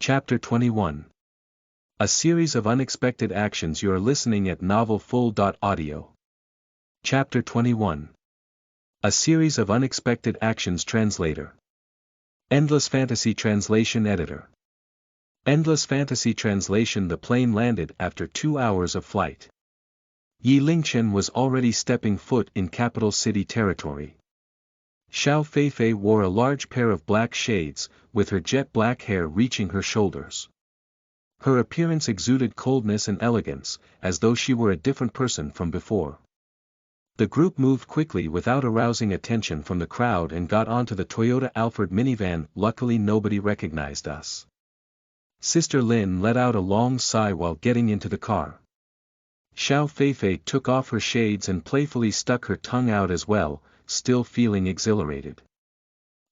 Chapter 21. A series of unexpected actions. You are listening at novelfull.audio. Chapter 21. A series of unexpected actions. Translator. Endless Fantasy Translation Editor. Endless Fantasy Translation. The plane landed after 2 hours of flight. Yi Lingchen was already stepping foot in capital city territory. Xiao Feifei wore a large pair of black shades, with her jet black hair reaching her shoulders. Her appearance exuded coldness and elegance, as though she were a different person from before. The group moved quickly without arousing attention from the crowd and got onto the Toyota Alphard minivan. Luckily nobody recognized us. Sister Lin let out a long sigh while getting into the car. Xiao Feifei took off her shades and playfully stuck her tongue out as well, still feeling exhilarated.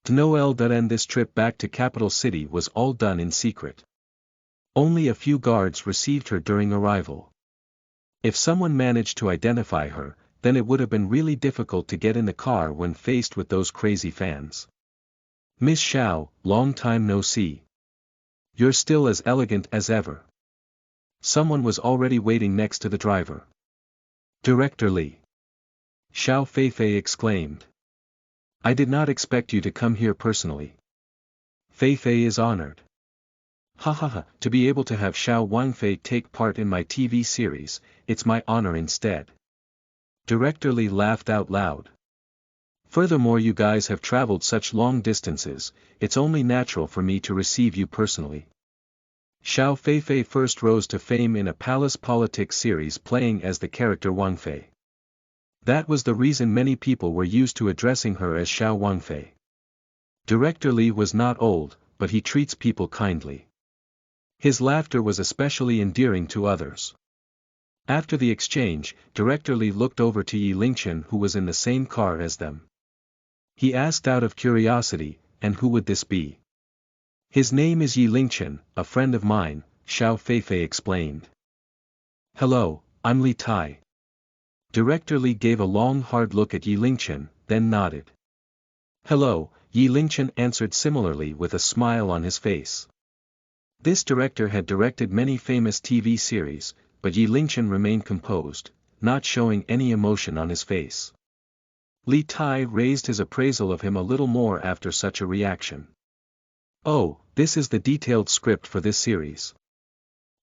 And this trip back to capital city was all done in secret. Only a few guards received her during arrival. If someone managed to identify her, then it would have been really difficult to get in the car when faced with those crazy fans. Miss Xiao, long time no see. You're still as elegant as ever. Someone was already waiting next to the driver. Director Li. Xiao Feifei exclaimed. I did not expect you to come here personally. Feifei is honored. To be able to have Xiao Wangfei take part in my TV series, it's my honor instead. Director Li laughed out loud. Furthermore, you guys have traveled such long distances, it's only natural for me to receive you personally. Xiao Feifei first rose to fame in a palace politics series playing as the character Wangfei. That was the reason many people were used to addressing her as Xiao Wangfei. Director Li was not old, but he treats people kindly. His laughter was especially endearing to others. After the exchange, Director Li looked over to Yi Lingchen, who was in the same car as them. He asked out of curiosity, and who would this be? His name is Yi Lingchen, a friend of mine, Xiao Feifei explained. Hello, I'm Li Tai. Director Li gave a long hard look at Yi Lingchen, then nodded. Hello, Yi Lingchen answered similarly with a smile on his face. This director had directed many famous TV series, but Yi Lingchen remained composed, not showing any emotion on his face. Li Tai raised his appraisal of him a little more after such a reaction. Oh, this is the detailed script for this series.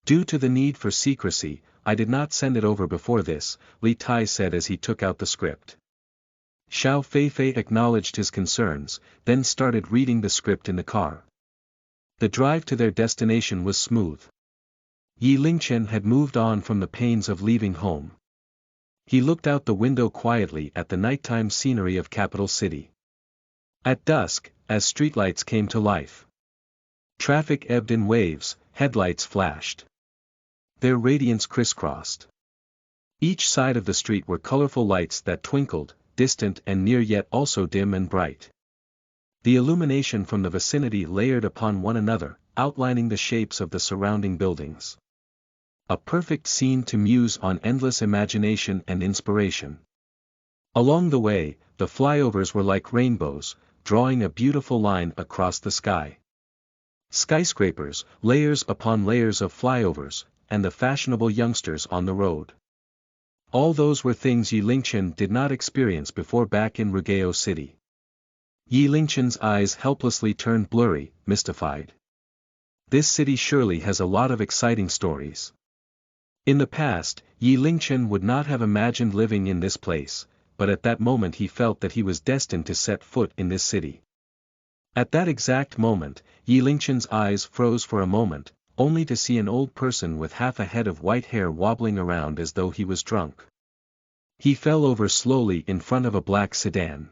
Due to the need for secrecy, I did not send it over before this, Li Tai said as he took out the script. Xiao Feifei acknowledged his concerns, then started reading the script in the car. The drive to their destination was smooth. Yi Lingchen had moved on from the pains of leaving home. He looked out the window quietly at the nighttime scenery of capital city. At dusk, as streetlights came to life, traffic ebbed in waves, headlights flashed. Their radiance crisscrossed. Each side of the street were colorful lights that twinkled, distant and near yet also dim and bright. The illumination from the vicinity layered upon one another, outlining the shapes of the surrounding buildings. A perfect scene to muse on endless imagination and inspiration. Along the way, the flyovers were like rainbows, drawing a beautiful line across the sky. Skyscrapers, layers upon layers of flyovers, and the fashionable youngsters on the road. All those were things Yi Lingchen did not experience before back in Rugao City. Yi Lingchen's eyes helplessly turned blurry, mystified. This city surely has a lot of exciting stories. In the past, Yi Lingchen would not have imagined living in this place, but at that moment he felt that he was destined to set foot in this city. At that exact moment, Yi Lingchen's eyes froze for a moment, only to see an old person with half a head of white hair wobbling around as though he was drunk. He fell over slowly in front of a black sedan.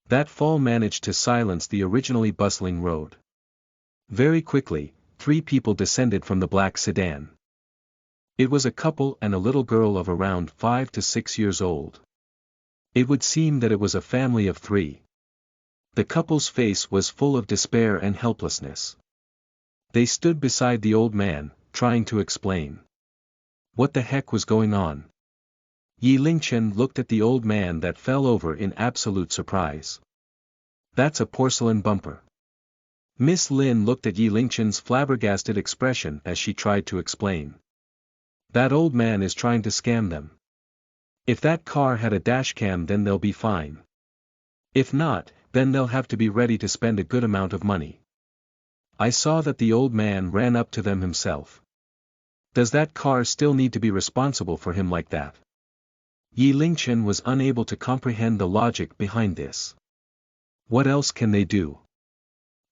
That fall managed to silence the originally bustling road. Very quickly, 3 people descended from the black sedan. It was a couple and a little girl of around 5 to 6 years old. It would seem that it was a family of 3. The couple's face was full of despair and helplessness. They stood beside the old man, trying to explain. What the heck was going on? Yi Lingchen looked at the old man that fell over in absolute surprise. That's a porcelain bumper. Miss Lin looked at Yi Lingchen's flabbergasted expression as she tried to explain. That old man is trying to scam them. If that car had a dashcam, then they'll be fine. If not, then they'll have to be ready to spend a good amount of money. I saw that the old man ran up to them himself. Does that car still need to be responsible for him like that? Yi Lingchen was unable to comprehend the logic behind this. What else can they do?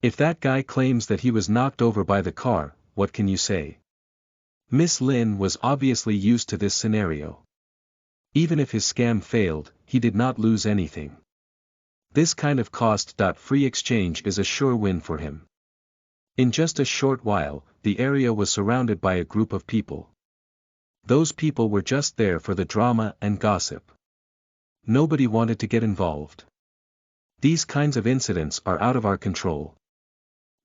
If that guy claims that he was knocked over by the car, what can you say? Miss Lin was obviously used to this scenario. Even if his scam failed, he did not lose anything. This kind of cost-free exchange is a sure win for him. In just a short while, the area was surrounded by a group of people. Those people were just there for the drama and gossip. Nobody wanted to get involved. These kinds of incidents are out of our control.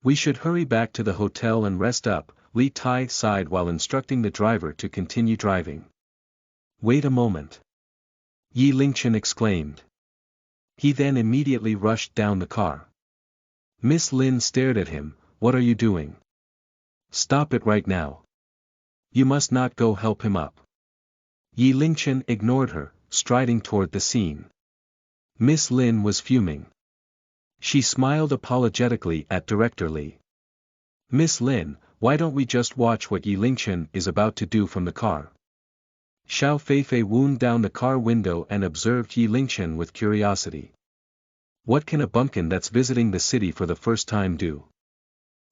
We should hurry back to the hotel and rest up, Li Tai sighed while instructing the driver to continue driving. Wait a moment. Yi Lingchen exclaimed. He then immediately rushed down the car. Miss Lin stared at him. What are you doing? Stop it right now. You must not go help him up. Yi Lingchen ignored her, striding toward the scene. Miss Lin was fuming. She smiled apologetically at Director Li. Miss Lin, why don't we just watch what Yi Lingchen is about to do from the car? Xiao Feifei wound down the car window and observed Yi Lingchen with curiosity. What can a bumpkin that's visiting the city for the first time do?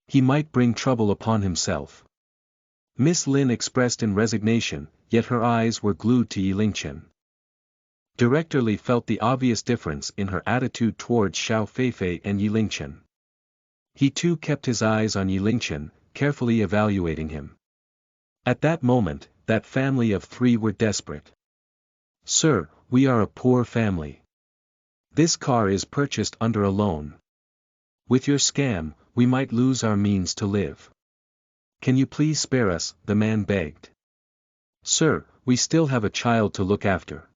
He might bring trouble upon himself. Miss Lin expressed in resignation, yet her eyes were glued to Yi Lingchen. Director Li felt the obvious difference in her attitude towards Xiao Feifei and Yi Lingchen. He too kept his eyes on Yi Lingchen, carefully evaluating him. At that moment, that family of three were desperate. Sir, we are a poor family. This car is purchased under a loan. With your scam, we might lose our means to live. Can you please spare us? The man begged. Sir, we still have a child to look after.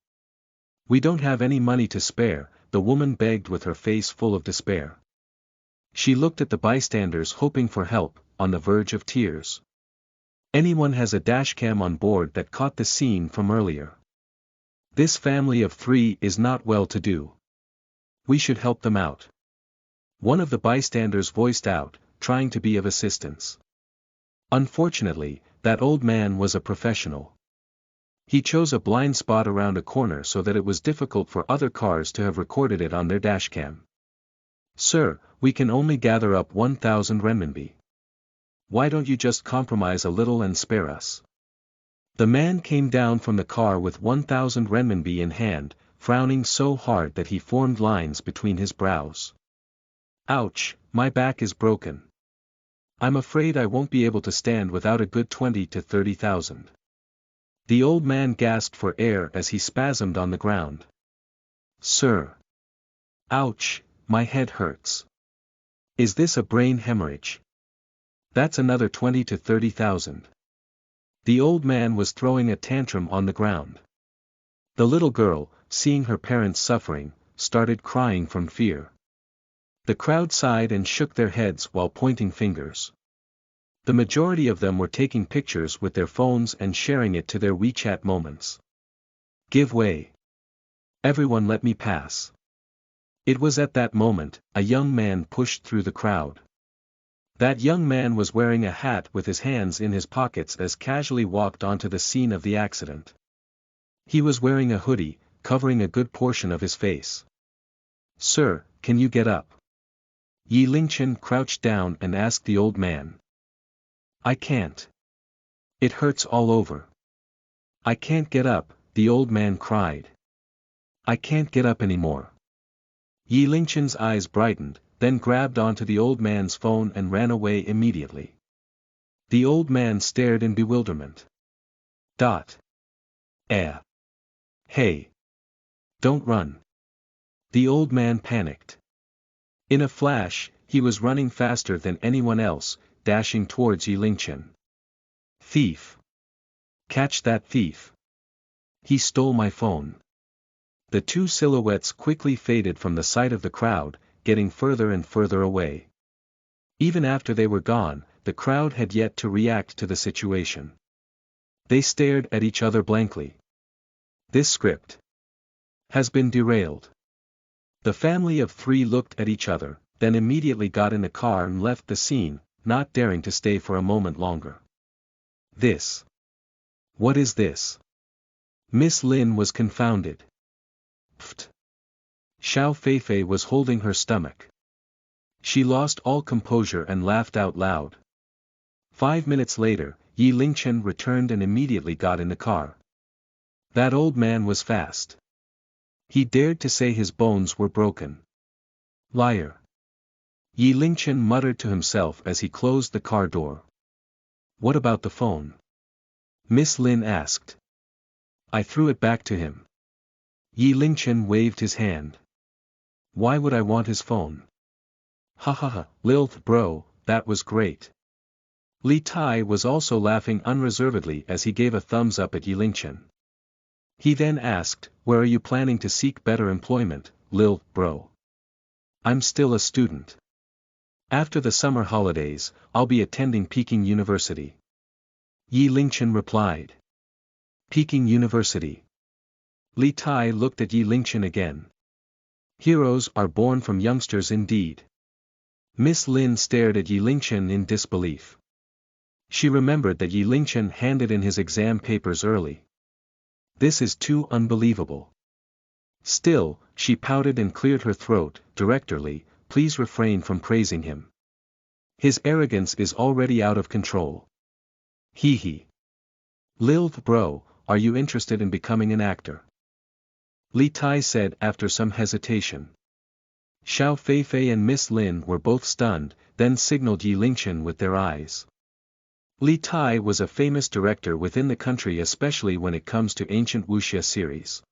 We don't have any money to spare, the woman begged with her face full of despair. She looked at the bystanders hoping for help, on the verge of tears. Anyone has a dashcam on board that caught the scene from earlier. This family of three is not well to do. We should help them out. One of the bystanders voiced out, trying to be of assistance. Unfortunately, that old man was a professional. He chose a blind spot around a corner so that it was difficult for other cars to have recorded it on their dashcam. Sir, we can only gather up 1,000 renminbi. Why don't you just compromise a little and spare us? The man came down from the car with 1,000 renminbi in hand, frowning so hard that he formed lines between his brows. Ouch, my back is broken. I'm afraid I won't be able to stand without a good 20 to 30,000. The old man gasped for air as he spasmed on the ground. Sir. Ouch, my head hurts. Is this a brain hemorrhage? That's another 20 to 30,000. The old man was throwing a tantrum on the ground. The little girl, seeing her parents suffering, started crying from fear. The crowd sighed and shook their heads while pointing fingers. The majority of them were taking pictures with their phones and sharing it to their WeChat moments. Give way. Everyone let me pass. It was at that moment, a young man pushed through the crowd. That young man was wearing a hat with his hands in his pockets as casually walked onto the scene of the accident. He was wearing a hoodie, covering a good portion of his face. Sir, can you get up? Yi Lingchen crouched down and asked the old man. I can't. It hurts all over. I can't get up, the old man cried. I can't get up anymore. Yi Lingchen's eyes brightened, then grabbed onto the old man's phone and ran away immediately. The old man stared in bewilderment. Hey. Don't run. The old man panicked. In a flash, he was running faster than anyone else, dashing towards Yi Lingchen. Thief. Catch that thief. He stole my phone. The two silhouettes quickly faded from the sight of the crowd, getting further and further away. Even after they were gone, the crowd had yet to react to the situation. They stared at each other blankly. This script has been derailed. The family of three looked at each other, then immediately got in a car and left the scene, not daring to stay for a moment longer. This. What is this? Miss Lin was confounded. Pfft. Xiao Feifei was holding her stomach. She lost all composure and laughed out loud. 5 minutes later, Yi Lingchen returned and immediately got in the car. That old man was fast. He dared to say his bones were broken. Liar. Yi Lingchen muttered to himself as he closed the car door. What about the phone? Miss Lin asked. I threw it back to him. Yi Lingchen waved his hand. Why would I want his phone? Ha ha ha, lil bro, that was great. Li Tai was also laughing unreservedly as he gave a thumbs up at Yi Lingchen. He then asked, where are you planning to seek better employment, lil bro? I'm still a student. After the summer holidays, I'll be attending Peking University. Yi Lingchen replied. Peking University. Li Tai looked at Yi Lingchen again. Heroes are born from youngsters indeed. Miss Lin stared at Yi Lingchen in disbelief. She remembered that Yi Lingchen handed in his exam papers early. This is too unbelievable. Still, she pouted and cleared her throat. Director Li, please refrain from praising him. His arrogance is already out of control. Hee hee. Lil bro, are you interested in becoming an actor? Li Tai said after some hesitation. Xiao Feifei and Miss Lin were both stunned, then signaled Yi Lingchen with their eyes. Li Tai was a famous director within the country, especially when it comes to ancient wuxia series.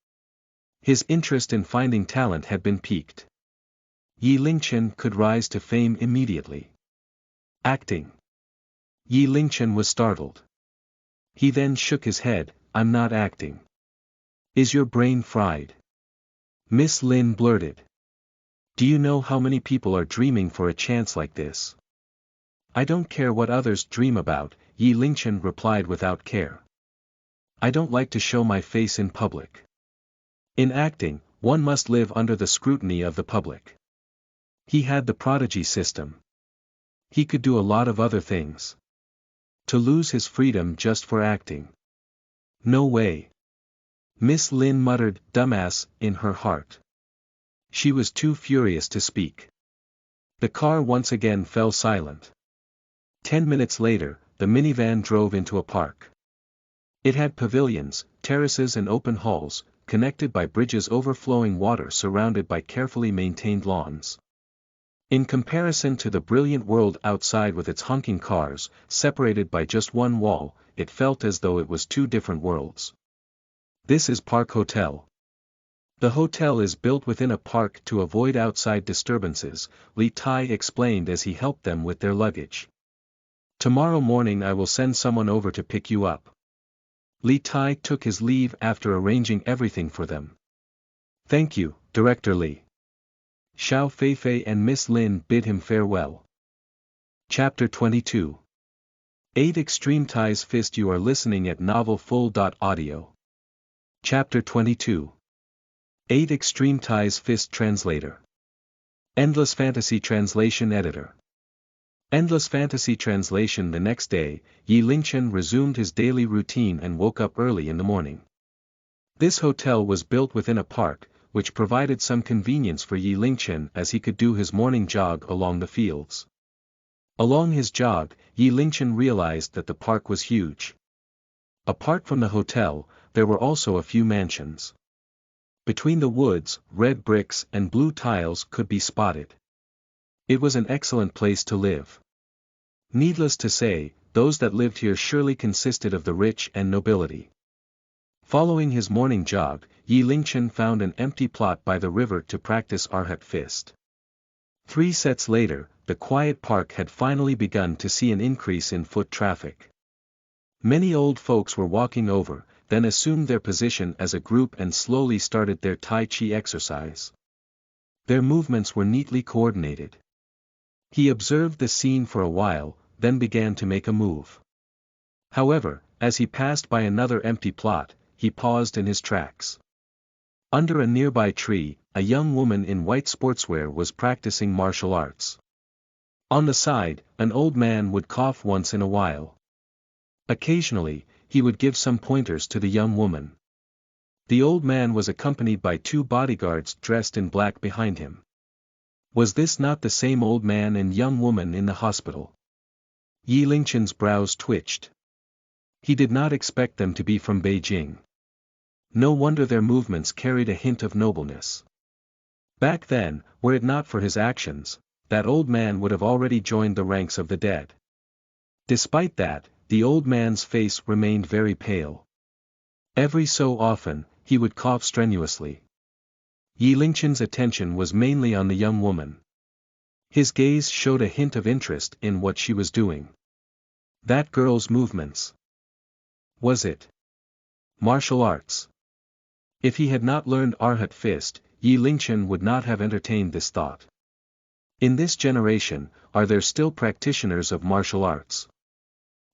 His interest in finding talent had been piqued. Yi Lingchen could rise to fame immediately. Acting. Yi Lingchen was startled. He then shook his head, I'm not acting. Is your brain fried? Miss Lin blurted. Do you know how many people are dreaming for a chance like this? I don't care what others dream about, Yi Lingchen replied without care. I don't like to show my face in public. In acting, one must live under the scrutiny of the public. He had the prodigy system. He could do a lot of other things. To lose his freedom just for acting? No way. Miss Lin muttered, dumbass, in her heart. She was too furious to speak. The car once again fell silent. 10 minutes later, the minivan drove into a park. It had pavilions, terraces and open halls, connected by bridges overflowing water surrounded by carefully maintained lawns. In comparison to the brilliant world outside with its honking cars, separated by just one wall, it felt as though it was two different worlds. This is Park Hotel. The hotel is built within a park to avoid outside disturbances, Li Tai explained as he helped them with their luggage. Tomorrow morning I will send someone over to pick you up. Li Tai took his leave after arranging everything for them. Thank you, Director Li. Xiao Feifei and Miss Lin bid him farewell. Chapter 22. 8 Extreme Ties Fist. You are listening at novelfull.audio. Chapter 22. 8 Extreme Ties Fist. Translator. Endless Fantasy Translation Editor. Endless Fantasy Translation. The next day, Yi Lingchen resumed his daily routine and woke up early in the morning. This hotel was built within a park, which provided some convenience for Yi Lingchen as he could do his morning jog along the fields. Along his jog, Yi Lingchen realized that the park was huge. Apart from the hotel, there were also a few mansions. Between the woods, red bricks and blue tiles could be spotted. It was an excellent place to live. Needless to say, those that lived here surely consisted of the rich and nobility. Following his morning jog, Yi Lingchen found an empty plot by the river to practice Arhat Fist. 3 sets later, the quiet park had finally begun to see an increase in foot traffic. Many old folks were walking over, then assumed their position as a group and slowly started their Tai Chi exercise. Their movements were neatly coordinated. He observed the scene for a while, then began to make a move. However, as he passed by another empty plot, he paused in his tracks. Under a nearby tree, a young woman in white sportswear was practicing martial arts. On the side, an old man would cough once in a while. Occasionally, he would give some pointers to the young woman. The old man was accompanied by 2 bodyguards dressed in black behind him. Was this not the same old man and young woman in the hospital? Yi Lingchen's brows twitched. He did not expect them to be from Beijing. No wonder their movements carried a hint of nobleness. Back then, were it not for his actions, that old man would have already joined the ranks of the dead. Despite that, the old man's face remained very pale. Every so often, he would cough strenuously. Yi Lingchen's attention was mainly on the young woman. His gaze showed a hint of interest in what she was doing. That girl's movements. Was it martial arts? If he had not learned Arhat Fist, Yi Lingchen would not have entertained this thought. In this generation, are there still practitioners of martial arts?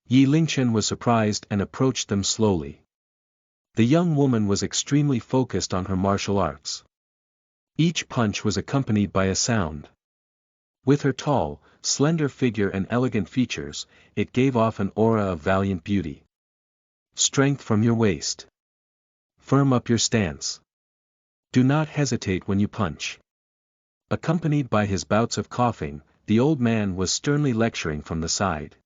Yi Lingchen was surprised and approached them slowly. The young woman was extremely focused on her martial arts. Each punch was accompanied by a sound. With her tall, slender figure and elegant features, it gave off an aura of valiant beauty. Strength from your waist. Firm up your stance. Do not hesitate when you punch. Accompanied by his bouts of coughing, the old man was sternly lecturing from the side.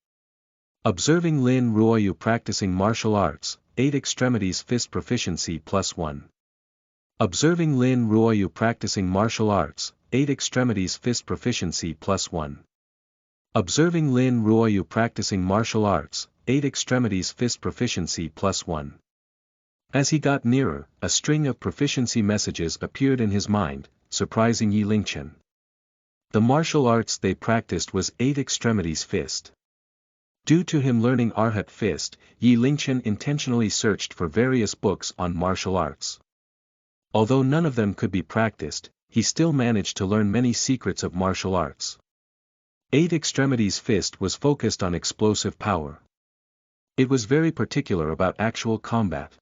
Observing Lin Ruoyu practicing martial arts, 8 extremities fist proficiency +1. Observing Lin Ruoyu practicing martial arts, 8 extremities fist proficiency +1. Observing Lin Ruoyu practicing martial arts, 8 extremities fist proficiency +1. As he got nearer, a string of proficiency messages appeared in his mind, surprising Yi Lingchen. The martial arts they practiced was 8 extremities fist. Due to him learning Arhat Fist, Yi Lingchen intentionally searched for various books on martial arts. Although none of them could be practiced, he still managed to learn many secrets of martial arts. 8 extremities fist was focused on explosive power. It was very particular about actual combat.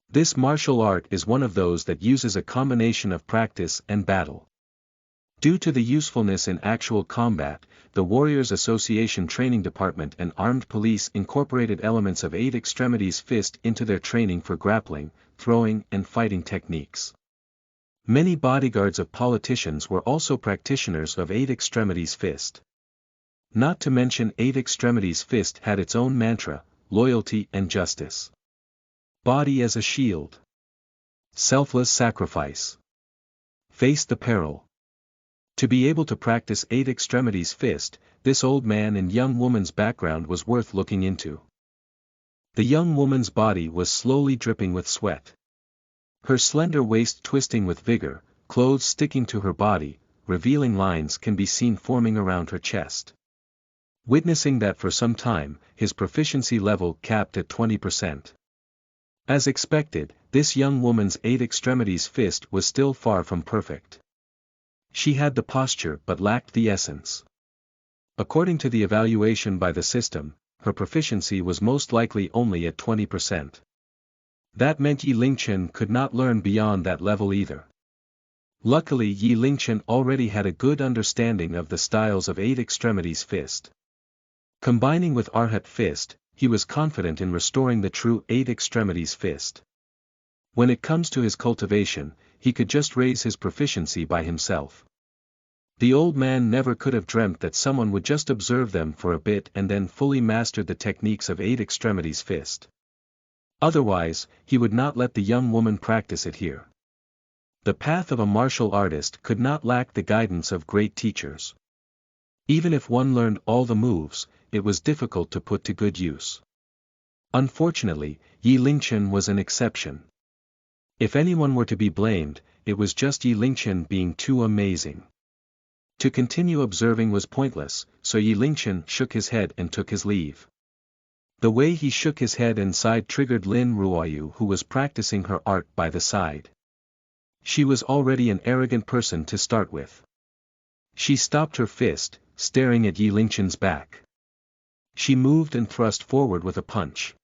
This martial art is one of those that uses a combination of practice and battle. Due to the usefulness in actual combat, the Warriors Association Training Department and Armed Police incorporated elements of 8 extremities fist into their training for grappling, throwing and fighting techniques. Many bodyguards of politicians were also practitioners of 8 extremities fist. Not to mention 8 extremities fist had its own mantra, loyalty and justice. Body as a shield. Selfless sacrifice. Face the peril. To be able to practice 8 extremities fist, this old man and young woman's background was worth looking into. The young woman's body was slowly dripping with sweat. Her slender waist twisting with vigor, clothes sticking to her body, revealing lines can be seen forming around her chest. Witnessing that for some time, his proficiency level capped at 20%. As expected, this young woman's 8 extremities fist was still far from perfect. She had the posture but lacked the essence. According to the evaluation by the system, her proficiency was most likely only at 20%. That meant Yi Lingchen could not learn beyond that level either. Luckily Yi Lingchen already had a good understanding of the styles of 8 extremities fist. Combining with Arhat Fist, he was confident in restoring the true 8 extremities fist. When it comes to his cultivation, he could just raise his proficiency by himself. The old man never could have dreamt that someone would just observe them for a bit and then fully mastered the techniques of 8 extremities fist. Otherwise, he would not let the young woman practice it here. The path of a martial artist could not lack the guidance of great teachers. Even if one learned all the moves, it was difficult to put to good use. Unfortunately, Yi Lingchen was an exception. If anyone were to be blamed, it was just Yi Lingchen being too amazing. To continue observing was pointless, so Yi Lingchen shook his head and took his leave. The way he shook his head and sighed triggered Lin Ruoyu, who was practicing her art by the side. She was already an arrogant person to start with. She stopped her fist, staring at Yi Lingchen's back. She moved and thrust forward with a punch.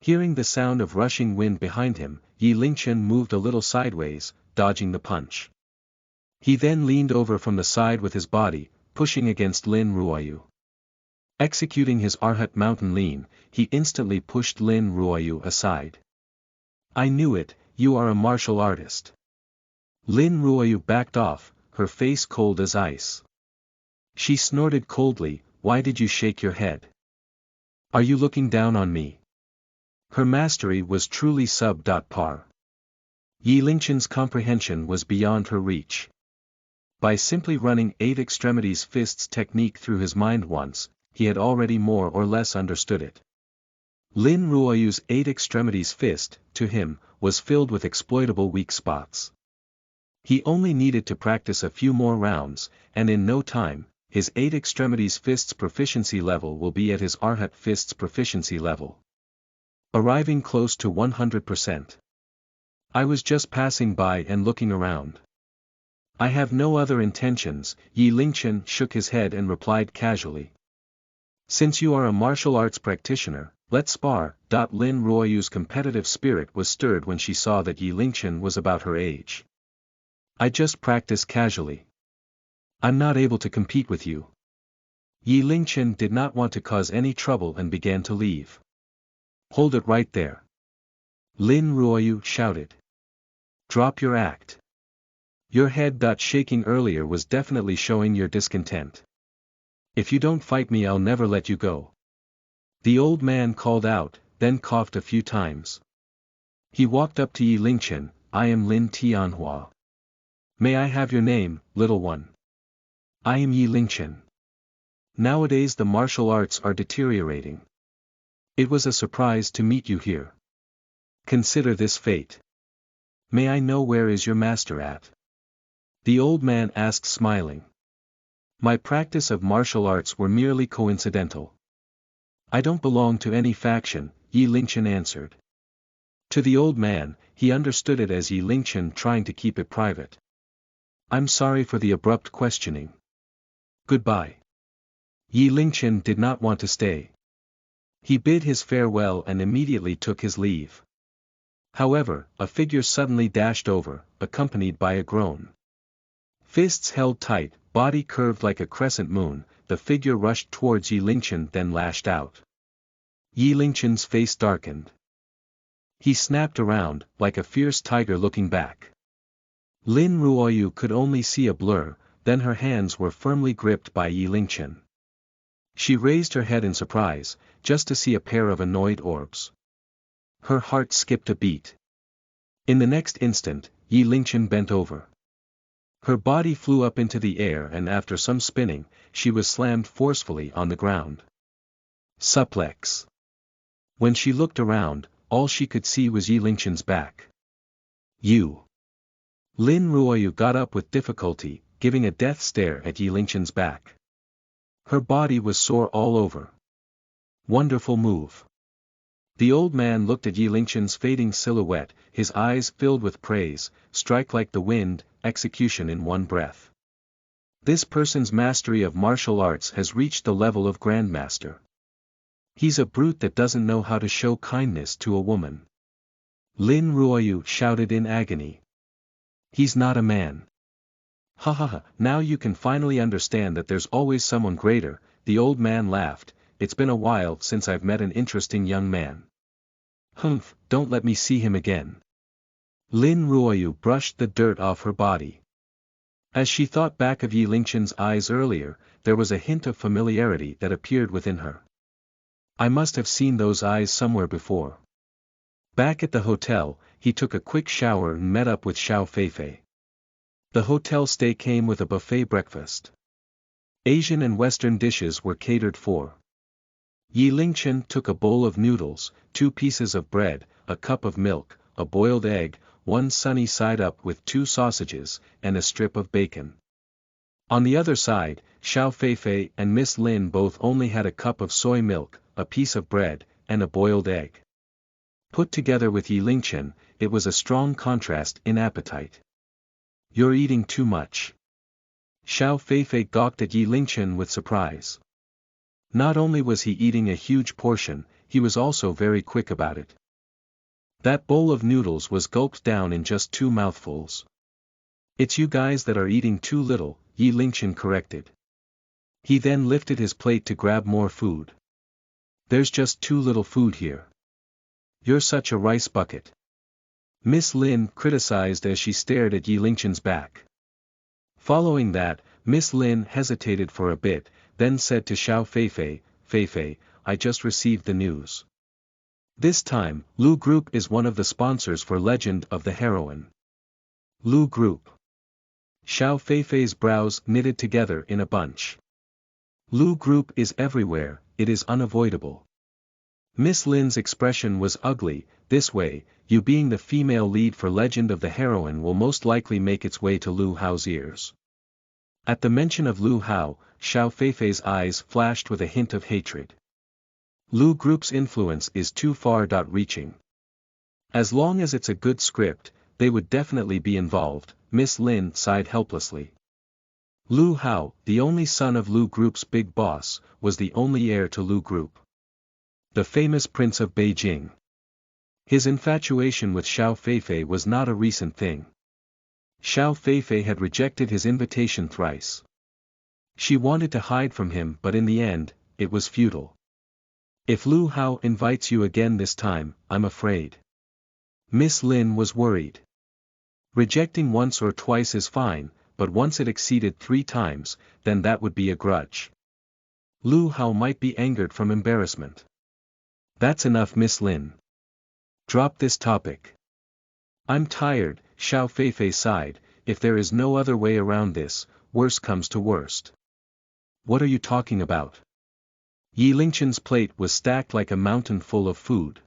Hearing the sound of rushing wind behind him, Yi Lingchen moved a little sideways, dodging the punch. He then leaned over from the side with his body, pushing against Lin Ruoyu. Executing his Arhat mountain lean, he instantly pushed Lin Ruoyu aside. "I knew it, you are a martial artist." Lin Ruoyu backed off, her face cold as ice. She snorted coldly, "Why did you shake your head? Are you looking down on me?" Her mastery was truly sub-par. Yi Lingchen's comprehension was beyond her reach. By simply running 8 extremities fists technique through his mind once, he had already more or less understood it. Lin Ruoyu's 8 extremities fist, to him, was filled with exploitable weak spots. He only needed to practice a few more rounds, and in no time, his 8 extremities fists proficiency level will be at his Arhat fists proficiency level, arriving close to 100%. "I was just passing by and looking around. I have no other intentions," Yi Lingchen shook his head and replied casually. "Since you are a martial arts practitioner, let's spar." Lin Ruoyu's competitive spirit was stirred when she saw that Yi Lingchen was about her age. "I just practice casually. I'm not able to compete with you." Yi Lingchen did not want to cause any trouble and began to leave. "Hold it right there!" Lin Ruoyu shouted. "Drop your act. Your head shaking earlier was definitely showing your discontent. If you don't fight me, I'll never let you go." The old man called out, then coughed a few times. He walked up to Yi Lingchen. "I am Lin Tianhua. May I have your name, little one?" "I am Yi Lingchen. Nowadays the martial arts are deteriorating. It was a surprise to meet you here. Consider this fate. May I know where is your master at?" The old man asked, smiling. "My practice of martial arts were merely coincidental. I don't belong to any faction," Yi Lingchen answered. To the old man, he understood it as Yi Lingchen trying to keep it private. "I'm sorry for the abrupt questioning. Goodbye." Yi Lingchen did not want to stay. He bid his farewell and immediately took his leave. However, a figure suddenly dashed over, accompanied by a groan. Fists held tight, body curved like a crescent moon, the figure rushed towards Yi Lingchen, then lashed out. Yi Lingchen's face darkened. He snapped around, like a fierce tiger looking back. Lin Ruoyu could only see a blur, then her hands were firmly gripped by Yi Lingchen. She raised her head in surprise, just to see a pair of annoyed orbs. Her heart skipped a beat. In the next instant, Yi Lingchen bent over. Her body flew up into the air, and after some spinning, she was slammed forcefully on the ground. Suplex. When she looked around, all she could see was Yi Lingchen's back. "You." Lin Ruoyu got up with difficulty, giving a death stare at Yi Lingchen's back. Her body was sore all over. "Wonderful move." The old man looked at Yi Lingchen's fading silhouette, his eyes filled with praise. "Strike like the wind, execution in one breath. This person's mastery of martial arts has reached the level of grandmaster. He's a brute that doesn't know how to show kindness to a woman." Lin Ruoyu shouted in agony. "He's not a man." "Ha ha ha, now you can finally understand that there's always someone greater," the old man laughed. "It's been a while since I've met an interesting young man." "Humph, don't let me see him again." Lin Ruoyu brushed the dirt off her body. As she thought back of Yi Lingchen's eyes earlier, there was a hint of familiarity that appeared within her. "I must have seen those eyes somewhere before." Back at the hotel, he took a quick shower and met up with Xiao Feifei. The hotel stay came with a buffet breakfast. Asian and Western dishes were catered for. Yi Lingchen took a bowl of noodles, 2 pieces of bread, a cup of milk, a boiled egg, one sunny side up with 2 sausages, and a strip of bacon. On the other side, Xiao Feifei and Miss Lin both only had a cup of soy milk, a piece of bread, and a boiled egg. Put together with Yi Lingchen, it was a strong contrast in appetite. "You're eating too much." Xiao Feifei gawked at Yi Lingchen with surprise. Not only was he eating a huge portion, he was also very quick about it. That bowl of noodles was gulped down in just 2 mouthfuls. It's you guys that are eating too little, Yi Lingchen corrected. He then lifted his plate to grab more food. There's just too little food here. You're such a rice bucket. Miss Lin criticized as she stared at Yi Lingchen's back. Following that, Miss Lin hesitated for a bit, then said to Xiao Feifei, Feifei, I just received the news. This time, Lu Group is one of the sponsors for Legend of the Heroine. Lu Group. Xiao Feifei's brows knitted together in a bunch. Lu Group is everywhere, it is unavoidable. Miss Lin's expression was ugly. This way, you being the female lead for Legend of the Heroine will most likely make its way to Lu Hao's ears. At the mention of Lu Hao, Xiao Feifei's eyes flashed with a hint of hatred. Lu Group's influence is too far-reaching. As long as it's a good script, they would definitely be involved, Miss Lin sighed helplessly. Lu Hao, the only son of Lu Group's big boss, was the only heir to Lu Group. The famous Prince of Beijing. His infatuation with Xiao Feifei was not a recent thing. Xiao Feifei had rejected his invitation thrice. She wanted to hide from him but in the end, it was futile. If Lu Hao invites you again this time, I'm afraid. Miss Lin was worried. Rejecting once or twice is fine, but once it exceeded 3 times, then that would be a grudge. Lu Hao might be angered from embarrassment. That's enough, Miss Lin. Drop this topic. I'm tired, Xiao Feifei sighed, if there is no other way around this, worse comes to worst. What are you talking about? Yi Lingchen's plate was stacked like a mountain full of food.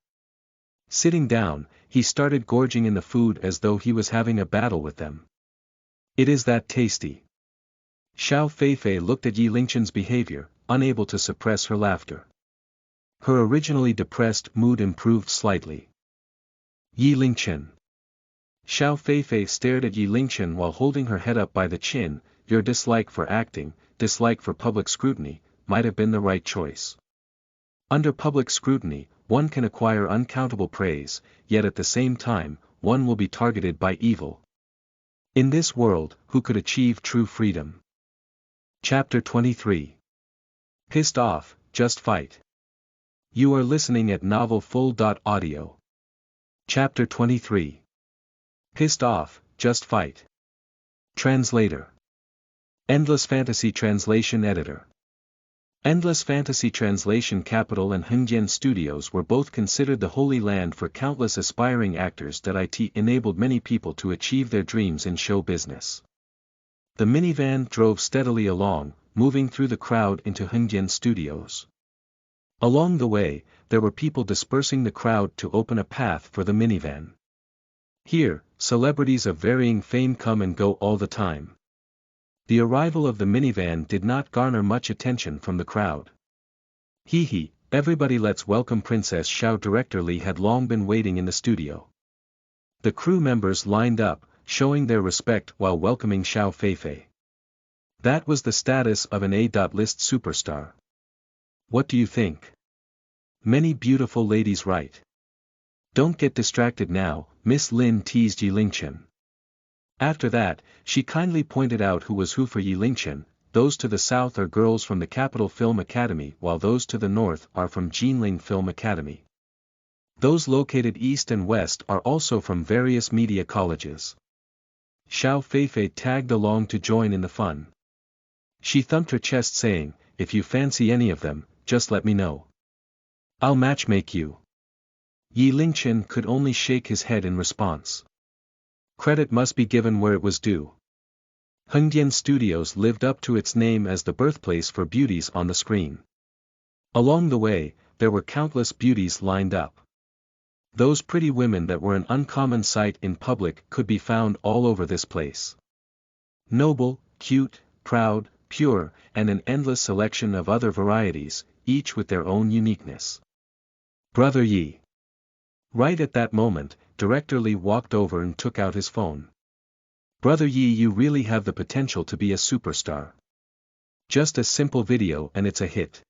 Sitting down, he started gorging in the food as though he was having a battle with them. It is that tasty. Xiao Feifei looked at Yi Lingchen's behavior, unable to suppress her laughter. Her originally depressed mood improved slightly. Yi Lingchen. Xiao Feifei stared at Yi Lingchen while holding her head up by the chin. Your dislike for acting, dislike for public scrutiny, might have been the right choice. Under public scrutiny, one can acquire uncountable praise, yet at the same time, one will be targeted by evil. In this world, who could achieve true freedom? Chapter 23. Pissed off, just fight. You are listening at novelfull.audio. Chapter 23. Pissed off, just fight. Translator. Endless Fantasy Translation Editor. Endless Fantasy Translation Capital and Hengdian Studios were both considered the holy land for countless aspiring actors that it enabled many people to achieve their dreams in show business. The minivan drove steadily along, moving through the crowd into Hengdian Studios. Along the way, there were people dispersing the crowd to open a path for the minivan. Here, celebrities of varying fame come and go all the time. The arrival of the minivan did not garner much attention from the crowd. Hee, everybody, let's welcome Princess Xiao. Director Li had long been waiting in the studio. The crew members lined up, showing their respect while welcoming Xiao Feifei. That was the status of an A-list superstar. What do you think? Many beautiful ladies, right? Don't get distracted now, Miss Lin teased Yi Lingchen. After that, she kindly pointed out who was who for Yi Lingchen. Those to the south are girls from the Capital Film Academy while those to the north are from Jinling Film Academy. Those located east and west are also from various media colleges. Xiao Feifei tagged along to join in the fun. She thumped her chest saying, if you fancy any of them, just let me know. I'll matchmake you. Yi Lingchen could only shake his head in response. Credit must be given where it was due. Hengdian Studios lived up to its name as the birthplace for beauties on the screen. Along the way, there were countless beauties lined up. Those pretty women that were an uncommon sight in public could be found all over this place. Noble, cute, proud, pure, and an endless selection of other varieties, each with their own uniqueness. Brother Yi. Right at that moment, Director Li walked over and took out his phone. Brother Yi, you really have the potential to be a superstar. Just a simple video and it's a hit.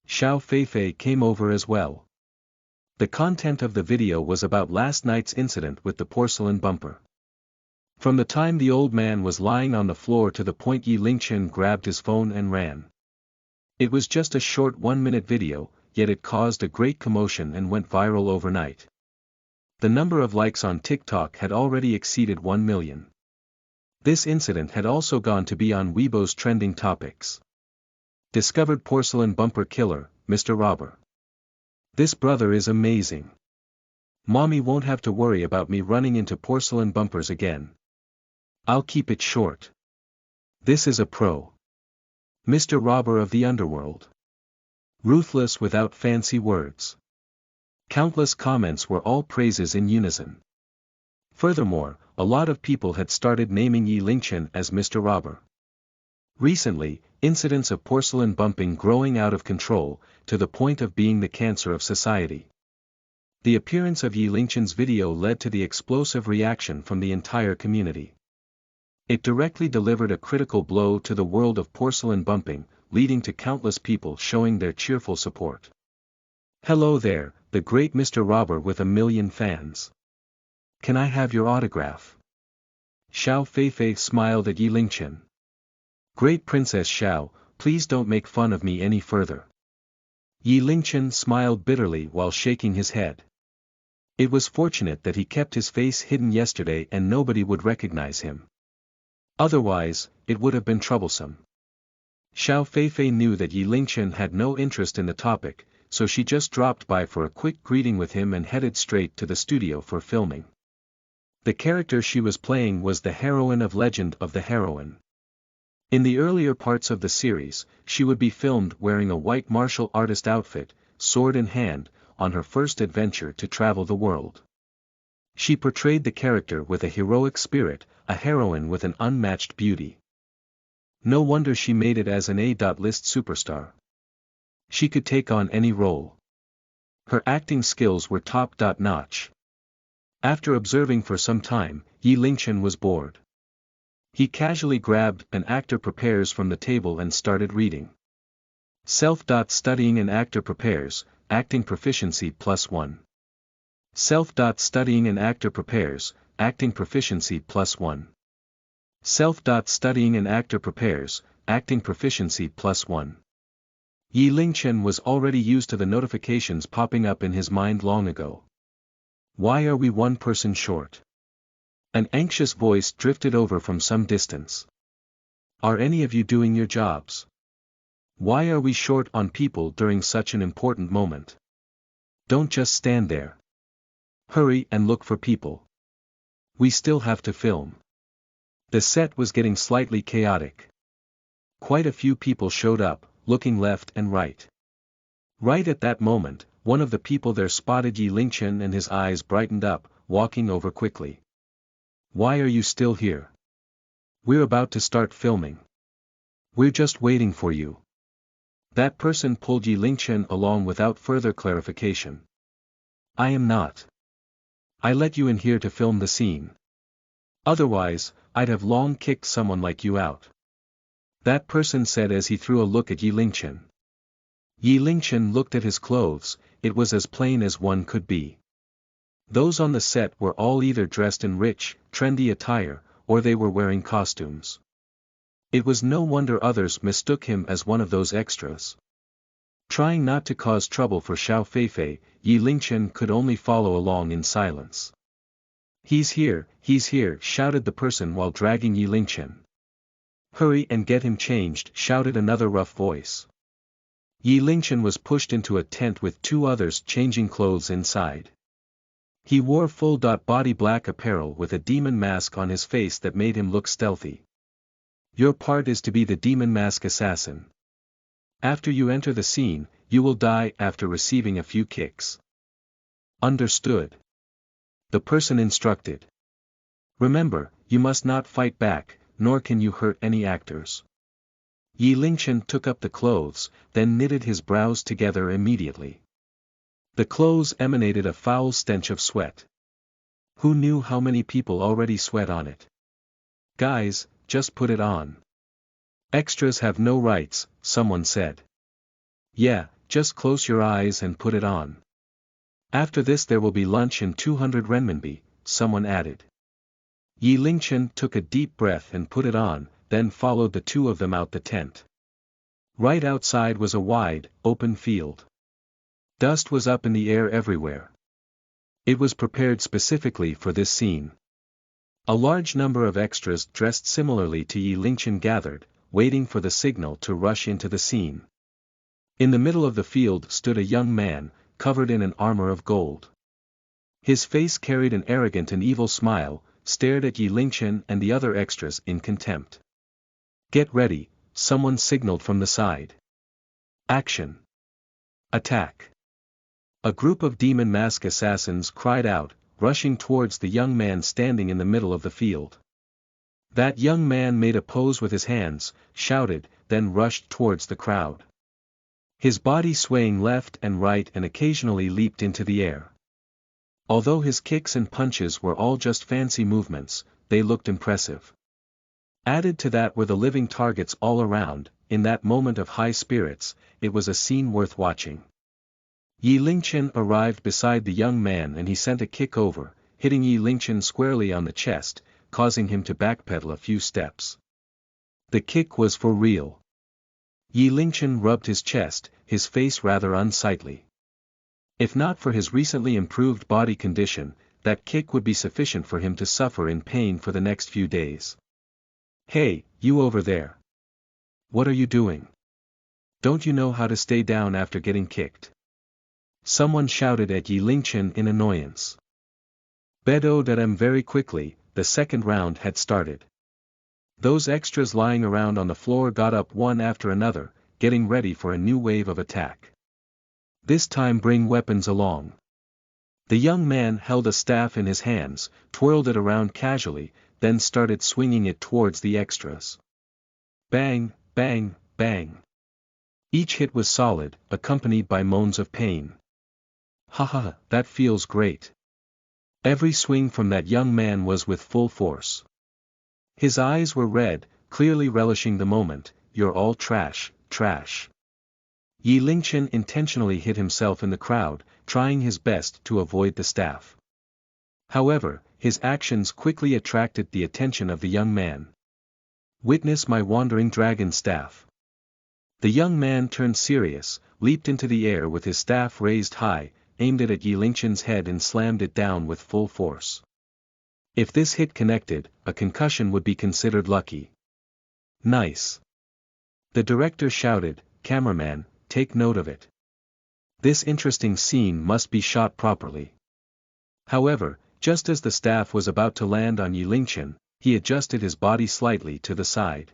Xiao Feifei came over as well. The content of the video was about last night's incident with the porcelain bumper. From the time the old man was lying on the floor to the point Yi Lingchen grabbed his phone and ran. It was just a short 1-minute video, yet it caused a great commotion and went viral overnight. The number of likes on TikTok had already exceeded 1 million. This incident had also gone to be on Weibo's trending topics. Discovered porcelain bumper killer, Mr. Robber. This brother is amazing. Mommy won't have to worry about me running into porcelain bumpers again. I'll keep it short. This is a pro. Mr. Robber of the underworld. Ruthless without fancy words. Countless comments were all praises in unison. Furthermore, a lot of people had started naming Yi Lingchen as Mr. Robber. Recently, incidents of porcelain bumping growing out of control, to the point of being the cancer of society. The appearance of Yi Lingchen's video led to the explosive reaction from the entire community. It directly delivered a critical blow to the world of porcelain bumping, leading to countless people showing their cheerful support. Hello there, the great Mr. Robber with a million fans. Can I have your autograph? Xiao Feifei smiled at Yi Lingchen. Great Princess Xiao, please don't make fun of me any further. Yi Lingchen smiled bitterly while shaking his head. It was fortunate that he kept his face hidden yesterday and nobody would recognize him. Otherwise, it would have been troublesome. Xiao Feifei knew that Yi Lingchen had no interest in the topic, so she just dropped by for a quick greeting with him and headed straight to the studio for filming. The character she was playing was the heroine of Legend of the Heroine. In the earlier parts of the series, she would be filmed wearing a white martial artist outfit, sword in hand, on her first adventure to travel the world. She portrayed the character with a heroic spirit, a heroine with an unmatched beauty. No wonder she made it as an A-list superstar. She could take on any role. Her acting skills were top-notch. After observing for some time, Yi Lingchen was bored. He casually grabbed An Actor Prepares from the table and started reading. Self-studying an actor prepares, acting proficiency +1. Self-studying an actor prepares, acting proficiency +1. Self-studying an actor prepares, acting proficiency +1. Yi Lingchen was already used to the notifications popping up in his mind long ago. Why are we one person short? An anxious voice drifted over from some distance. Are any of you doing your jobs? Why are we short on people during such an important moment? Don't just stand there. Hurry and look for people. We still have to film. The set was getting slightly chaotic. Quite a few people showed up, looking left and right. Right at that moment, one of the people there spotted Yi Lingchen and his eyes brightened up, walking over quickly. Why are you still here? We're about to start filming. We're just waiting for you. That person pulled Yi Lingchen along without further clarification. I am not. I let you in here to film the scene. Otherwise, I'd have long kicked someone like you out. That person said as he threw a look at Yi Lingchen. Yi Lingchen looked at his clothes, it was as plain as one could be. Those on the set were all either dressed in rich, trendy attire, or they were wearing costumes. It was no wonder others mistook him as one of those extras. Trying not to cause trouble for Xiao Feifei, Yi Lingchen could only follow along in silence. He's here, shouted the person while dragging Yi Lingchen. Hurry and get him changed, shouted another rough voice. Yi Lingchen was pushed into a tent with two others changing clothes inside. He wore full body black apparel with a demon mask on his face that made him look stealthy. Your part is to be the demon mask assassin. After you enter the scene, you will die after receiving a few kicks. Understood. The person instructed. Remember, you must not fight back, nor can you hurt any actors. Yi Lingchen took up the clothes, then knitted his brows together immediately. The clothes emanated a foul stench of sweat. Who knew how many people already sweat on it? Guys, just put it on. Extras have no rights, someone said. Yeah, just close your eyes and put it on. After this there will be lunch and 200 renminbi, someone added. Yi Lingchen took a deep breath and put it on, then followed the two of them out the tent. Right outside was a wide, open field. Dust was up in the air everywhere. It was prepared specifically for this scene. A large number of extras dressed similarly to Yi Lingchen gathered, waiting for the signal to rush into the scene. In the middle of the field stood a young man, covered in an armor of gold. His face carried an arrogant and evil smile, stared at Yi Lingchen and the other extras in contempt. Get ready, someone signaled from the side. Action. Attack. A group of demon mask assassins cried out, rushing towards the young man standing in the middle of the field. That young man made a pose with his hands, shouted, then rushed towards the crowd. His body swaying left and right and occasionally leaped into the air. Although his kicks and punches were all just fancy movements, they looked impressive. Added to that were the living targets all around. In that moment of high spirits, it was a scene worth watching. Yi Lingchen arrived beside the young man and he sent a kick over, hitting Yi Lingchen squarely on the chest, causing him to backpedal a few steps. The kick was for real. Yi Lingchen rubbed his chest, his face rather unsightly. If not for his recently improved body condition, that kick would be sufficient for him to suffer in pain for the next few days. Hey, you over there. What are you doing? Don't you know how to stay down after getting kicked? Someone shouted at Yi Lingchen in annoyance. Bedo Dadem very quickly, the second round had started. Those extras lying around on the floor got up one after another, getting ready for a new wave of attack. This time bring weapons along. The young man held a staff in his hands, twirled it around casually, then started swinging it towards the extras. Bang, bang, bang. Each hit was solid, accompanied by moans of pain. Haha, that feels great. Every swing from that young man was with full force. His eyes were red, clearly relishing the moment. You're all trash, trash. Yi Lingchen intentionally hit himself in the crowd, trying his best to avoid the staff. However, his actions quickly attracted the attention of the young man. Witness my wandering dragon staff. The young man turned serious, leaped into the air with his staff raised high, aimed it at Yi Lingchen's head and slammed it down with full force. If this hit connected, a concussion would be considered lucky. Nice. The director shouted, cameraman, take note of it. This interesting scene must be shot properly. However, just as the staff was about to land on Yi Lingchen, he adjusted his body slightly to the side.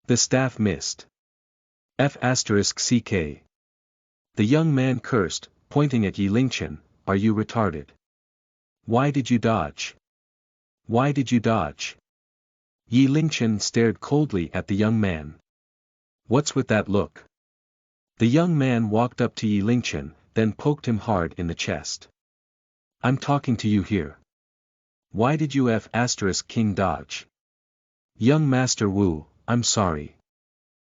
The staff missed. F***CK. The young man cursed, pointing at Yi Lingchen, are you retarded? Why did you dodge? Why did you dodge? Yi Lingchen stared coldly at the young man. What's with that look? The young man walked up to Yi Lingchen, then poked him hard in the chest. I'm talking to you here. Why did you F***King dodge? Young Master Wu, I'm sorry.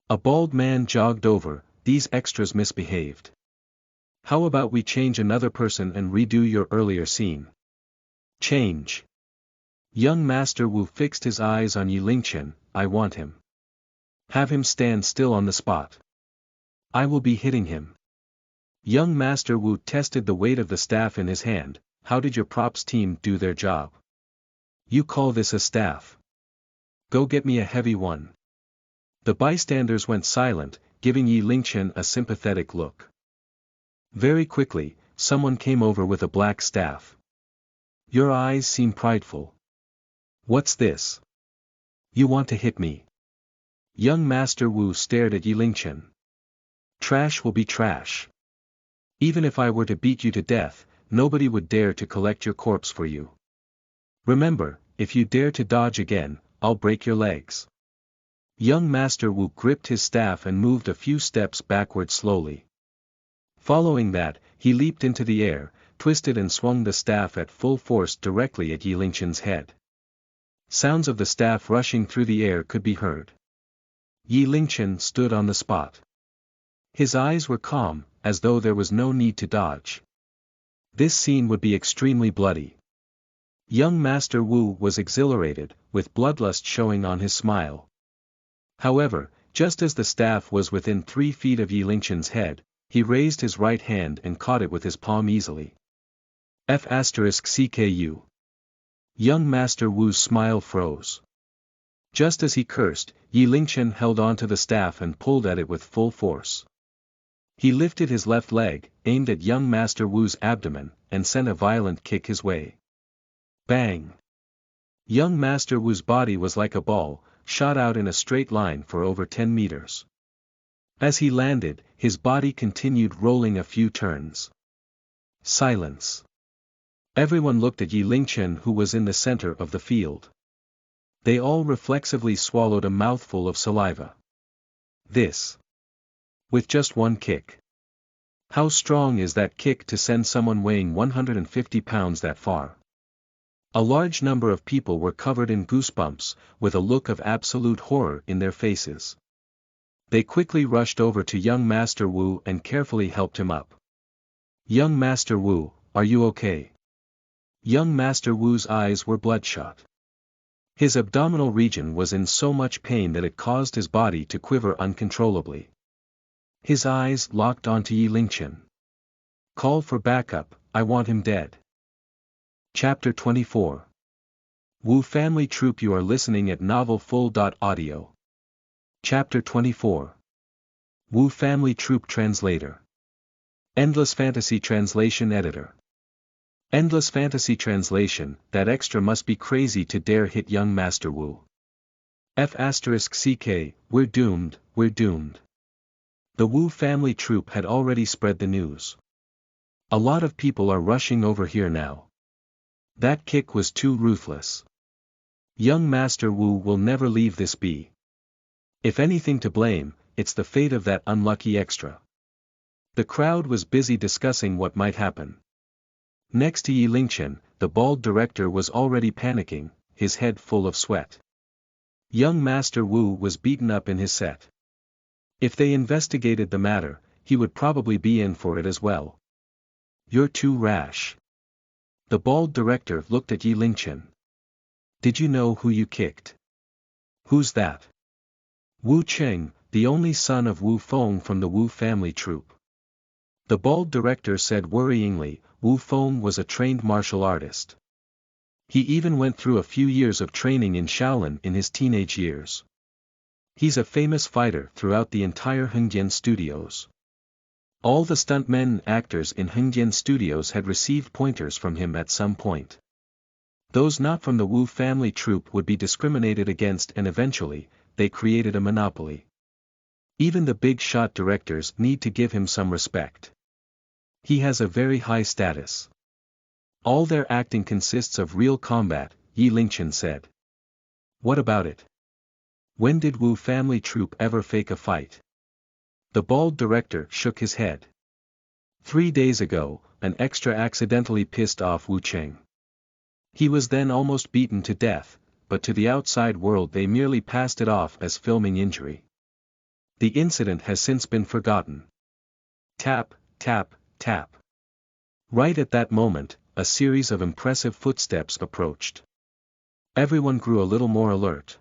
A bald man jogged over, these extras misbehaved. How about we change another person and redo your earlier scene? Change. Young Master Wu fixed his eyes on Yi Lingchen, I want him. Have him stand still on the spot. I will be hitting him. Young Master Wu tested the weight of the staff in his hand, how did your props team do their job? You call this a staff? Go get me a heavy one. The bystanders went silent, giving Yi Lingchen a sympathetic look. Very quickly, someone came over with a black staff. Your eyes seem prideful. What's this? You want to hit me? Young Master Wu stared at Yi Lingchen. Trash will be trash. Even if I were to beat you to death, nobody would dare to collect your corpse for you. Remember, if you dare to dodge again, I'll break your legs. Young Master Wu gripped his staff and moved a few steps backward slowly. Following that, he leaped into the air, twisted and swung the staff at full force directly at Yi Lingchen's head. Sounds of the staff rushing through the air could be heard. Yi Lingchen stood on the spot. His eyes were calm, as though there was no need to dodge. This scene would be extremely bloody. Young Master Wu was exhilarated, with bloodlust showing on his smile. However, just as the staff was within 3 feet of Yi Lingchen's head, he raised his right hand and caught it with his palm easily. F***CKU. Young Master Wu's smile froze. Just as he cursed, Yi Lingchen held onto the staff and pulled at it with full force. He lifted his left leg, aimed at young Master Wu's abdomen, and sent a violent kick his way. Bang! Young Master Wu's body was like a ball, shot out in a straight line for over 10 meters. As he landed, his body continued rolling a few turns. Silence. Everyone looked at Yi Lingchen, who was in the center of the field. They all reflexively swallowed a mouthful of saliva. This. With just one kick. How strong is that kick to send someone weighing 150 pounds that far? A large number of people were covered in goosebumps, with a look of absolute horror in their faces. They quickly rushed over to young Master Wu and carefully helped him up. Young Master Wu, are you okay? Young Master Wu's eyes were bloodshot. His abdominal region was in so much pain that it caused his body to quiver uncontrollably. His eyes locked onto Yi Lingchen. Call for backup, I want him dead. Chapter 24. Wu Family Troop. You are listening at novelfull.audio. Chapter 24. Wu Family Troop. Translator. Endless Fantasy Translation Editor. Endless Fantasy Translation. That extra must be crazy to dare hit young Master Wu. F***CK, we're doomed, we're doomed. The Wu Family Troop had already spread the news. A lot of people are rushing over here now. That kick was too ruthless. Young Master Wu will never leave this be. If anything to blame, it's the fate of that unlucky extra. The crowd was busy discussing what might happen. Next to Yi Lingchen, the bald director was already panicking, his head full of sweat. Young Master Wu was beaten up in his set. If they investigated the matter, he would probably be in for it as well. You're too rash. The bald director looked at Yi Lingchen. Did you know who you kicked? Who's that? Wu Cheng, the only son of Wu Feng from the Wu Family Troop. The bald director said worryingly, Wu Feng was a trained martial artist. He even went through a few years of training in Shaolin in his teenage years. He's a famous fighter throughout the entire Hengdian Studios. All the stuntmen and actors in Hengdian Studios had received pointers from him at some point. Those not from the Wu Family Troop would be discriminated against, and eventually, they created a monopoly. Even the big shot directors need to give him some respect. He has a very high status. All their acting consists of real combat, Yi Lingchen said. What about it? When did Wu Family Troop ever fake a fight? The bald director shook his head. 3 days ago, an extra accidentally pissed off Wu Cheng. He was then almost beaten to death, but to the outside world they merely passed it off as filming injury. The incident has since been forgotten. Tap, tap, tap. Right at that moment, a series of impressive footsteps approached. Everyone grew a little more alert.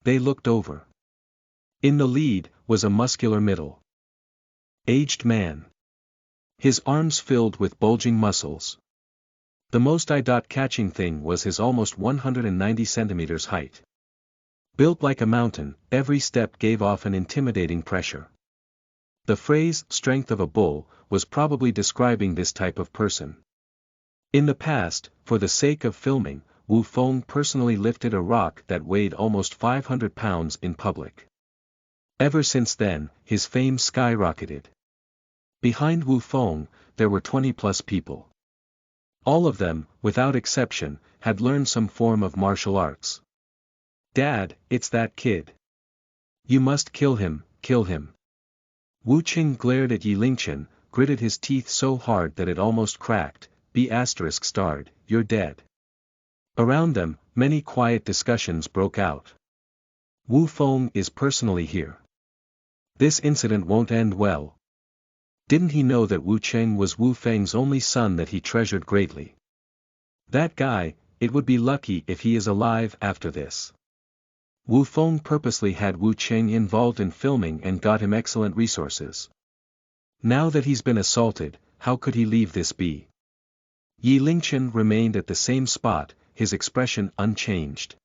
They looked over. In the lead was a muscular middle-aged man. His arms filled with bulging muscles. The most eye-catching thing was his almost 190 centimeters height. Built like a mountain, every step gave off an intimidating pressure. The phrase, strength of a bull, was probably describing this type of person. In the past, for the sake of filming, Wu Feng personally lifted a rock that weighed almost 500 pounds in public. Ever since then, his fame skyrocketed. Behind Wu Feng, there were 20+ people. All of them, without exception, had learned some form of martial arts. Dad, it's that kid. You must kill him, kill him. Wu Qing glared at Yi Lingchen, gritted his teeth so hard that it almost cracked. B****, you're dead. Around them, many quiet discussions broke out. Wu Feng is personally here. This incident won't end well. Didn't he know that Wu Cheng was Wu Feng's only son that he treasured greatly? That guy, it would be lucky if he is alive after this. Wu Feng purposely had Wu Cheng involved in filming and got him excellent resources. Now that he's been assaulted, how could he leave this be? Yi Lingchen remained at the same spot, his expression unchanged.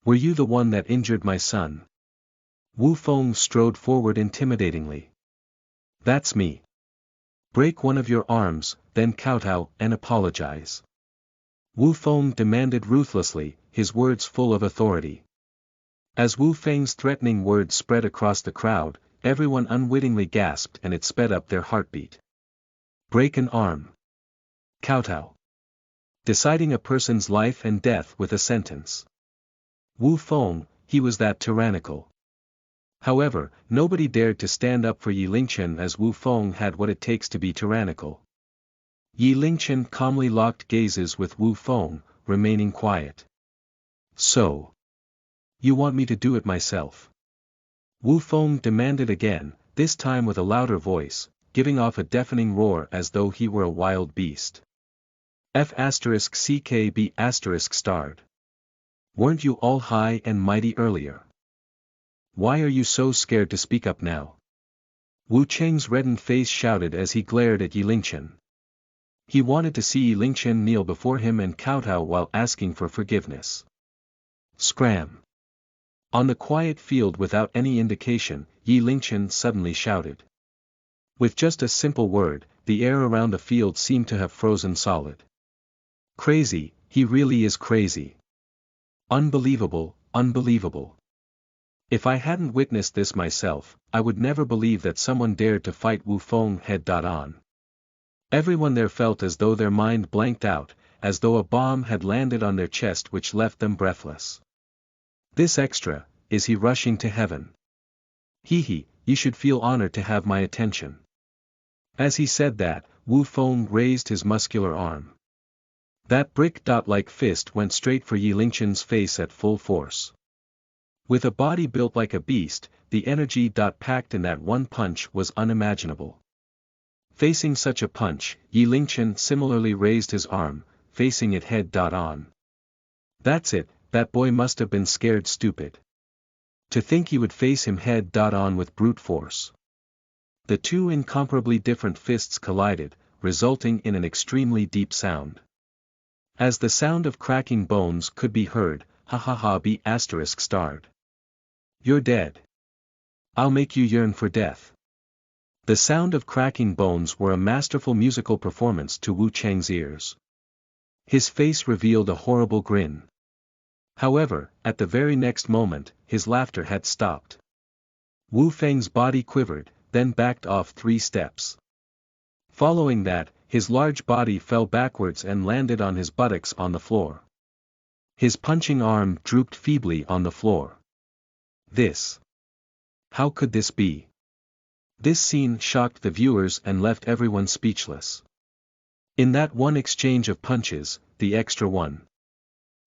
Were you the one that injured my son? Wu Feng strode forward intimidatingly. That's me. Break one of your arms, then kowtow and apologize. Wu Feng demanded ruthlessly, his words full of authority. As Wu Feng's threatening words spread across the crowd, everyone unwittingly gasped and it sped up their heartbeat. Break an arm. Kowtow. Deciding a person's life and death with a sentence. Wu Feng, he was that tyrannical. However, nobody dared to stand up for Yi Lingchen as Wu Feng had what it takes to be tyrannical. Yi Lingchen calmly locked gazes with Wu Feng, remaining quiet. So. You want me to do it myself? Wu Feng demanded again, this time with a louder voice, giving off a deafening roar as though he were a wild beast. F*CKB****. Weren't you all high and mighty earlier? Why are you so scared to speak up now? Wu Cheng's reddened face shouted as he glared at Yi Lingchen. He wanted to see Yi Lingchen kneel before him and kowtow while asking for forgiveness. Scram! On the quiet field without any indication, Yi Lingchen suddenly shouted. With just a simple word, the air around the field seemed to have frozen solid. Crazy, he really is crazy. Unbelievable, unbelievable. If I hadn't witnessed this myself, I would never believe that someone dared to fight Wu Feng head-on. Everyone there felt as though their mind blanked out, as though a bomb had landed on their chest which left them breathless. This extra, is he rushing to heaven? He, you should feel honored to have my attention. As he said that, Wu Feng raised his muscular arm. That brick-like fist went straight for Yi Lingchen's face at full force. With a body built like a beast, the energy packed in that one punch was unimaginable. Facing such a punch, Yi Lingchen similarly raised his arm, facing it head-on. That's it, that boy must have been scared stupid. To think he would face him head-on with brute force. The two incomparably different fists collided, resulting in an extremely deep sound. As the sound of cracking bones could be heard, B*****. You're dead. I'll make you yearn for death. The sound of cracking bones were a masterful musical performance to Wu Cheng's ears. His face revealed a horrible grin. However, at the very next moment, his laughter had stopped. Wu Feng's body quivered, then backed off 3 steps. Following that, his large body fell backwards and landed on his buttocks on the floor. His punching arm drooped feebly on the floor. This. How could this be? This scene shocked the viewers and left everyone speechless. In that one exchange of punches, the extra one.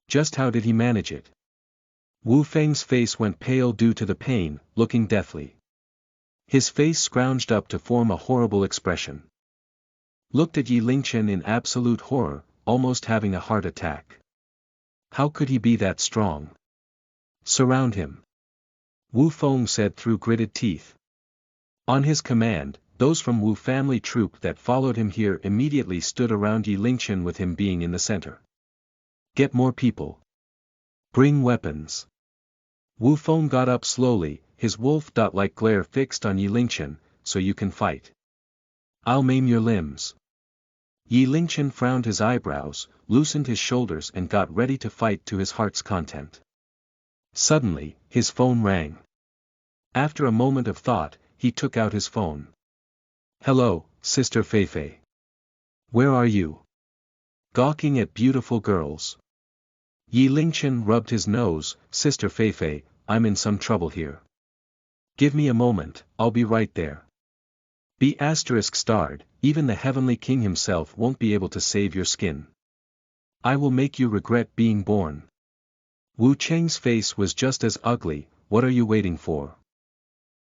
Just how did he manage it? Wu Feng's face went pale due to the pain, looking deathly. His face scrounged up to form a horrible expression. Looked at Yi Lingchen in absolute horror, almost having a heart attack. How could he be that strong? Surround him. Wu Feng said through gritted teeth. On his command, those from Wu family troop that followed him here immediately stood around Yi Lingchen with him being in the center. Get more people. Bring weapons. Wu Feng got up slowly, his wolf-like glare fixed on Yi Lingchen, so you can fight. I'll maim your limbs. Yi Lingchen frowned his eyebrows, loosened his shoulders and got ready to fight to his heart's content. Suddenly, his phone rang. After a moment of thought, he took out his phone. Hello, Sister Feifei. Where are you? Gawking at beautiful girls. Yi Lingchen rubbed his nose. Sister Feifei, I'm in some trouble here. Give me a moment, I'll be right there. Be****, even the heavenly king himself won't be able to save your skin. I will make you regret being born. Wu Cheng's face was just as ugly. What are you waiting for?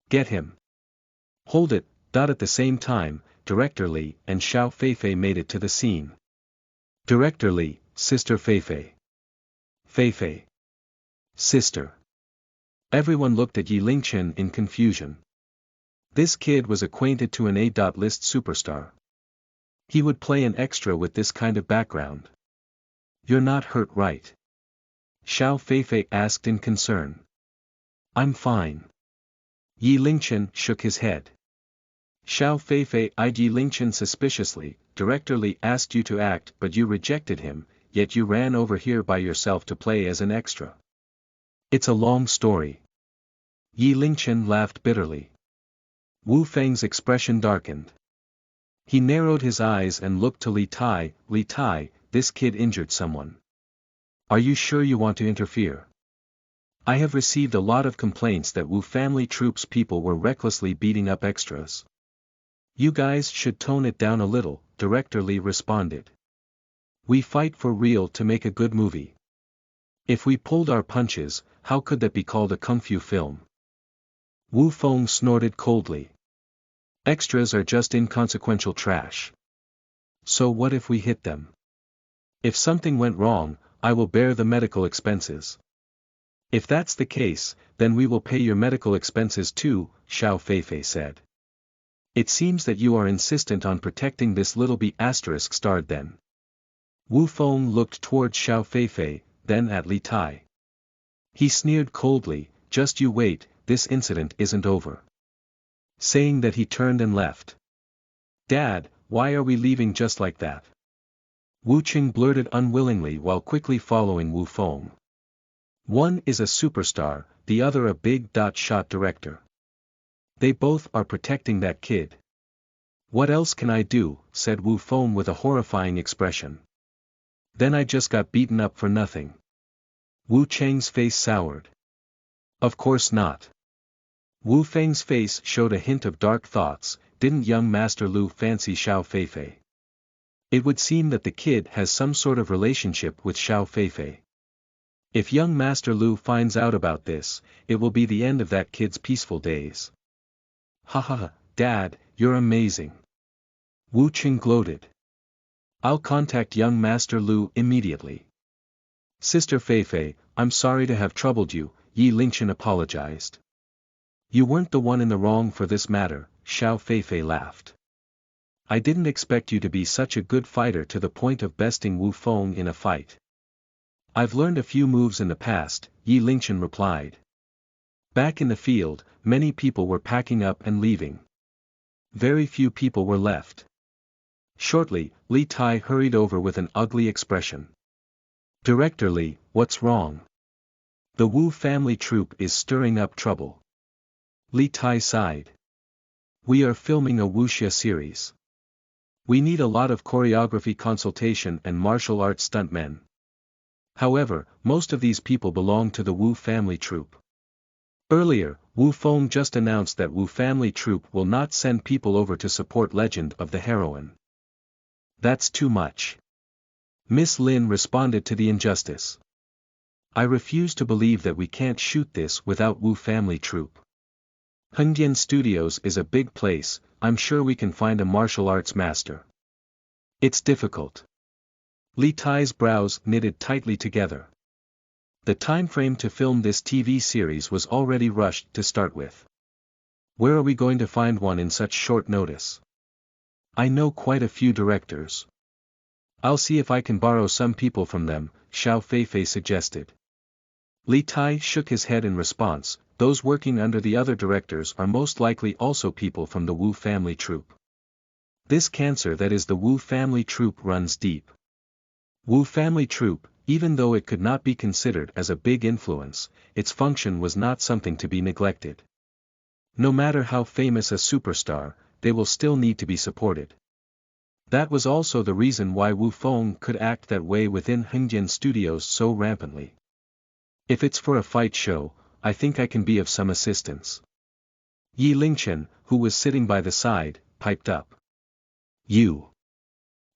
Get him. Hold it. At the same time, Director Li and Xiao Feifei made it to the scene. Director Li, Sister Feifei. Feifei. Sister. Everyone looked at Yi Lingchen in confusion. This kid was acquainted to an A-list superstar. He would play an extra with this kind of background. You're not hurt, right? Xiao Feifei asked in concern. I'm fine. Yi Lingchen shook his head. Xiao Feifei eyed Yi Lingchen suspiciously. Director Li asked you to act but you rejected him, yet you ran over here by yourself to play as an extra. It's a long story. Yi Lingchen laughed bitterly. Wu Feng's expression darkened. He narrowed his eyes and looked to Li Tai. Li Tai, this kid injured someone. Are you sure you want to interfere? I have received a lot of complaints that Wu family troops people were recklessly beating up extras. You guys should tone it down a little, Director Li responded. We fight for real to make a good movie. If we pulled our punches, how could that be called a kung fu film? Wu Feng snorted coldly. Extras are just inconsequential trash. So what if we hit them? If something went wrong, I will bear the medical expenses. If that's the case, then we will pay your medical expenses too, Xiao Feifei said. It seems that you are insistent on protecting this little B***** then. Wu Feng looked toward Xiao Feifei, then at Li Tai. He sneered coldly, just you wait, this incident isn't over. Saying that he turned and left. Dad, why are we leaving just like that? Wu Qing blurted unwillingly while quickly following Wu Feng. One is a superstar, the other a big shot director. They both are protecting that kid. What else can I do, said Wu Feng with a horrifying expression. Then I just got beaten up for nothing. Wu Cheng's face soured. Of course not. Wu Feng's face showed a hint of dark thoughts. Didn't young Master Lu fancy Xiao Feifei? It would seem that the kid has some sort of relationship with Xiao Feifei. If young Master Lu finds out about this, it will be the end of that kid's peaceful days. Ha ha ha, Dad, you're amazing. Wu Qing gloated. I'll contact young Master Lu immediately. Sister Feifei, I'm sorry to have troubled you, Yi Lingchen apologized. You weren't the one in the wrong for this matter, Xiao Feifei laughed. I didn't expect you to be such a good fighter to the point of besting Wu Feng in a fight. I've learned a few moves in the past, Yi Lingchen replied. Back in the field, many people were packing up and leaving. Very few people were left. Shortly, Li Tai hurried over with an ugly expression. Director Li, what's wrong? The Wu family troupe is stirring up trouble. Li Tai sighed. We are filming a wuxia series. We need a lot of choreography consultation and martial arts stuntmen. However, most of these people belong to the Wu family troupe. Earlier, Wu Feng just announced that Wu family troupe will not send people over to support Legend of the Heroine. That's too much. Miss Lin responded to the injustice. I refuse to believe that we can't shoot this without Wu family troupe. Hengdian Studios is a big place, I'm sure we can find a martial arts master. It's difficult. Li Tai's brows knitted tightly together. The time frame to film this TV series was already rushed to start with. Where are we going to find one in such short notice? I know quite a few directors. I'll see if I can borrow some people from them, Xiao Feifei suggested. Li Tai shook his head in response. Those working under the other directors are most likely also people from the Wu family troupe. This cancer that is the Wu family troupe runs deep. Wu family troupe, even though it could not be considered as a big influence, its function was not something to be neglected. No matter how famous a superstar, they will still need to be supported. That was also the reason why Wu Feng could act that way within Hengdian Studios so rampantly. If it's for a fight show, I think I can be of some assistance. Yi Lingchen, who was sitting by the side, piped up. You.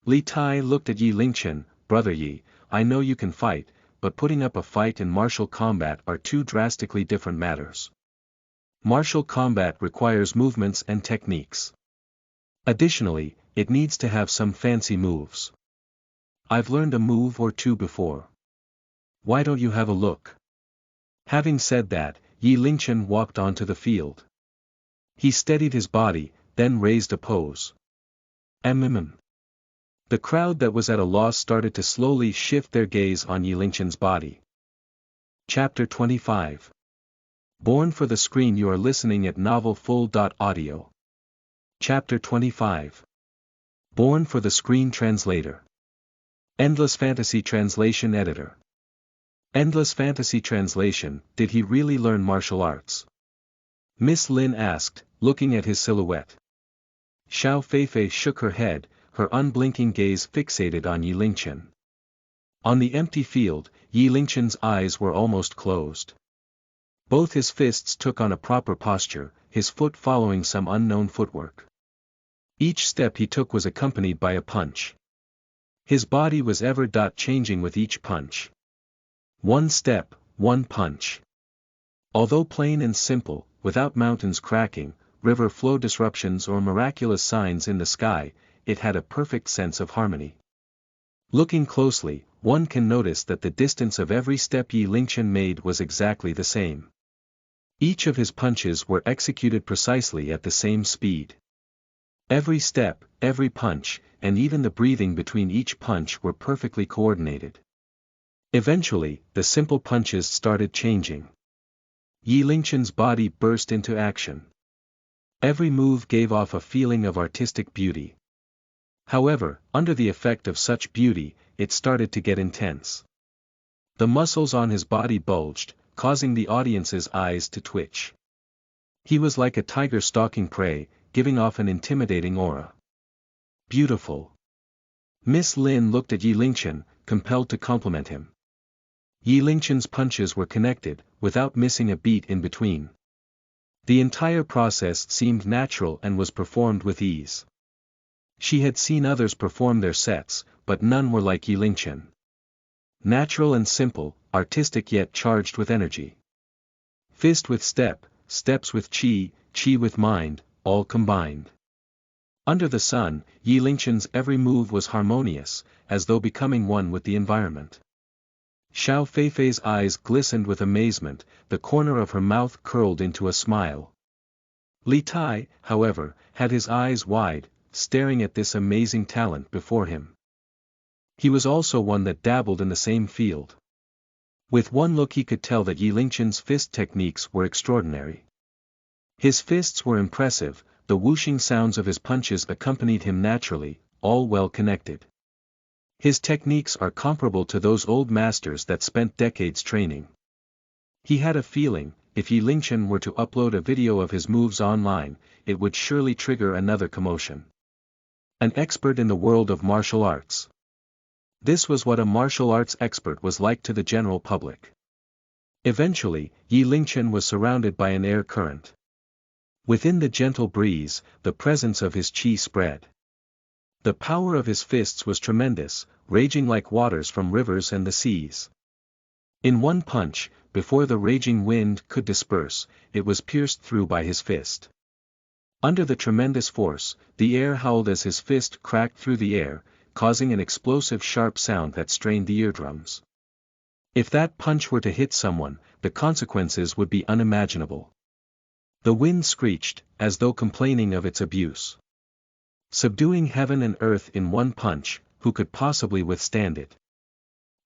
Li Tai looked at Yi Lingchen, "Brother Yi, I know you can fight, but putting up a fight and martial combat are two drastically different matters. Martial combat requires movements and techniques. Additionally, it needs to have some fancy moves. I've learned a move or two before. Why don't you have a look?" Having said that, Yi Lingchen walked onto the field. He steadied his body, then raised a pose. The crowd that was at a loss started to slowly shift their gaze on Yi Lingchen's body. Chapter 25. Born for the Screen. You are listening at novelfull.audio. Chapter 25. Born for the Screen. Translator. Endless Fantasy Translation Editor. Endless Fantasy Translation. Did he really learn martial arts? Miss Lin asked, looking at his silhouette. Xiao Feifei shook her head, her unblinking gaze fixated on Yi Lingchen. On the empty field, Yi Lingchen's eyes were almost closed. Both his fists took on a proper posture, his foot following some unknown footwork. Each step he took was accompanied by a punch. His body was ever changing with each punch. One step, one punch. Although plain and simple, without mountains cracking, river flow disruptions or miraculous signs in the sky, it had a perfect sense of harmony. Looking closely, one can notice that the distance of every step Yi Lingchen made was exactly the same. Each of his punches were executed precisely at the same speed. Every step, every punch, and even the breathing between each punch were perfectly coordinated. Eventually, the simple punches started changing. Yi Lingchen's body burst into action. Every move gave off a feeling of artistic beauty. However, under the effect of such beauty, it started to get intense. The muscles on his body bulged, causing the audience's eyes to twitch. He was like a tiger stalking prey, giving off an intimidating aura. Beautiful. Miss Lin looked at Yi Lingchen, compelled to compliment him. Yi Lingchen's punches were connected, without missing a beat in between. The entire process seemed natural and was performed with ease. She had seen others perform their sets, but none were like Yi Lingchen. Natural and simple, artistic yet charged with energy. Fist with step, steps with chi, chi with mind, all combined. Under the sun, Yi Lingchen's every move was harmonious, as though becoming one with the environment. Xiao Feifei's eyes glistened with amazement, the corner of her mouth curled into a smile. Li Tai, however, had his eyes wide, staring at this amazing talent before him. He was also one that dabbled in the same field. With one look he could tell that Yi Lingchen's fist techniques were extraordinary. His fists were impressive, the whooshing sounds of his punches accompanied him naturally, all well connected. His techniques are comparable to those old masters that spent decades training. He had a feeling, if Yi Lingchen were to upload a video of his moves online, it would surely trigger another commotion. An expert in the world of martial arts. This was what a martial arts expert was like to the general public. Eventually, Yi Lingchen was surrounded by an air current. Within the gentle breeze, the presence of his chi spread. The power of his fists was tremendous, raging like waters from rivers and the seas. In one punch, before the raging wind could disperse, it was pierced through by his fist. Under the tremendous force, the air howled as his fist cracked through the air, causing an explosive sharp sound that strained the eardrums. If that punch were to hit someone, the consequences would be unimaginable. The wind screeched, as though complaining of its abuse. Subduing heaven and earth in one punch, who could possibly withstand it?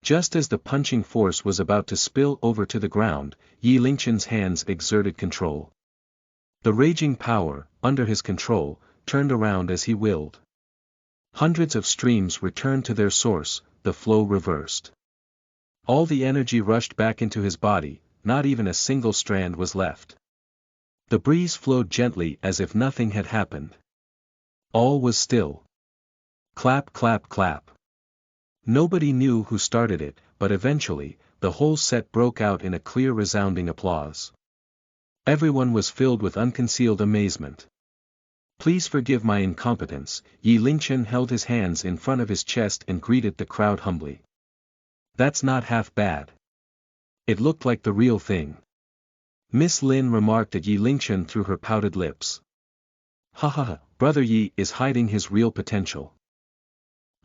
Just as the punching force was about to spill over to the ground, Yi Lingchen's hands exerted control. The raging power, under his control, turned around as he willed. Hundreds of streams returned to their source, the flow reversed. All the energy rushed back into his body, not even a single strand was left. The breeze flowed gently as if nothing had happened. All was still. Clap, clap, clap. Nobody knew who started it, but eventually, the whole set broke out in a clear resounding applause. Everyone was filled with unconcealed amazement. Please forgive my incompetence. Yi Lingchen held his hands in front of his chest and greeted the crowd humbly. That's not half bad. It looked like the real thing. Miss Lin remarked at Yi Lingchen through her pouted lips. Ha ha ha, Brother Yi is hiding his real potential.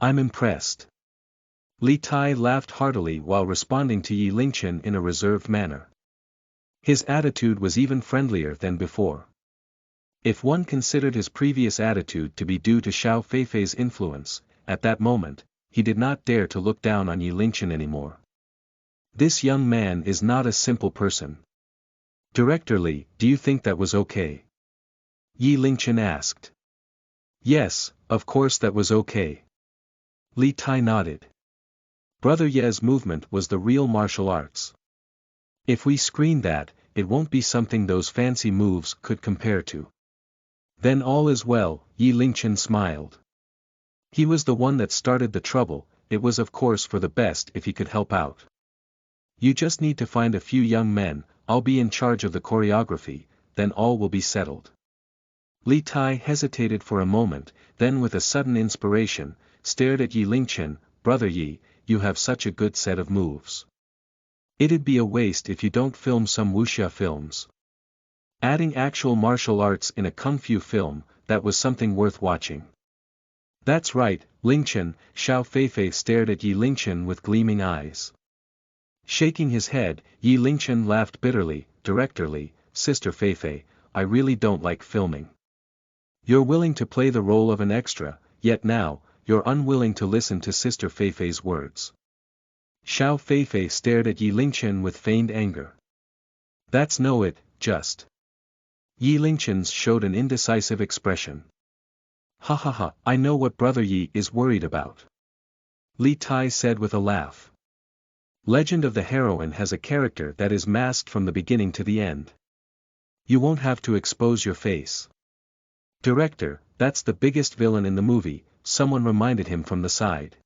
I'm impressed. Li Tai laughed heartily while responding to Yi Lingchen in a reserved manner. His attitude was even friendlier than before. If one considered his previous attitude to be due to Xiao Feifei's influence, at that moment, he did not dare to look down on Yi Lingchen anymore. This young man is not a simple person. Director Li, do you think that was okay? Yi Lingchen asked. Yes, of course that was okay. Li Tai nodded. Brother Ye's movement was the real martial arts. If we screen that, it won't be something those fancy moves could compare to. Then all is well, Yi Lingchen smiled. He was the one that started the trouble, it was of course for the best if he could help out. You just need to find a few young men, I'll be in charge of the choreography, then all will be settled. Li Tai hesitated for a moment, then with a sudden inspiration, stared at Yi Lingchen. Brother Yi, you have such a good set of moves. It'd be a waste if you don't film some wuxia films. Adding actual martial arts in a kung fu film, that was something worth watching. That's right, Lingchen. Xiao Feifei stared at Yi Lingchen with gleaming eyes. Shaking his head, Yi Lingchen laughed bitterly. Director Li, Sister Feifei, I really don't like filming. You're willing to play the role of an extra, yet now, you're unwilling to listen to Sister Feifei's words. Xiao Feifei stared at Yi Lingchen with feigned anger. That's no it, just. Yi Lingchen showed an indecisive expression. Ha ha ha, I know what Brother Yi is worried about. Li Tai said with a laugh. Legend of the Heroine has a character that is masked from the beginning to the end. You won't have to expose your face. Director, that's the biggest villain in the movie, someone reminded him from the side.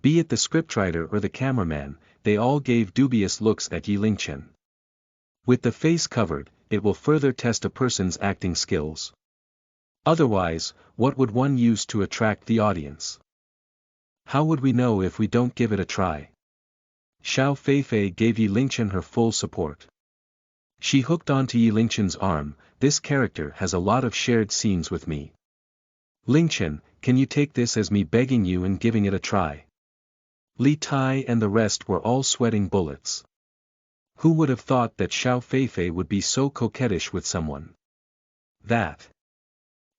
Be it the scriptwriter or the cameraman, they all gave dubious looks at Yi Lingchen. With the face covered, it will further test a person's acting skills. Otherwise, what would one use to attract the audience? How would we know if we don't give it a try? Xiao Feifei gave Yi Lingchen her full support. She hooked onto Yi Lingchen's arm. This character has a lot of shared scenes with me. Lingchen, can you take this as me begging you and giving it a try? Li Tai and the rest were all sweating bullets. Who would have thought that Xiao Feifei would be so coquettish with someone? That.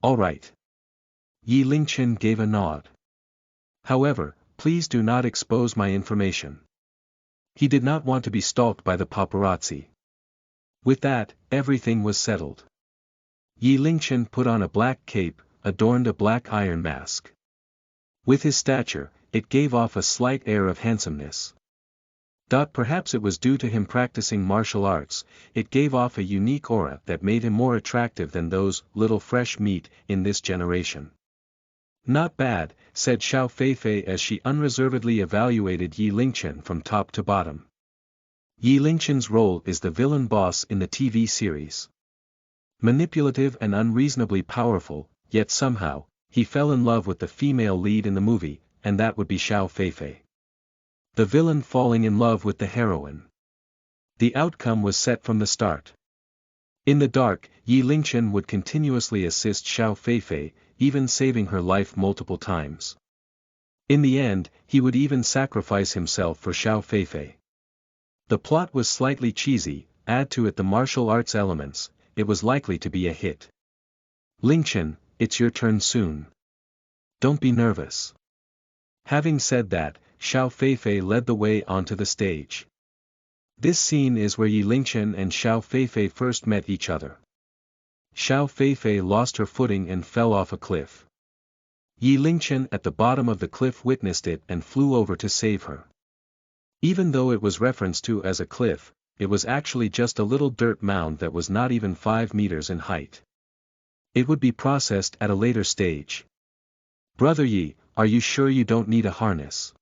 All right. Yi Lingchen gave a nod. However, please do not expose my information. He did not want to be stalked by the paparazzi. With that, everything was settled. Yi Lingchen put on a black cape, adorned a black iron mask. With his stature, it gave off a slight air of handsomeness. Perhaps it was due to him practicing martial arts, it gave off a unique aura that made him more attractive than those little fresh meat in this generation. Not bad, said Xiao Feifei as she unreservedly evaluated Yi Lingchen from top to bottom. Yi Lingchen's role is the villain boss in the TV series. Manipulative and unreasonably powerful, yet somehow, he fell in love with the female lead in the movie, and that would be Xiao Feifei. The villain falling in love with the heroine. The outcome was set from the start. In the dark, Yi Lingchen would continuously assist Xiao Feifei, even saving her life multiple times. In the end, he would even sacrifice himself for Xiao Feifei. The plot was slightly cheesy, add to it the martial arts elements, it was likely to be a hit. Lingchen, it's your turn soon. Don't be nervous. Having said that, Xiao Feifei led the way onto the stage. This scene is where Yi Lingchen and Xiao Feifei first met each other. Xiao Feifei lost her footing and fell off a cliff. Yi Lingchen at the bottom of the cliff witnessed it and flew over to save her. Even though it was referenced to as a cliff, it was actually just a little dirt mound that was not even 5 meters in height. It would be processed at a later stage. Brother Yi, are you sure you don't need a harness?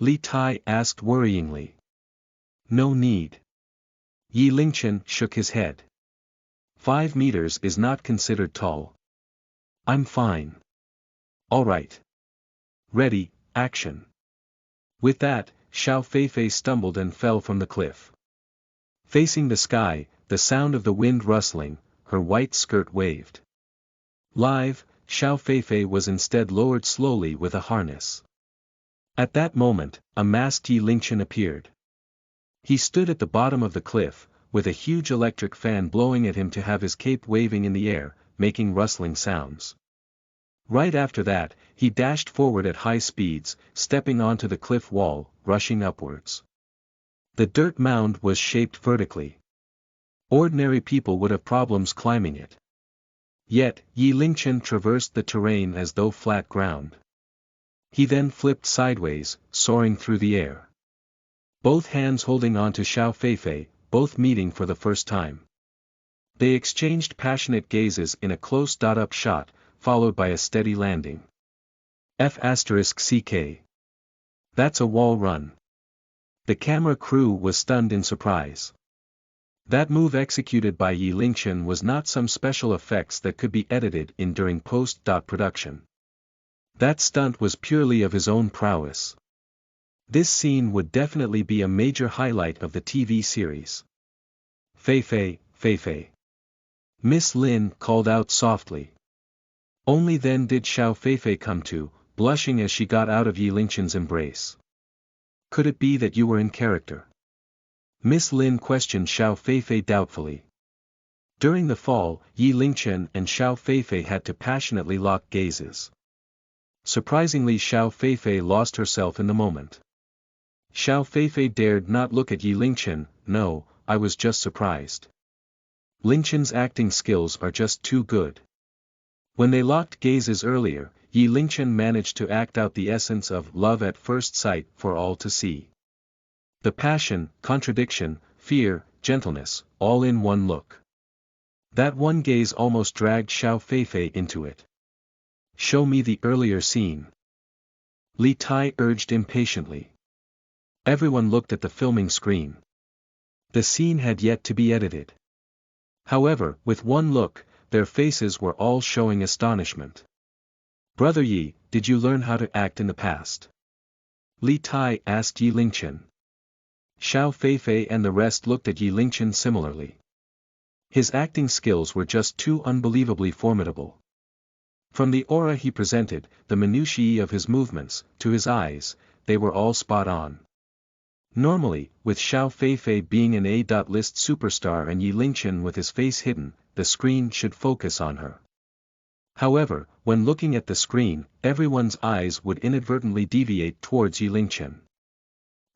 Li Tai asked worryingly. No need. Yi Lingchen shook his head. 5 meters is not considered tall. I'm fine. All right. Ready, action. With that, Xiao Feifei stumbled and fell from the cliff. Facing the sky, the sound of the wind rustling, her white skirt waved. Live, Xiao Feifei was instead lowered slowly with a harness. At that moment, a masked Yi Lingchen appeared. He stood at the bottom of the cliff, with a huge electric fan blowing at him to have his cape waving in the air, making rustling sounds. Right after that, he dashed forward at high speeds, stepping onto the cliff wall, rushing upwards. The dirt mound was shaped vertically. Ordinary people would have problems climbing it. Yet, Yi Lingchen traversed the terrain as though flat ground. He then flipped sideways, soaring through the air. Both hands holding on to Xiao Feifei, both meeting for the first time. They exchanged passionate gazes in a close-up shot, followed by a steady landing. F***CK. That's a wall run. The camera crew was stunned in surprise. That move executed by Yi Lingchen was not some special effects that could be edited in during post-production. That stunt was purely of his own prowess. This scene would definitely be a major highlight of the TV series. Feifei, Feifei. Miss Lin called out softly. Only then did Xiao Feifei come to, blushing as she got out of Yi Lingchen's embrace. Could it be that you were in character? Miss Lin questioned Xiao Feifei doubtfully. During the fall, Yi Lingchen and Xiao Feifei had to passionately lock gazes. Surprisingly, Xiao Feifei lost herself in the moment. Xiao Feifei dared not look at Yi Lingchen. No, I was just surprised. Lingchen's acting skills are just too good. When they locked gazes earlier, Yi Lingchen managed to act out the essence of love at first sight for all to see. The passion, contradiction, fear, gentleness, all in one look. That one gaze almost dragged Xiao Feifei into it. Show me the earlier scene. Li Tai urged impatiently. Everyone looked at the filming screen. The scene had yet to be edited. However, with one look, their faces were all showing astonishment. Brother Yi, did you learn how to act in the past? Li Tai asked Yi Lingchen. Xiao Feifei and the rest looked at Yi Lingchen similarly. His acting skills were just too unbelievably formidable. From the aura he presented, the minutiae of his movements, to his eyes, they were all spot on. Normally, with Xiao Feifei being an A-list superstar and Yi Lingchen with his face hidden, the screen should focus on her. However, when looking at the screen, everyone's eyes would inadvertently deviate towards Yi Lingchen.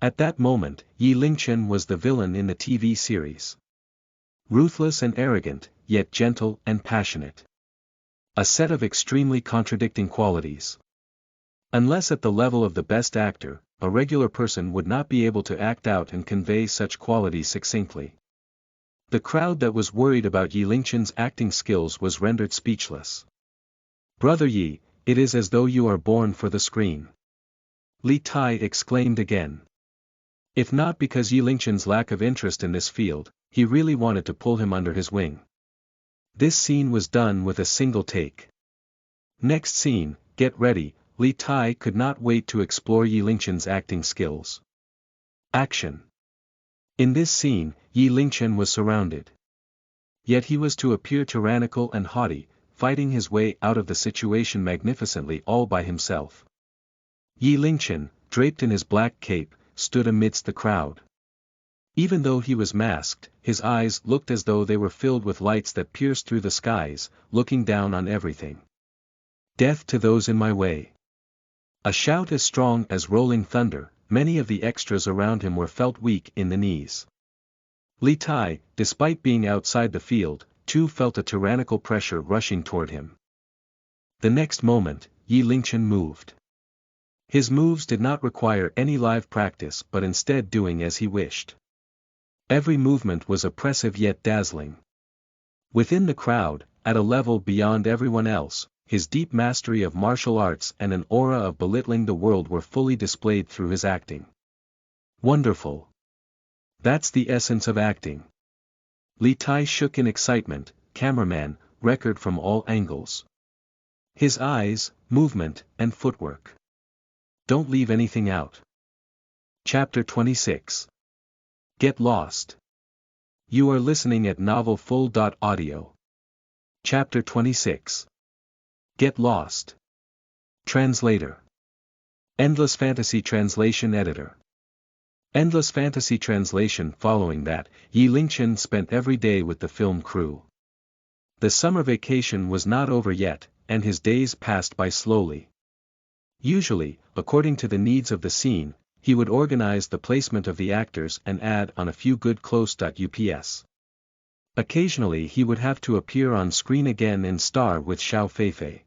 At that moment, Yi Lingchen was the villain in the TV series. Ruthless and arrogant, yet gentle and passionate. A set of extremely contradicting qualities. Unless at the level of the best actor, a regular person would not be able to act out and convey such qualities succinctly. The crowd that was worried about Yi Lingchen's acting skills was rendered speechless. Brother Yi, it is as though you are born for the screen. Li Tai exclaimed again. If not because Yi Lingchen's lack of interest in this field, he really wanted to pull him under his wing. This scene was done with a single take. Next scene, get ready. Li Tai could not wait to explore Yi Lingchen's acting skills. Action. In this scene, Yi Lingchen was surrounded. Yet he was to appear tyrannical and haughty, fighting his way out of the situation magnificently all by himself. Yi Lingchen, draped in his black cape, stood amidst the crowd. Even though he was masked, his eyes looked as though they were filled with lights that pierced through the skies, looking down on everything. Death to those in my way. A shout as strong as rolling thunder, many of the extras around him were felt weak in the knees. Li Tai, despite being outside the field, too felt a tyrannical pressure rushing toward him. The next moment, Yi Lingchen moved. His moves did not require any live practice but instead doing as he wished. Every movement was oppressive yet dazzling. Within the crowd, at a level beyond everyone else, his deep mastery of martial arts and an aura of belittling the world were fully displayed through his acting. Wonderful. That's the essence of acting. Li Tai shook in excitement. Cameraman, record from all angles. His eyes, movement, and footwork. Don't leave anything out. Chapter 26. Get lost. You are listening at novelfull.audio. Chapter 26. Get lost. Translator. Endless Fantasy Translation Editor. Endless Fantasy Translation. Following that, Yi Lingchen spent every day with the film crew. The summer vacation was not over yet, and his days passed by slowly. Usually, according to the needs of the scene, he would organize the placement of the actors and add on a few good close-ups. Occasionally he would have to appear on screen again and star with Xiao Feifei.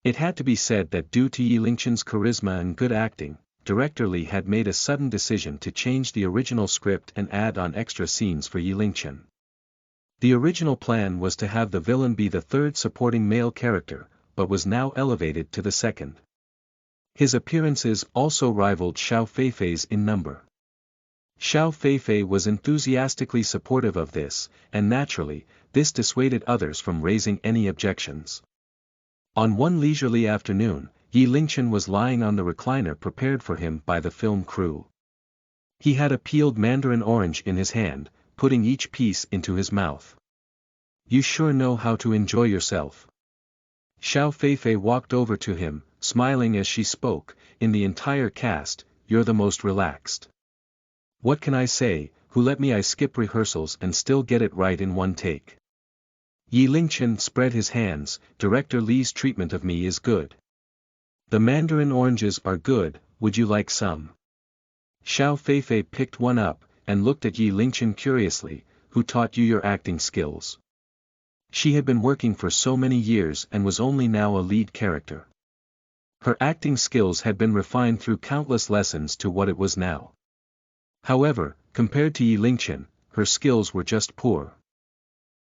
It had to be said that due to Yi Lingchen's charisma and good acting, Director Li had made a sudden decision to change the original script and add on extra scenes for Yi Lingchen. The original plan was to have the villain be the third supporting male character, but was now elevated to the second. His appearances also rivaled Xiao Feifei's in number. Xiao Feifei was enthusiastically supportive of this, and naturally, this dissuaded others from raising any objections. On one leisurely afternoon, Yi Lingchen was lying on the recliner prepared for him by the film crew. He had a peeled mandarin orange in his hand, putting each piece into his mouth. You sure know how to enjoy yourself. Xiao Feifei walked over to him, smiling as she spoke. In the entire cast, you're the most relaxed. What can I say, who let me I skip rehearsals and still get it right in one take. Yi Lingchen spread his hands. Director Li's treatment of me is good. The mandarin oranges are good, would you like some? Xiao Feifei picked one up, and looked at Yi Lingchen curiously. Who taught you your acting skills? She had been working for so many years and was only now a lead character. Her acting skills had been refined through countless lessons to what it was now. However, compared to Yi Lingchen, her skills were just poor.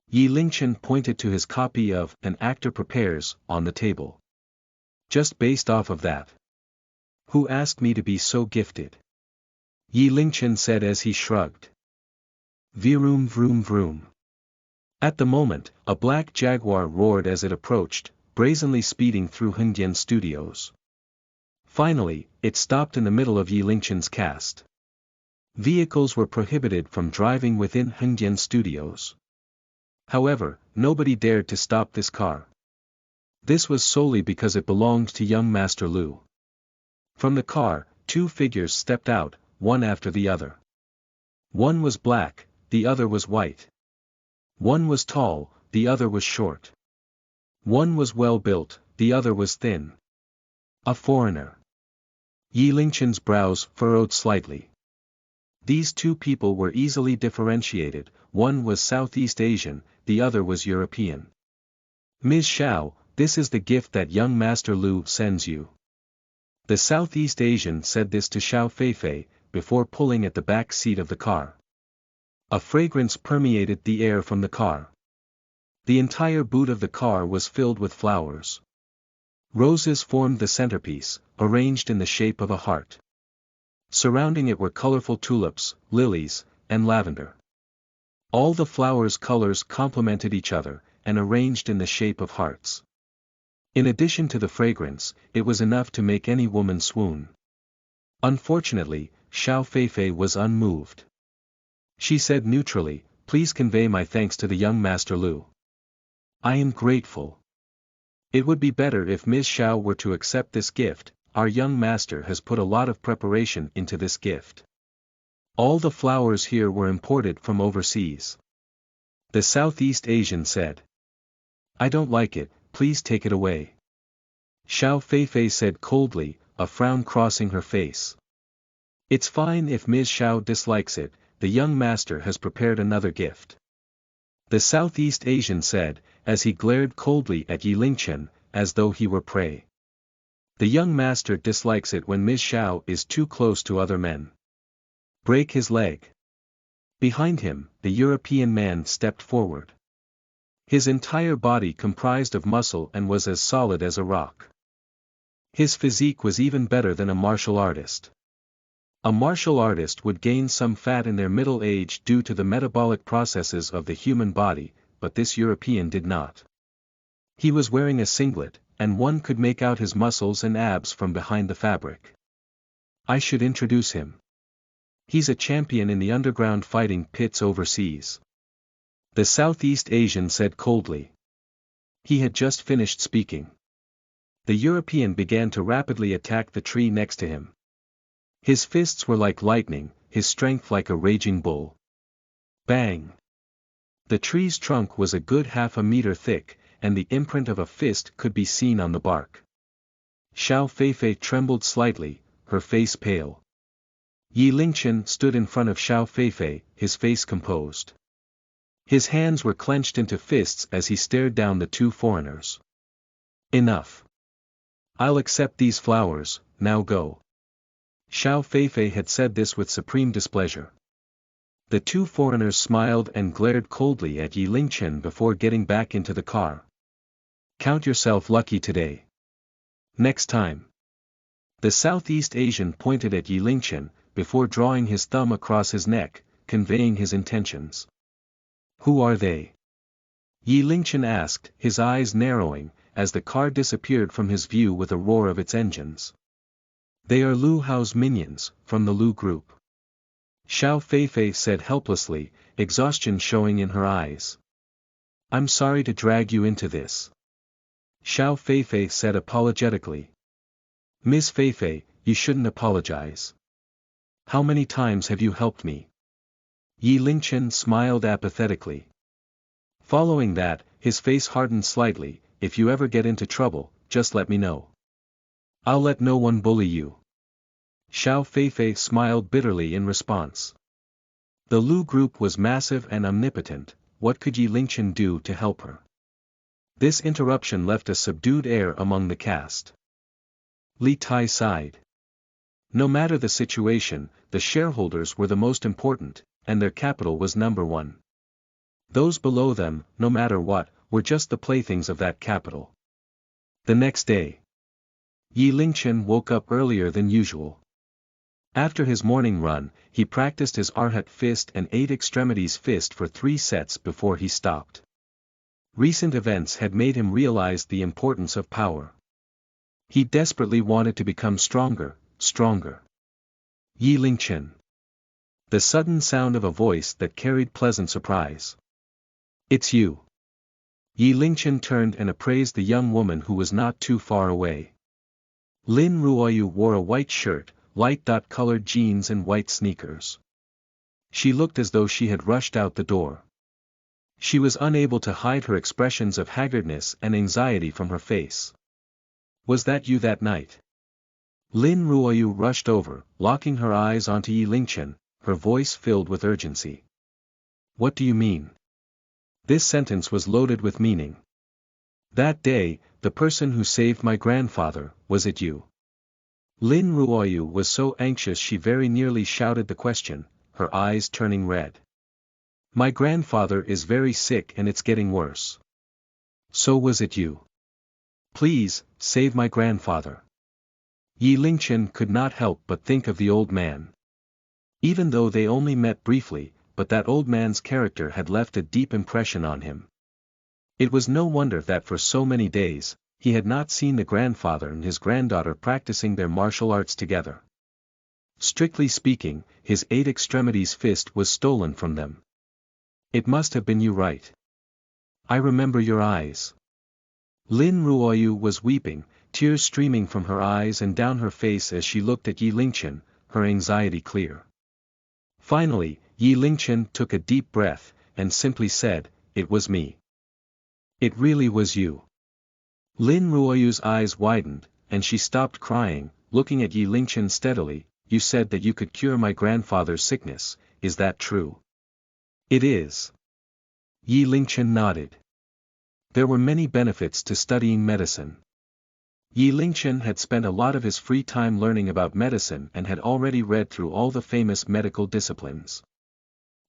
Yi Lingchen pointed to his copy of An Actor Prepares on the table. Just based off of that. Who asked me to be so gifted? Yi Lingchen said as he shrugged. Vroom vroom vroom. At the moment, a black Jaguar roared as it approached, brazenly speeding through Hengdian Studios. Finally, it stopped in the middle of Yi Lingchen's cast. Vehicles were prohibited from driving within Hengdian Studios. However, nobody dared to stop this car. This was solely because it belonged to young Master Lu. From the car, two figures stepped out, one after the other. One was black, the other was white. One was tall, the other was short. One was well built, the other was thin. A foreigner. Yi Lingchen's brows furrowed slightly. These two people were easily differentiated, one was Southeast Asian, the other was European. Ms. Xiao, this is the gift that young Master Lu sends you. The Southeast Asian said this to Xiao Feifei, before pulling at the back seat of the car. A fragrance permeated the air from the car. The entire boot of the car was filled with flowers. Roses formed the centerpiece, arranged in the shape of a heart. Surrounding it were colorful tulips, lilies, and lavender. All the flowers' colors complemented each other, and arranged in the shape of hearts. In addition to the fragrance, it was enough to make any woman swoon. Unfortunately, Xiao Feifei was unmoved. She said neutrally, please convey my thanks to the young Master Lu. I am grateful. It would be better if Ms. Xiao were to accept this gift. Our young master has put a lot of preparation into this gift. All the flowers here were imported from overseas. The Southeast Asian said. I don't like it, please take it away. Xiao Feifei said coldly, a frown crossing her face. It's fine if Ms. Xiao dislikes it, the young master has prepared another gift. The Southeast Asian said, as he glared coldly at Yi Lingchen, as though he were prey. The young master dislikes it when Ms. Xiao is too close to other men. Break his leg. Behind him, the European man stepped forward. His entire body comprised of muscle and was as solid as a rock. His physique was even better than a martial artist. A martial artist would gain some fat in their middle age due to the metabolic processes of the human body, but this European did not. He was wearing a singlet, and one could make out his muscles and abs from behind the fabric. I should introduce him. He's a champion in the underground fighting pits overseas. The Southeast Asian said coldly. He had just finished speaking. The European began to rapidly attack the tree next to him. His fists were like lightning, his strength like a raging bull. Bang! The tree's trunk was a good half a meter thick, and the imprint of a fist could be seen on the bark. Xiao Feifei trembled slightly, her face pale. Yi Lingchen stood in front of Xiao Feifei, his face composed. His hands were clenched into fists as he stared down the two foreigners. Enough. I'll accept these flowers, now go. Xiao Feifei had said this with supreme displeasure. The two foreigners smiled and glared coldly at Yi Lingchen before getting back into the car. Count yourself lucky today. Next time. The Southeast Asian pointed at Yi Lingchen, before drawing his thumb across his neck, conveying his intentions. Who are they? Yi Lingchen asked, his eyes narrowing, as the car disappeared from his view with a roar of its engines. They are Lu Hao's minions, from the Lu group. Xiao Feifei said helplessly, exhaustion showing in her eyes. I'm sorry to drag you into this. Xiao Feifei said apologetically. Miss Feifei, you shouldn't apologize. How many times have you helped me? Yi Lingchen smiled apathetically. Following that, his face hardened slightly. If you ever get into trouble, just let me know. I'll let no one bully you. Xiao Feifei smiled bitterly in response. The Lu group was massive and omnipotent. What could Yi Lingchen do to help her? This interruption left a subdued air among the cast. Li Tai sighed. No matter the situation, the shareholders were the most important, and their capital was number one. Those below them, no matter what, were just the playthings of that capital. The next day, Yi Lingchen woke up earlier than usual. After his morning run, he practiced his Arhat fist and 8 extremities fist for 3 sets before he stopped. Recent events had made him realize the importance of power. He desperately wanted to become stronger. Yi Lingchen. The sudden sound of a voice that carried pleasant surprise. It's you. Yi Lingchen turned and appraised the young woman who was not too far away. Lin Ruoyu wore a white shirt, light dot-colored jeans and white sneakers. She looked as though she had rushed out the door. She was unable to hide her expressions of haggardness and anxiety from her face. Was that you that night? Lin Ruoyu rushed over, locking her eyes onto Yi Lingchen, her voice filled with urgency. What do you mean? This sentence was loaded with meaning. That day, the person who saved my grandfather, was it you? Lin Ruoyu was so anxious she very nearly shouted the question, her eyes turning red. My grandfather is very sick and it's getting worse. So was it you? Please, save my grandfather. Yi Lingchen could not help but think of the old man. Even though they only met briefly, but that old man's character had left a deep impression on him. It was no wonder that for so many days, he had not seen the grandfather and his granddaughter practicing their martial arts together. Strictly speaking, his 8 extremities fist was stolen from them. It must have been you, right? I remember your eyes. Lin Ruoyu was weeping, tears streaming from her eyes and down her face as she looked at Yi Lingchen, her anxiety clear. Finally, Yi Lingchen took a deep breath, and simply said, it was me. It really was you. Lin Ruoyu's eyes widened, and she stopped crying, looking at Yi Lingchen steadily. You said that you could cure my grandfather's sickness, is that true? It is. Yi Lingchen nodded. There were many benefits to studying medicine. Yi Lingchen had spent a lot of his free time learning about medicine and had already read through all the famous medical disciplines.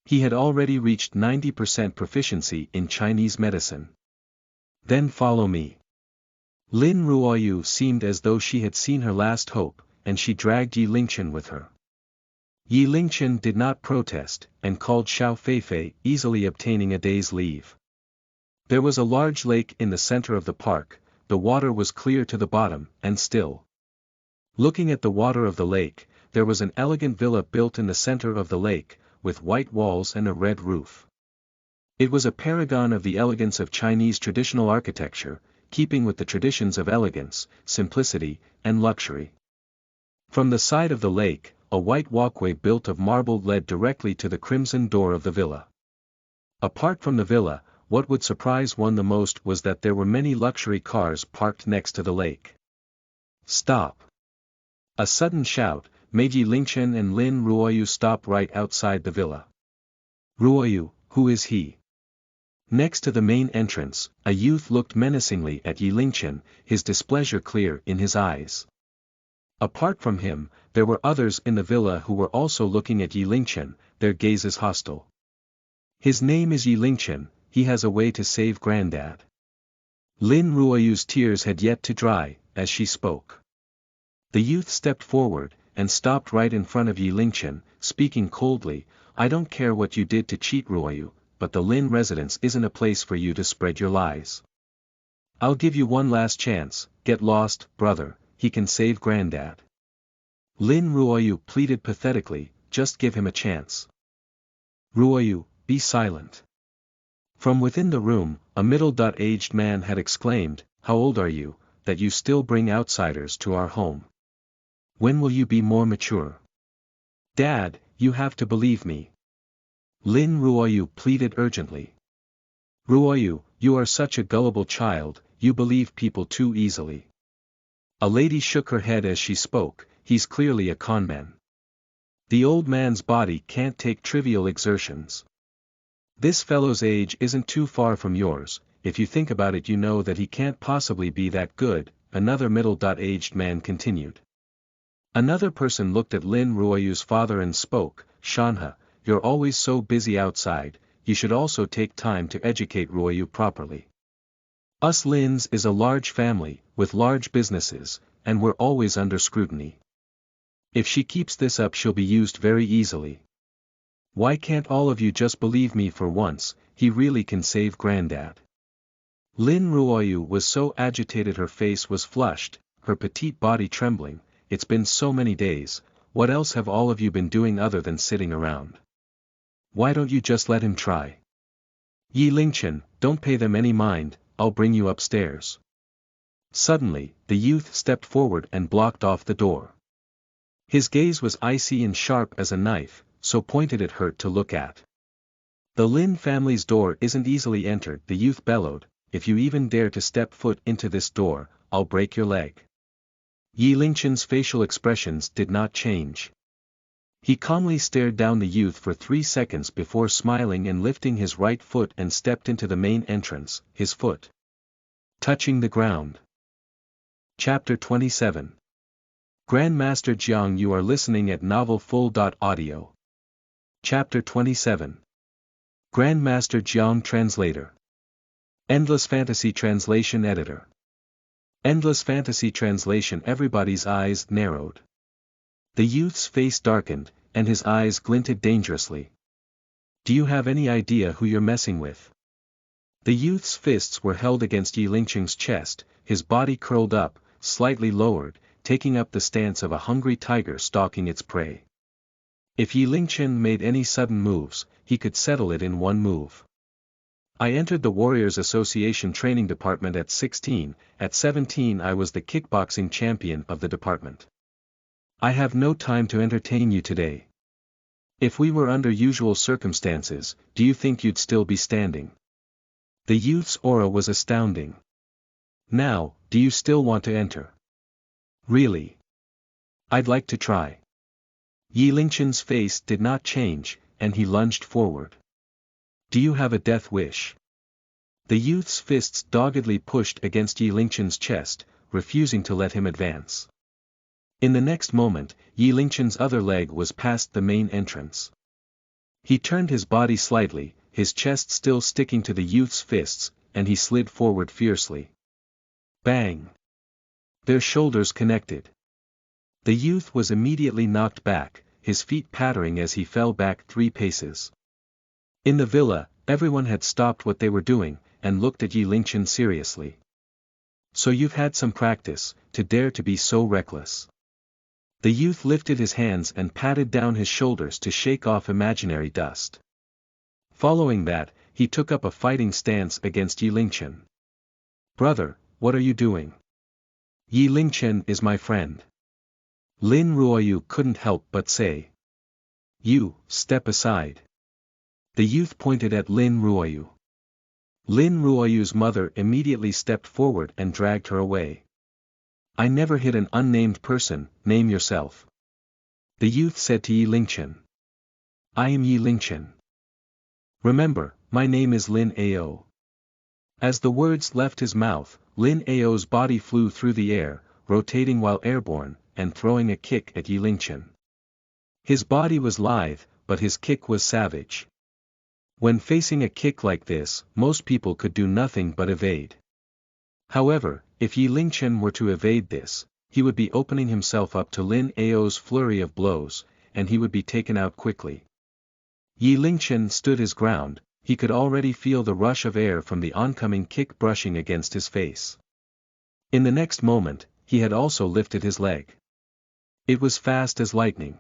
He had already reached 90% proficiency in Chinese medicine. Then follow me. Lin Ruoyu seemed as though she had seen her last hope, and she dragged Yi Lingchen with her. Yi Lingchen did not protest, and called Xiao Feifei, easily obtaining a day's leave. There was a large lake in the center of the park, the water was clear to the bottom, and still. Looking at the water of the lake, there was an elegant villa built in the center of the lake, with white walls and a red roof. It was a paragon of the elegance of Chinese traditional architecture, keeping with the traditions of elegance, simplicity, and luxury. From the side of the lake, a white walkway built of marble led directly to the crimson door of the villa. Apart from the villa, what would surprise one the most was that there were many luxury cars parked next to the lake. Stop! A sudden shout made Yi Lingchen and Lin Ruoyu stop right outside the villa. Ruoyu, who is he? Next to the main entrance, a youth looked menacingly at Yi Lingchen, his displeasure clear in his eyes. Apart from him, there were others in the villa who were also looking at Yi Lingchen, their gazes hostile. His name is Yi Lingchen, he has a way to save Granddad. Lin Ruoyu's tears had yet to dry, as she spoke. The youth stepped forward, and stopped right in front of Yi Lingchen, speaking coldly, I don't care what you did to cheat Ruoyu, but the Lin residence isn't a place for you to spread your lies. I'll give you one last chance, get lost, brother, he can save Granddad. Lin Ruoyu pleaded pathetically, just give him a chance. Ruoyu, be silent. From within the room, a middle-aged man had exclaimed, how old are you, that you still bring outsiders to our home? When will you be more mature? Dad, you have to believe me. Lin Ruoyu pleaded urgently. Ruoyu, you are such a gullible child, you believe people too easily. A lady shook her head as she spoke, he's clearly a conman. The old man's body can't take trivial exertions. This fellow's age isn't too far from yours, if you think about it you know that he can't possibly be that good, another middle-aged man continued. Another person looked at Lin Ruoyu's father and spoke, Shanha, you're always so busy outside, you should also take time to educate Ruoyu properly. Us Lins is a large family, with large businesses, and we're always under scrutiny. If she keeps this up she'll be used very easily. Why can't all of you just believe me for once, he really can save Granddad. Lin Ruoyu was so agitated her face was flushed, her petite body trembling, it's been so many days, what else have all of you been doing other than sitting around? Why don't you just let him try? Yi Lingchen, don't pay them any mind, I'll bring you upstairs. Suddenly, the youth stepped forward and blocked off the door. His gaze was icy and sharp as a knife, so pointed it hurt to look at. The Lin family's door isn't easily entered, the youth bellowed, if you even dare to step foot into this door, I'll break your leg. Yi Lingchen's facial expressions did not change. He calmly stared down the youth for 3 seconds before smiling and lifting his right foot and stepped into the main entrance, his foot touching the ground. Chapter 27. Grandmaster Jiang, you are listening at novelfull.audio. Chapter 27. Grandmaster Jiang, Translator. Endless Fantasy Translation Editor. Endless Fantasy Translation. Everybody's eyes narrowed. The youth's face darkened, and his eyes glinted dangerously. Do you have any idea who you're messing with? The youth's fists were held against Yi Lingchen's chest, his body curled up, slightly lowered, taking up the stance of a hungry tiger stalking its prey. If Yi Lingchen made any sudden moves, he could settle it in one move. I entered the Warriors Association training department at 16, at 17 I was the kickboxing champion of the department. I have no time to entertain you today. If we were under usual circumstances, do you think you'd still be standing? The youth's aura was astounding. Now, do you still want to enter? Really? I'd like to try. Yi Lingchen's face did not change, and he lunged forward. Do you have a death wish? The youth's fists doggedly pushed against Yi Lingchen's chest, refusing to let him advance. In the next moment, Yi Lingchen's other leg was past the main entrance. He turned his body slightly, his chest still sticking to the youth's fists, and he slid forward fiercely. Bang! Their shoulders connected. The youth was immediately knocked back, his feet pattering as he fell back 3 paces. In the villa, everyone had stopped what they were doing, and looked at Yi Lingchen seriously. So you've had some practice, to dare to be so reckless. The youth lifted his hands and patted down his shoulders to shake off imaginary dust. Following that, he took up a fighting stance against Yi Lingchen. Brother, what are you doing? Yi Lingchen is my friend. Lin Ruoyu couldn't help but say. You, step aside. The youth pointed at Lin Ruoyu. Lin Ruoyu's mother immediately stepped forward and dragged her away. I never hit an unnamed person, name yourself. The youth said to Yi Lingchen. I am Yi Lingchen. Remember, my name is Lin Ao. As the words left his mouth, Lin Ao's body flew through the air, rotating while airborne, and throwing a kick at Yi Lingchen. His body was lithe, but his kick was savage. When facing a kick like this, most people could do nothing but evade. However, if Yi Lingchen were to evade this, he would be opening himself up to Lin Ao's flurry of blows, and he would be taken out quickly. Yi Lingchen stood his ground, he could already feel the rush of air from the oncoming kick brushing against his face. In the next moment, he had also lifted his leg. It was fast as lightning.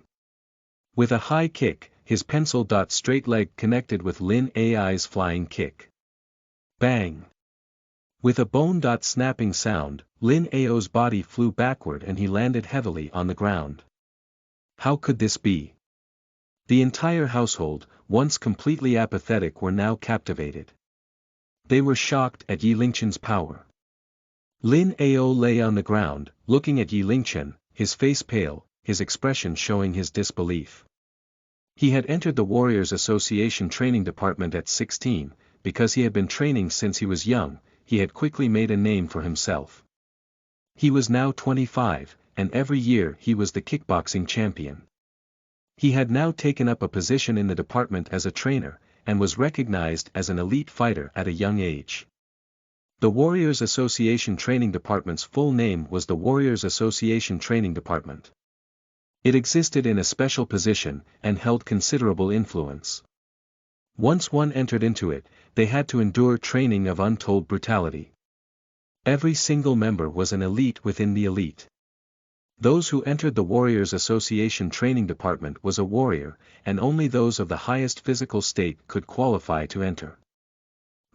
With a high kick, his pencil-dot straight leg connected with Lin Ai's flying kick. Bang! With a bone-dot snapping sound, Lin Ao's body flew backward and he landed heavily on the ground. How could this be? The entire household, once completely apathetic, were now captivated. They were shocked at Yi Lingchen's power. Lin Ao lay on the ground, looking at Yi Lingchen, his face pale, his expression showing his disbelief. He had entered the Warriors Association training department at 16, because he had been training since he was young, he had quickly made a name for himself. He was now 25, and every year he was the kickboxing champion. He had now taken up a position in the department as a trainer, and was recognized as an elite fighter at a young age. The Warriors Association Training Department's full name was the Warriors Association Training Department. It existed in a special position, and held considerable influence. Once one entered into it, they had to endure training of untold brutality. Every single member was an elite within the elite. Those who entered the Warriors Association Training Department was a warrior, and only those of the highest physical state could qualify to enter.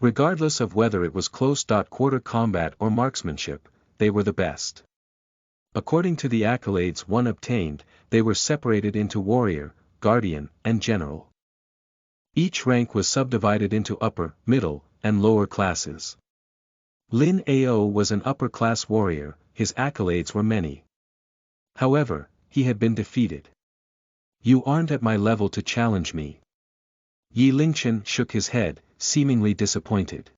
Regardless of whether it was close-quarter combat or marksmanship, they were the best. According to the accolades one obtained, they were separated into warrior, guardian, and general. Each rank was subdivided into upper, middle, and lower classes. Lin Ao was an upper-class warrior, his accolades were many. However, he had been defeated. You aren't at my level to challenge me. Yi Lingchen shook his head, seemingly disappointed.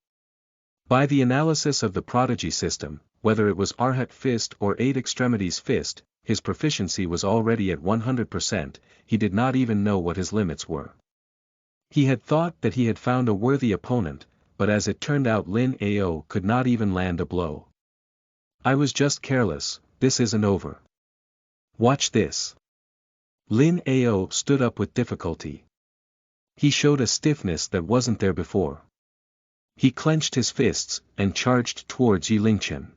By the analysis of the prodigy system, whether it was Arhat fist or 8 extremities fist, his proficiency was already at 100%, he did not even know what his limits were. He had thought that he had found a worthy opponent, but as it turned out Lin Ao could not even land a blow. I was just careless, this isn't over. Watch this. Lin Ao stood up with difficulty. He showed a stiffness that wasn't there before. He clenched his fists, and charged towards Yi Lingchen.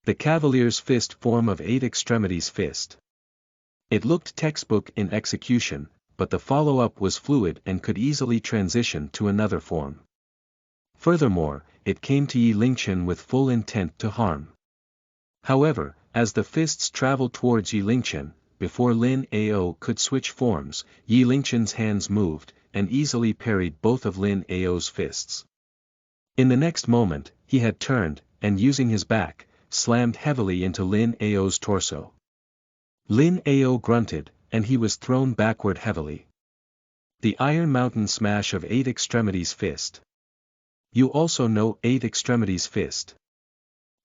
The cavalier's fist form of 8 extremities fist. It looked textbook in execution, but the follow-up was fluid and could easily transition to another form. Furthermore, it came to Yi Lingchen with full intent to harm. However, as the fists traveled towards Yi Lingchen, before Lin Ao could switch forms, Yi Lingchen's hands moved, and easily parried both of Lin Ao's fists. In the next moment, he had turned, and using his back, slammed heavily into Lin Ao's torso. Lin Ao grunted, and he was thrown backward heavily. The Iron Mountain smash of 8 extremities fist. You also know 8 extremities fist.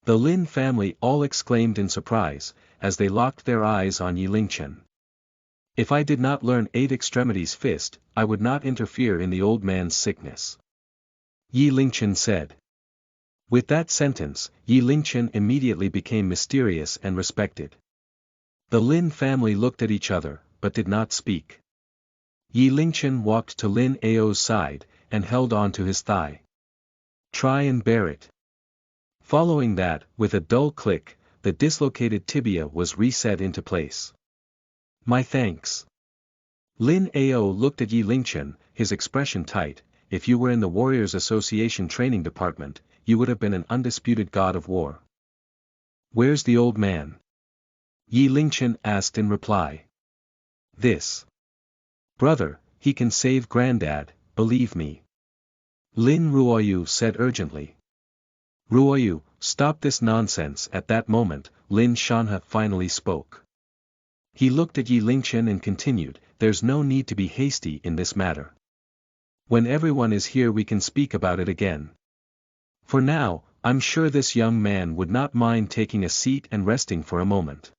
The Lin family all exclaimed in surprise, as they locked their eyes on Yi Lingchen. If I did not learn 8 extremities fist, I would not interfere in the old man's sickness. Yi Lingchen said. With that sentence, Yi Lingchen immediately became mysterious and respected. The Lin family looked at each other, but did not speak. Yi Lingchen walked to Lin Ao's side, and held on to his thigh. Try and bear it. Following that, with a dull click, the dislocated tibia was reset into place. My thanks. Lin Ao looked at Yi Lingchen, his expression tight. If you were in the Warriors Association training department, you would have been an undisputed god of war. Where's the old man? Yi Lingchen asked in reply. This brother, he can save Granddad, believe me. Lin Ruoyu said urgently. Ruoyu, stop this nonsense. At that moment, Lin Shanhe finally spoke. He looked at Yi Lingchen and continued, there's no need to be hasty in this matter. When everyone is here we can speak about it again. For now, I'm sure this young man would not mind taking a seat and resting for a moment.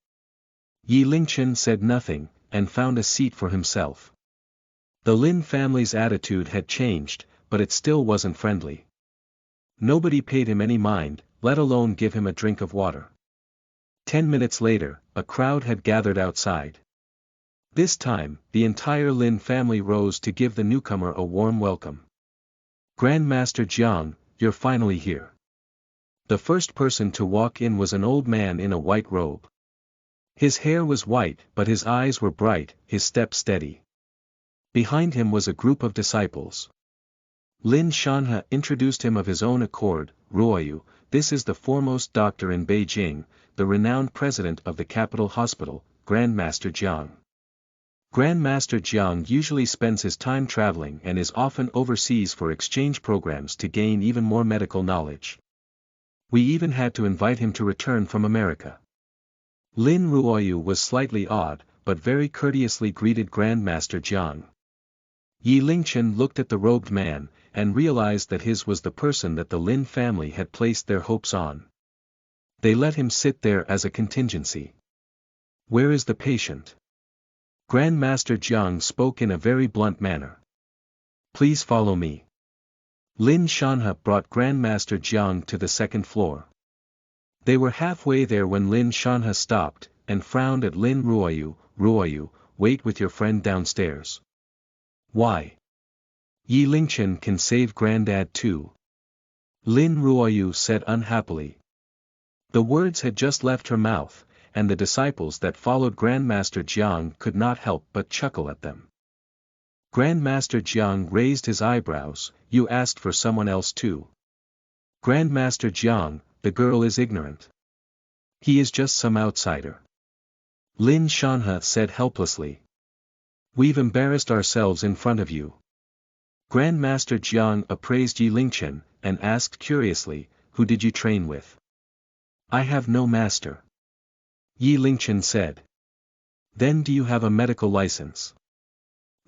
Yi Lingchen said nothing, and found a seat for himself. The Lin family's attitude had changed, but it still wasn't friendly. Nobody paid him any mind, let alone give him a drink of water. 10 minutes later, a crowd had gathered outside. This time, the entire Lin family rose to give the newcomer a warm welcome. Grandmaster Jiang, you're finally here. The first person to walk in was an old man in a white robe. His hair was white, but his eyes were bright, his step steady. Behind him was a group of disciples. Lin Shanhe introduced him of his own accord. Ruoyu, this is the foremost doctor in Beijing, the renowned president of the capital hospital, Grandmaster Jiang. Grandmaster Jiang usually spends his time traveling and is often overseas for exchange programs to gain even more medical knowledge. We even had to invite him to return from America. Lin Ruoyu was slightly awed, but very courteously greeted Grandmaster Jiang. Yi Lingchen looked at the robed man, and realized that his was the person that the Lin family had placed their hopes on. They let him sit there as a contingency. Where is the patient? Grandmaster Jiang spoke in a very blunt manner. Please follow me. Lin Shanhe brought Grandmaster Jiang to the second floor. They were halfway there when Lin Shanhe stopped, and frowned at Lin Ruoyu. Ruoyu, wait with your friend downstairs. Why? Yi Lingchen can save Granddad too. Lin Ruoyu said unhappily. The words had just left her mouth, and the disciples that followed Grandmaster Jiang could not help but chuckle at them. Grandmaster Jiang raised his eyebrows. You asked for someone else too. Grandmaster Jiang, the girl is ignorant. He is just some outsider. Lin Shanhe said helplessly. We've embarrassed ourselves in front of you. Grandmaster Jiang appraised Yi Lingchen, and asked curiously, who did you train with? I have no master. Yi Lingchen said. Then do you have a medical license?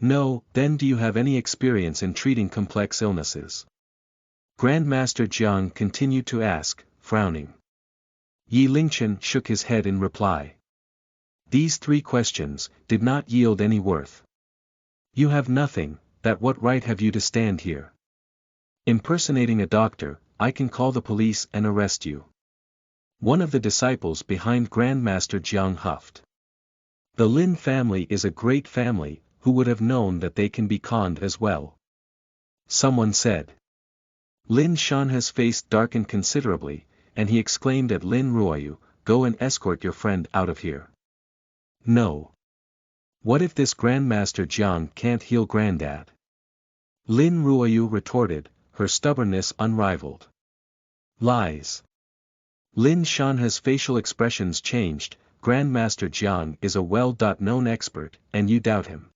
No. Then do you have any experience in treating complex illnesses? Grandmaster Jiang continued to ask, frowning. Yi Lingchen shook his head in reply. These three questions did not yield any worth. You have nothing, that what right have you to stand here? Impersonating a doctor, I can call the police and arrest you. One of the disciples behind Grandmaster Jiang huffed. The Lin family is a great family, who would have known that they can be conned as well? Someone said. Lin Shanhe's face darkened considerably, and he exclaimed at Lin Ruoyu, go and escort your friend out of here. No. What if this Grandmaster Jiang can't heal Granddad? Lin Ruoyu retorted, her stubbornness unrivaled. Lies. Lin Shanhe's facial expressions changed. Grandmaster Jiang is a well-known expert, and you doubt him.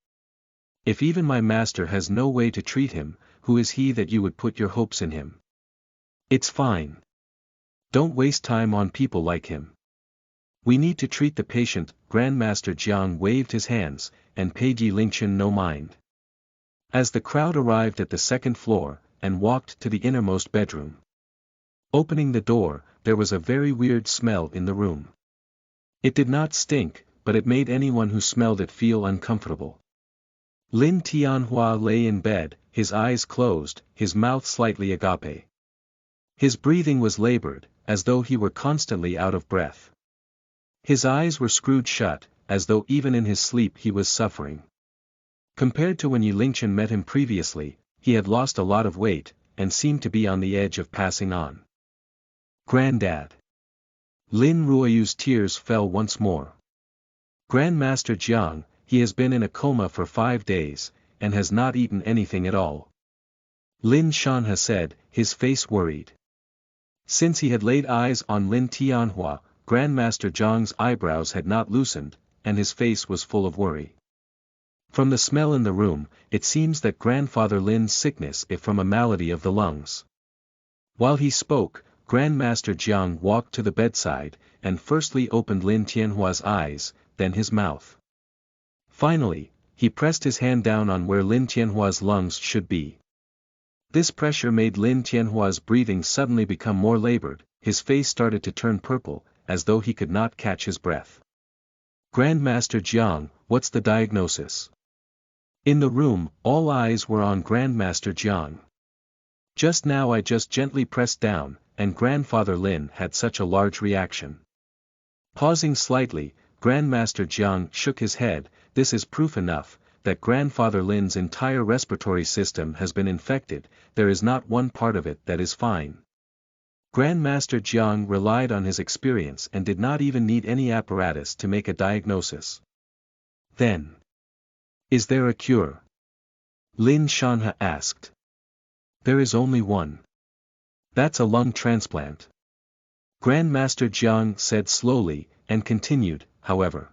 If even my master has no way to treat him, who is he that you would put your hopes in him? It's fine. Don't waste time on people like him. We need to treat the patient. Grandmaster Jiang waved his hands, and paid Yi Lingchen no mind. As the crowd arrived at the second floor, and walked to the innermost bedroom. Opening the door, there was a very weird smell in the room. It did not stink, but it made anyone who smelled it feel uncomfortable. Lin Tianhua lay in bed, his eyes closed, his mouth slightly agape. His breathing was labored, as though he were constantly out of breath. His eyes were screwed shut, as though even in his sleep he was suffering. Compared to when Yi Lingchen met him previously, he had lost a lot of weight, and seemed to be on the edge of passing on. Granddad. Lin Ruoyu's tears fell once more. Grandmaster Jiang, he has been in a coma for 5 days, and has not eaten anything at all. Lin Shanha said, his face worried. Since he had laid eyes on Lin Tianhua, Grandmaster Jiang's eyebrows had not loosened, and his face was full of worry. From the smell in the room, it seems that Grandfather Lin's sickness is from a malady of the lungs. While he spoke, Grandmaster Jiang walked to the bedside, and firstly opened Lin Tianhua's eyes, then his mouth. Finally, he pressed his hand down on where Lin Tianhua's lungs should be. This pressure made Lin Tianhua's breathing suddenly become more labored, his face started to turn purple, as though he could not catch his breath. Grandmaster Jiang, what's the diagnosis? In the room, all eyes were on Grandmaster Jiang. Just now I just gently pressed down, and Grandfather Lin had such a large reaction. Pausing slightly, Grandmaster Jiang shook his head, this is proof enough, that Grandfather Lin's entire respiratory system has been infected, there is not one part of it that is fine. Grandmaster Jiang relied on his experience and did not even need any apparatus to make a diagnosis. Then, is there a cure? Lin Shanha asked. There is only one. That's a lung transplant. Grandmaster Jiang said slowly, and continued, however.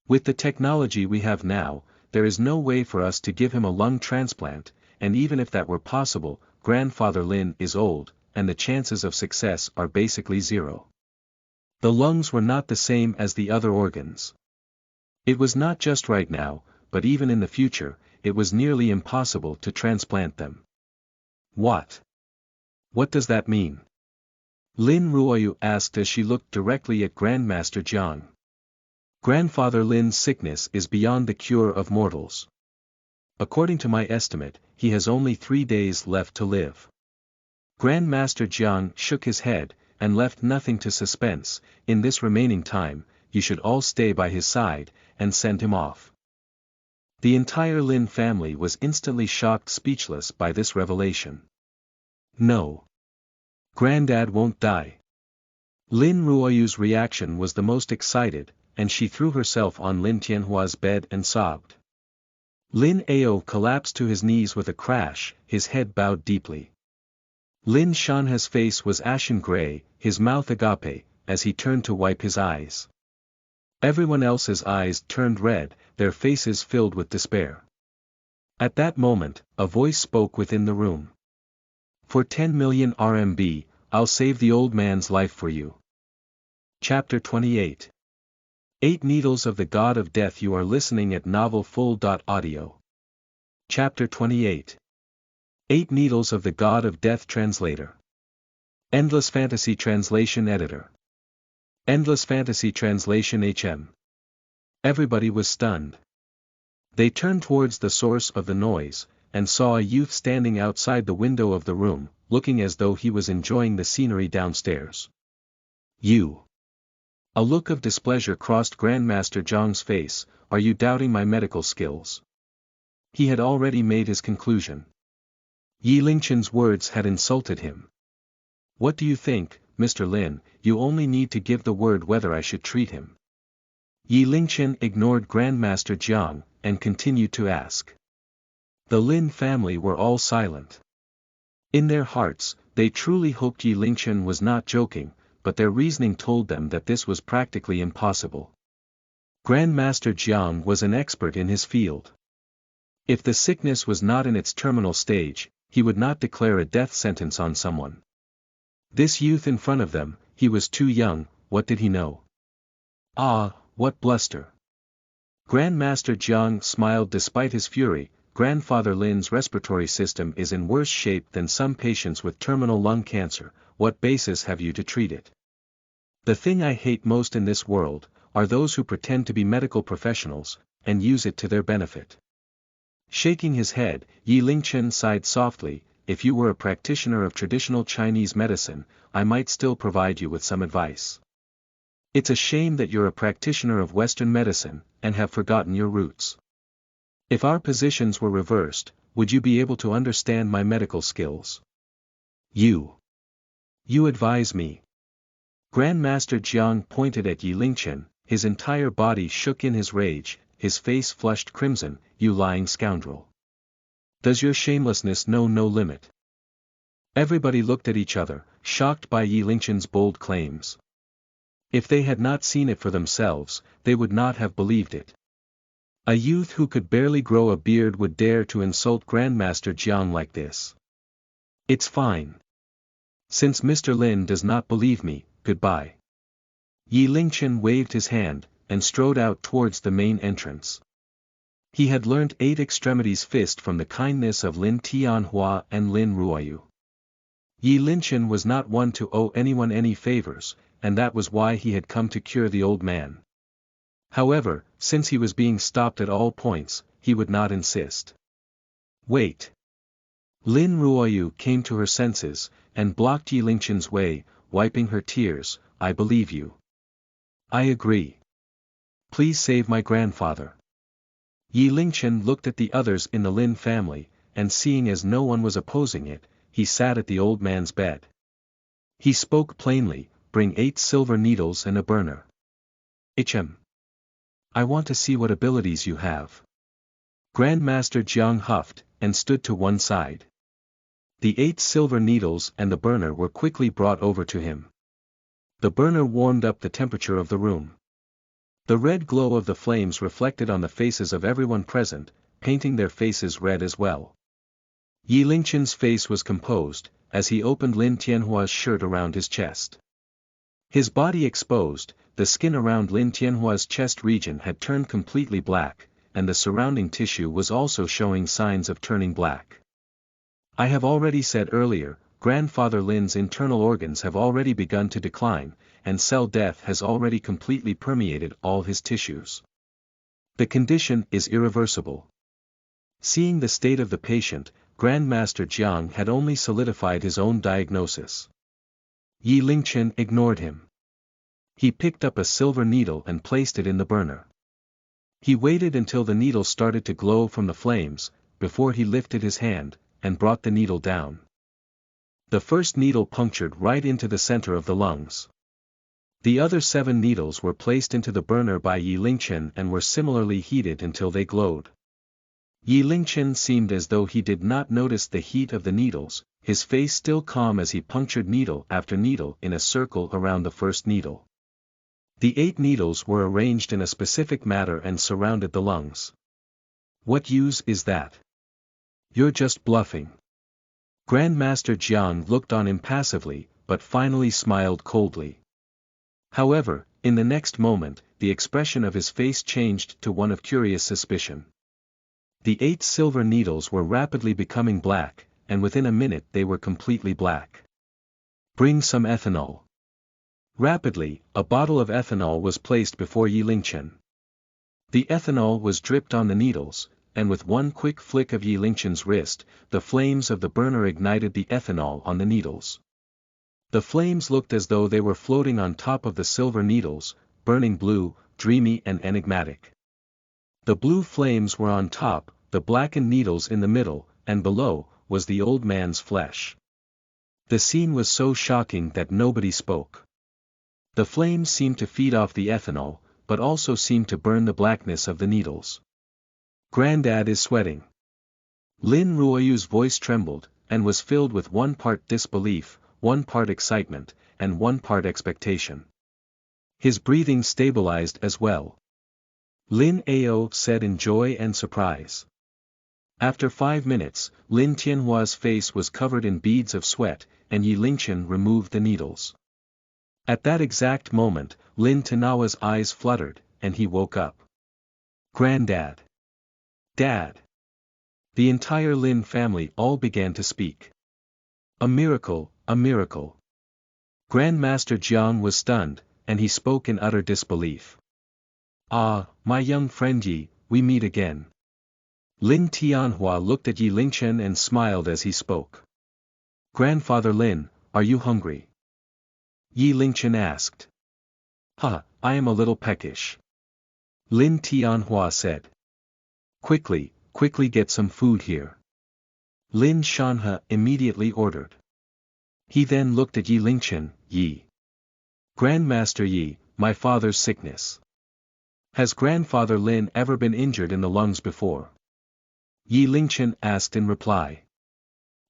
With the technology we have now, there is no way for us to give him a lung transplant, and even if that were possible, Grandfather Lin is old, and the chances of success are basically zero. The lungs were not the same as the other organs. It was not just right now, but even in the future, it was nearly impossible to transplant them. What? What does that mean? Lin Ruoyu asked as she looked directly at Grandmaster Jiang. Grandfather Lin's sickness is beyond the cure of mortals. According to my estimate, he has only 3 days left to live. Grandmaster Jiang shook his head, and left nothing to suspense, in this remaining time, you should all stay by his side, and send him off. The entire Lin family was instantly shocked speechless by this revelation. No. Granddad won't die. Lin Ruoyu's reaction was the most excited, and she threw herself on Lin Tianhua's bed and sobbed. Lin Ao collapsed to his knees with a crash, his head bowed deeply. Lin Shanha's face was ashen gray, his mouth agape, as he turned to wipe his eyes. Everyone else's eyes turned red, their faces filled with despair. At that moment, a voice spoke within the room. For 10 million RMB, I'll save the old man's life for you. Chapter 28. 8 Needles of the God of Death. You are listening at novelfull.audio. Chapter 28. 8 Needles of the God of Death. Translator. Endless Fantasy Translation Editor. Endless Fantasy Translation HM. Everybody was stunned. They turned towards the source of the noise, and saw a youth standing outside the window of the room, looking as though he was enjoying the scenery downstairs. You. A look of displeasure crossed Grandmaster Jiang's face, are you doubting my medical skills? He had already made his conclusion. Yi Lingchen's words had insulted him. What do you think, Mr. Lin, you only need to give the word whether I should treat him. Yi Lingchen ignored Grandmaster Jiang, and continued to ask. The Lin family were all silent. In their hearts, they truly hoped Yi Lingchen was not joking, but their reasoning told them that this was practically impossible. Grandmaster Jiang was an expert in his field. If the sickness was not in its terminal stage, he would not declare a death sentence on someone. This youth in front of them, he was too young, what did he know? Ah, what bluster! Grandmaster Jiang smiled despite his fury. Grandfather Lin's respiratory system is in worse shape than some patients with terminal lung cancer, what basis have you to treat it? The thing I hate most in this world, are those who pretend to be medical professionals, and use it to their benefit. Shaking his head, Yi Lingchen sighed softly, if you were a practitioner of traditional Chinese medicine, I might still provide you with some advice. It's a shame that you're a practitioner of Western medicine, and have forgotten your roots. If our positions were reversed, would you be able to understand my medical skills? You. You advise me. Grandmaster Jiang pointed at Yi Lingchen, his entire body shook in his rage, his face flushed crimson. You lying scoundrel. Does your shamelessness know no limit? Everybody looked at each other, shocked by Yi Lingchen's bold claims. If they had not seen it for themselves, they would not have believed it. A youth who could barely grow a beard would dare to insult Grandmaster Jiang like this. It's fine. Since Mr. Lin does not believe me, goodbye. Yi Lingchen waved his hand, and strode out towards the main entrance. He had learnt 8 extremities fist from the kindness of Lin Tianhua and Lin Ruoyu. Yi Lingchen was not one to owe anyone any favors, and that was why he had come to cure the old man. However, since he was being stopped at all points, he would not insist. Wait. Lin Ruoyu came to her senses, and blocked Yi Lingchen's way, wiping her tears. I believe you. I agree. Please save my grandfather. Yi Lingchen looked at the others in the Lin family, and seeing as no one was opposing it, he sat at the old man's bed. He spoke plainly, bring 8 silver needles and a burner. Hm. I want to see what abilities you have. Grandmaster Jiang huffed, and stood to one side. The 8 silver needles and the burner were quickly brought over to him. The burner warmed up the temperature of the room. The red glow of the flames reflected on the faces of everyone present, painting their faces red as well. Yi Lingchen's face was composed, as he opened Lin Tianhua's shirt around his chest. His body exposed, the skin around Lin Tianhua's chest region had turned completely black, and the surrounding tissue was also showing signs of turning black. I have already said earlier, Grandfather Lin's internal organs have already begun to decline, and cell death has already completely permeated all his tissues. The condition is irreversible. Seeing the state of the patient, Grandmaster Jiang had only solidified his own diagnosis. Yi Lingchen ignored him. He picked up a silver needle and placed it in the burner. He waited until the needle started to glow from the flames, before he lifted his hand, and brought the needle down. The first needle punctured right into the center of the lungs. The other 7 needles were placed into the burner by Yi Lingchen and were similarly heated until they glowed. Yi Lingchen seemed as though he did not notice the heat of the needles, his face still calm as he punctured needle after needle in a circle around the first needle. The 8 needles were arranged in a specific manner and surrounded the lungs. What use is that? You're just bluffing. Grandmaster Jiang looked on impassively, but finally smiled coldly. However, in the next moment, the expression of his face changed to one of curious suspicion. The 8 silver needles were rapidly becoming black, and within a minute they were completely black. Bring some ethanol. Rapidly, a bottle of ethanol was placed before Yi Lingchen. The ethanol was dripped on the needles, and with one quick flick of Yi Lingchen's wrist, the flames of the burner ignited the ethanol on the needles. The flames looked as though they were floating on top of the silver needles, burning blue, dreamy and enigmatic. The blue flames were on top, the blackened needles in the middle, and below, was the old man's flesh. The scene was so shocking that nobody spoke. The flames seemed to feed off the ethanol, but also seemed to burn the blackness of the needles. Granddad is sweating. Lin Ruoyu's voice trembled, and was filled with 1 part disbelief, 1 part excitement, and 1 part expectation. His breathing stabilized as well. Lin Ao said in joy and surprise. After 5 minutes, Lin Tianhua's face was covered in beads of sweat, and Yi Lingchen removed the needles. At that exact moment, Lin Tianhua's eyes fluttered, and he woke up. Granddad. Dad. The entire Lin family all began to speak. A miracle, a miracle. Grandmaster Jiang was stunned, and he spoke in utter disbelief. Ah, my young friend Yi, we meet again. Lin Tianhua looked at Yi Lingchen and smiled as he spoke. Grandfather Lin, are you hungry? Yi Lingchen asked. I am a little peckish. Lin Tianhua said. Quickly get some food here. Lin Shanhe immediately ordered. He then looked at Yi Lingchen. Yi. Grandmaster Yi, my father's sickness. Has Grandfather Lin ever been injured in the lungs before? Yi Lingchen asked in reply.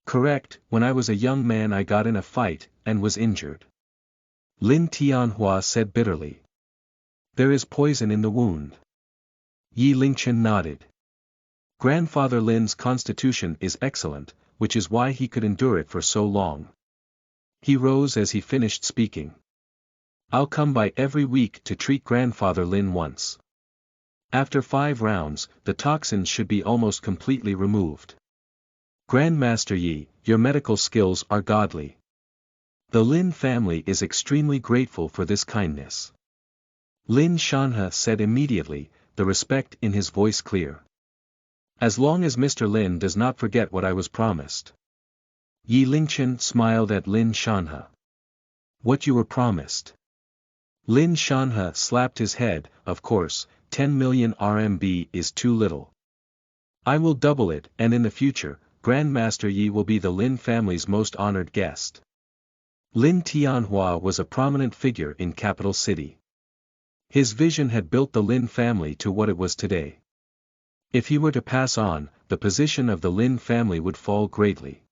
Correct, when I was a young man I got in a fight, and was injured. Lin Tianhua said bitterly. There is poison in the wound. Yi Lingchen nodded. Grandfather Lin's constitution is excellent, which is why he could endure it for so long. He rose as he finished speaking. I'll come by every week to treat Grandfather Lin once. After 5 rounds, the toxins should be almost completely removed. Grandmaster Yi, your medical skills are godly. The Lin family is extremely grateful for this kindness. Lin Shanhe said immediately, the respect in his voice clear. As long as Mr. Lin does not forget what I was promised. Yi Lingchen smiled at Lin Shanhe. What you were promised? Lin Shanhe slapped his head. Of course, 10 million RMB is too little. I will double it, and in the future, Grandmaster Yi will be the Lin family's most honored guest. Lin Tianhua was a prominent figure in capital city. His vision had built the Lin family to what it was today. If he were to pass on, the position of the Lin family would fall greatly.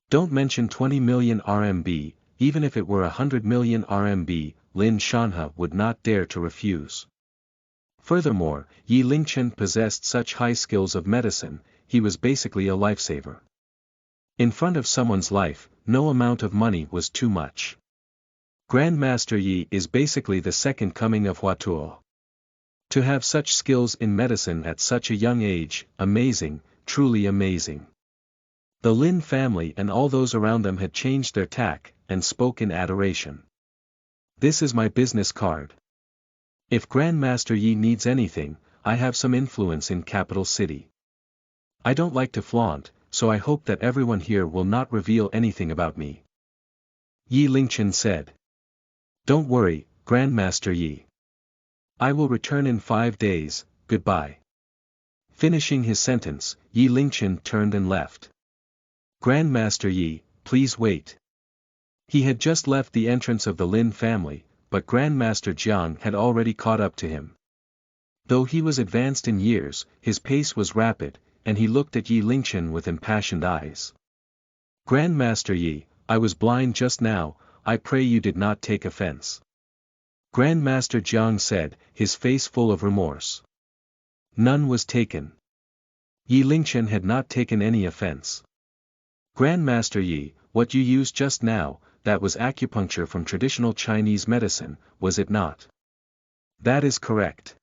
Don't mention 20 million RMB, even if it were 100 million RMB, Lin Shanhe would not dare to refuse. Furthermore, Yi Lingchen possessed such high skills of medicine, he was basically a lifesaver. In front of someone's life, no amount of money was too much. Grandmaster Yi is basically the second coming of Huatuo. To have such skills in medicine at such a young age, amazing, truly amazing. The Lin family and all those around them had changed their tack, and spoke in adoration. This is my business card. If Grandmaster Yi needs anything, I have some influence in capital city. I don't like to flaunt, so I hope that everyone here will not reveal anything about me. Yi Lingchen said. Don't worry, Grandmaster Yi. I will return in 5 days, goodbye. Finishing his sentence, Yi Lingchen turned and left. Grandmaster Yi, please wait. He had just left the entrance of the Lin family, but Grandmaster Jiang had already caught up to him. Though he was advanced in years, his pace was rapid, and he looked at Yi Lingchen with impassioned eyes. Grandmaster Yi, I was blind just now, I pray you did not take offense. Grandmaster Jiang said, his face full of remorse. None was taken. Yi Lingchen had not taken any offense. Grandmaster Yi, what you used just now, that was acupuncture from traditional Chinese medicine, was it not? That is correct.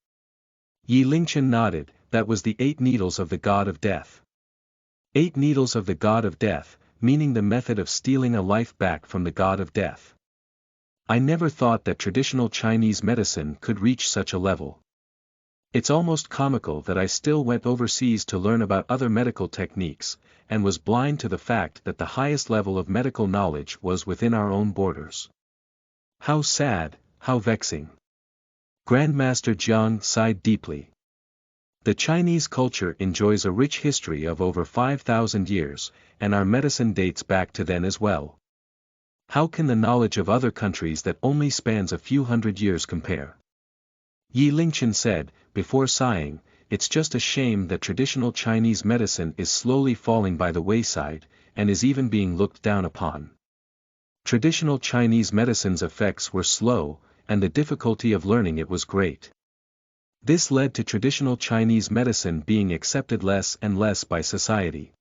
Yi Lingchen nodded, that was the 8 needles of the god of death. 8 needles of the god of death, meaning the method of stealing a life back from the god of death. I never thought that traditional Chinese medicine could reach such a level. It's almost comical that I still went overseas to learn about other medical techniques, and was blind to the fact that the highest level of medical knowledge was within our own borders. How sad, how vexing. Grandmaster Jiang sighed deeply. The Chinese culture enjoys a rich history of over 5,000 years, and our medicine dates back to then as well. How can the knowledge of other countries that only spans a few hundred years compare? Yi Lingchen said, before sighing, it's just a shame that traditional Chinese medicine is slowly falling by the wayside, and is even being looked down upon. Traditional Chinese medicine's effects were slow, and the difficulty of learning it was great. This led to traditional Chinese medicine being accepted less and less by society.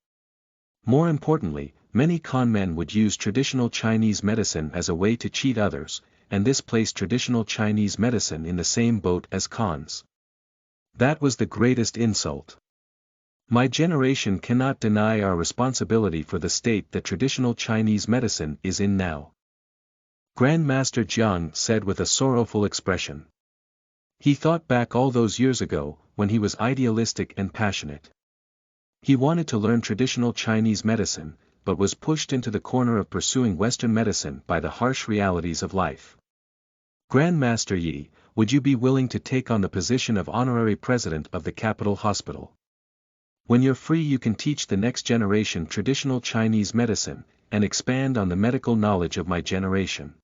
More importantly, many conmen would use traditional Chinese medicine as a way to cheat others, and this placed traditional Chinese medicine in the same boat as cons. That was the greatest insult. My generation cannot deny our responsibility for the state that traditional Chinese medicine is in now. Grandmaster Jiang said with a sorrowful expression. He thought back all those years ago, when he was idealistic and passionate. He wanted to learn traditional Chinese medicine, but was pushed into the corner of pursuing Western medicine by the harsh realities of life. Grandmaster Yi, would you be willing to take on the position of honorary president of the capital hospital? When you're free you can teach the next generation traditional Chinese medicine, and expand on the medical knowledge of my generation.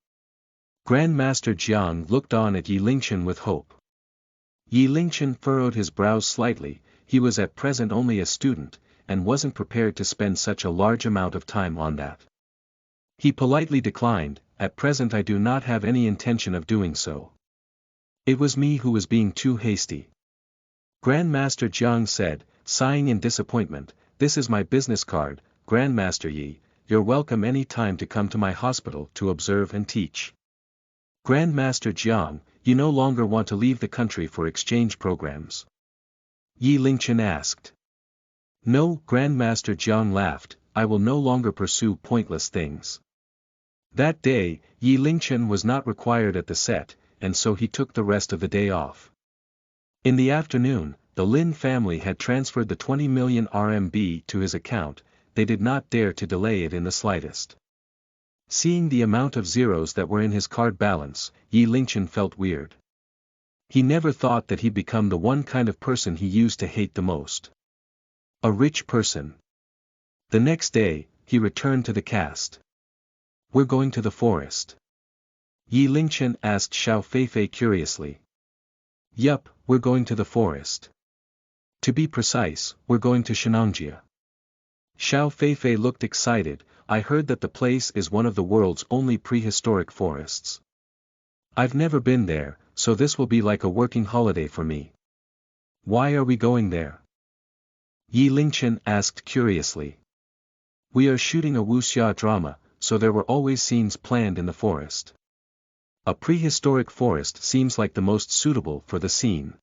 Grandmaster Jiang looked on at Yi Lingchen with hope. Yi Lingchen furrowed his brows slightly. He was at present only a student, and wasn't prepared to spend such a large amount of time on that. He politely declined, "At present I do not have any intention of doing so. It was me who was being too hasty." Grandmaster Jiang said, sighing in disappointment, "This is my business card, Grandmaster Yi. You're welcome any time to come to my hospital to observe and teach." "Grandmaster Jiang, you no longer want to leave the country for exchange programs?" Yi Lingchen asked. "No," Grandmaster Jiang laughed, "I will no longer pursue pointless things." That day, Yi Lingchen was not required at the set, and so he took the rest of the day off. In the afternoon, the Lin family had transferred the 20 million RMB to his account. They did not dare to delay it in the slightest. Seeing the amount of zeros that were in his card balance, Yi Lingchen felt weird. He never thought that he'd become the one kind of person he used to hate the most. A rich person. The next day, he returned to the cast. "We're going to the forest?" Yi Lingchen asked Xiao Feifei curiously. "Yup, we're going to the forest. To be precise, we're going to Shenangjia." Xiao Feifei looked excited. "I heard that the place is one of the world's only prehistoric forests. I've never been there, so this will be like a working holiday for me." "Why are we going there?" Yi Lingchen asked curiously. "We are shooting a wuxia drama, so there were always scenes planned in the forest. A prehistoric forest seems like the most suitable for the scene.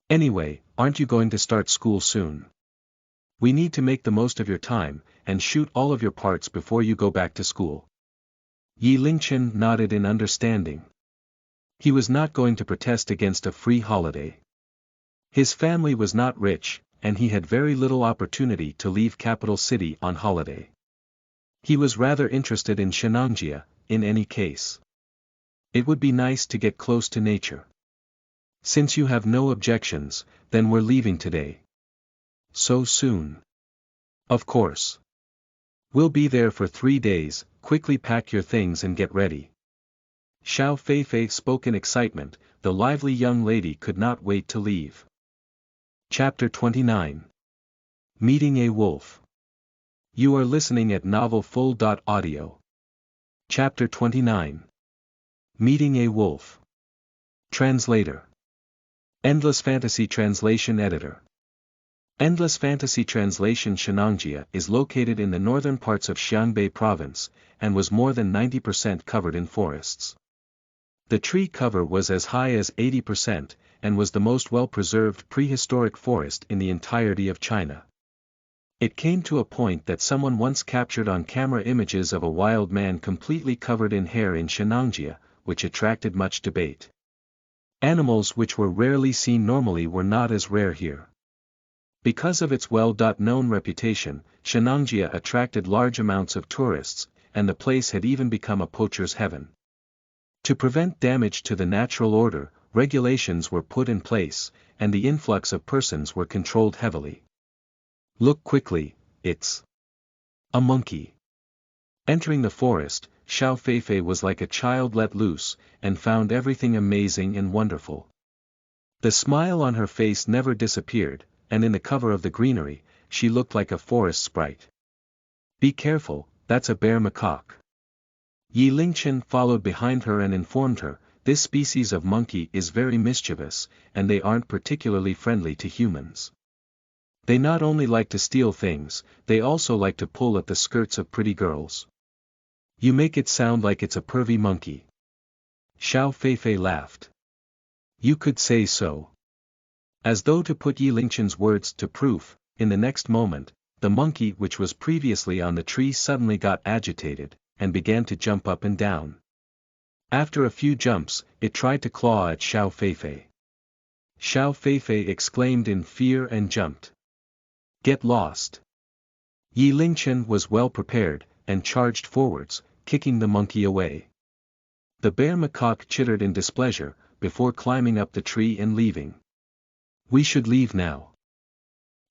Anyway, aren't you going to start school soon? We need to make the most of your time, and shoot all of your parts before you go back to school." Yi Lingchen nodded in understanding. He was not going to protest against a free holiday. His family was not rich, and he had very little opportunity to leave capital city on holiday. He was rather interested in Shenangjia, in any case. It would be nice to get close to nature. "Since you have no objections, then we're leaving today." "So soon?" "Of course. We'll be there for 3 days, quickly pack your things and get ready." Xiao Feifei spoke in excitement. The lively young lady could not wait to leave. Chapter 29. Meeting a Wolf. You are listening at novelfull.audio. Chapter 29. Meeting a Wolf. Translator. Endless Fantasy Translation Editor. Endless Fantasy Translation Shenangjia is located in the northern parts of Xianbei Province, and was more than 90% covered in forests. The tree cover was as high as 80%, and was the most well-preserved prehistoric forest in the entirety of China. It came to a point that someone once captured on camera images of a wild man completely covered in hair in Shenangjia, which attracted much debate. Animals which were rarely seen normally were not as rare here. Because of its well-known reputation, Shenangjia attracted large amounts of tourists, and the place had even become a poacher's heaven. To prevent damage to the natural order, regulations were put in place, and the influx of persons were controlled heavily. "Look quickly, it's a monkey." Entering the forest, Xiao Feifei was like a child let loose, and found everything amazing and wonderful. The smile on her face never disappeared, and in the cover of the greenery, she looked like a forest sprite. "Be careful, that's a bear macaque." Yi Lingchen followed behind her and informed her, "This species of monkey is very mischievous, and they aren't particularly friendly to humans. They not only like to steal things, they also like to pull at the skirts of pretty girls." "You make it sound like it's a pervy monkey." Xiao Feifei laughed. "You could say so." As though to put Yi Lingchen's words to proof, in the next moment, the monkey which was previously on the tree suddenly got agitated, and began to jump up and down. After a few jumps, it tried to claw at Xiao Feifei. Xiao Feifei exclaimed in fear and jumped. "Get lost." Yi Lingchen was well prepared, and charged forwards, kicking the monkey away. The bear macaque chittered in displeasure, before climbing up the tree and leaving. "We should leave now.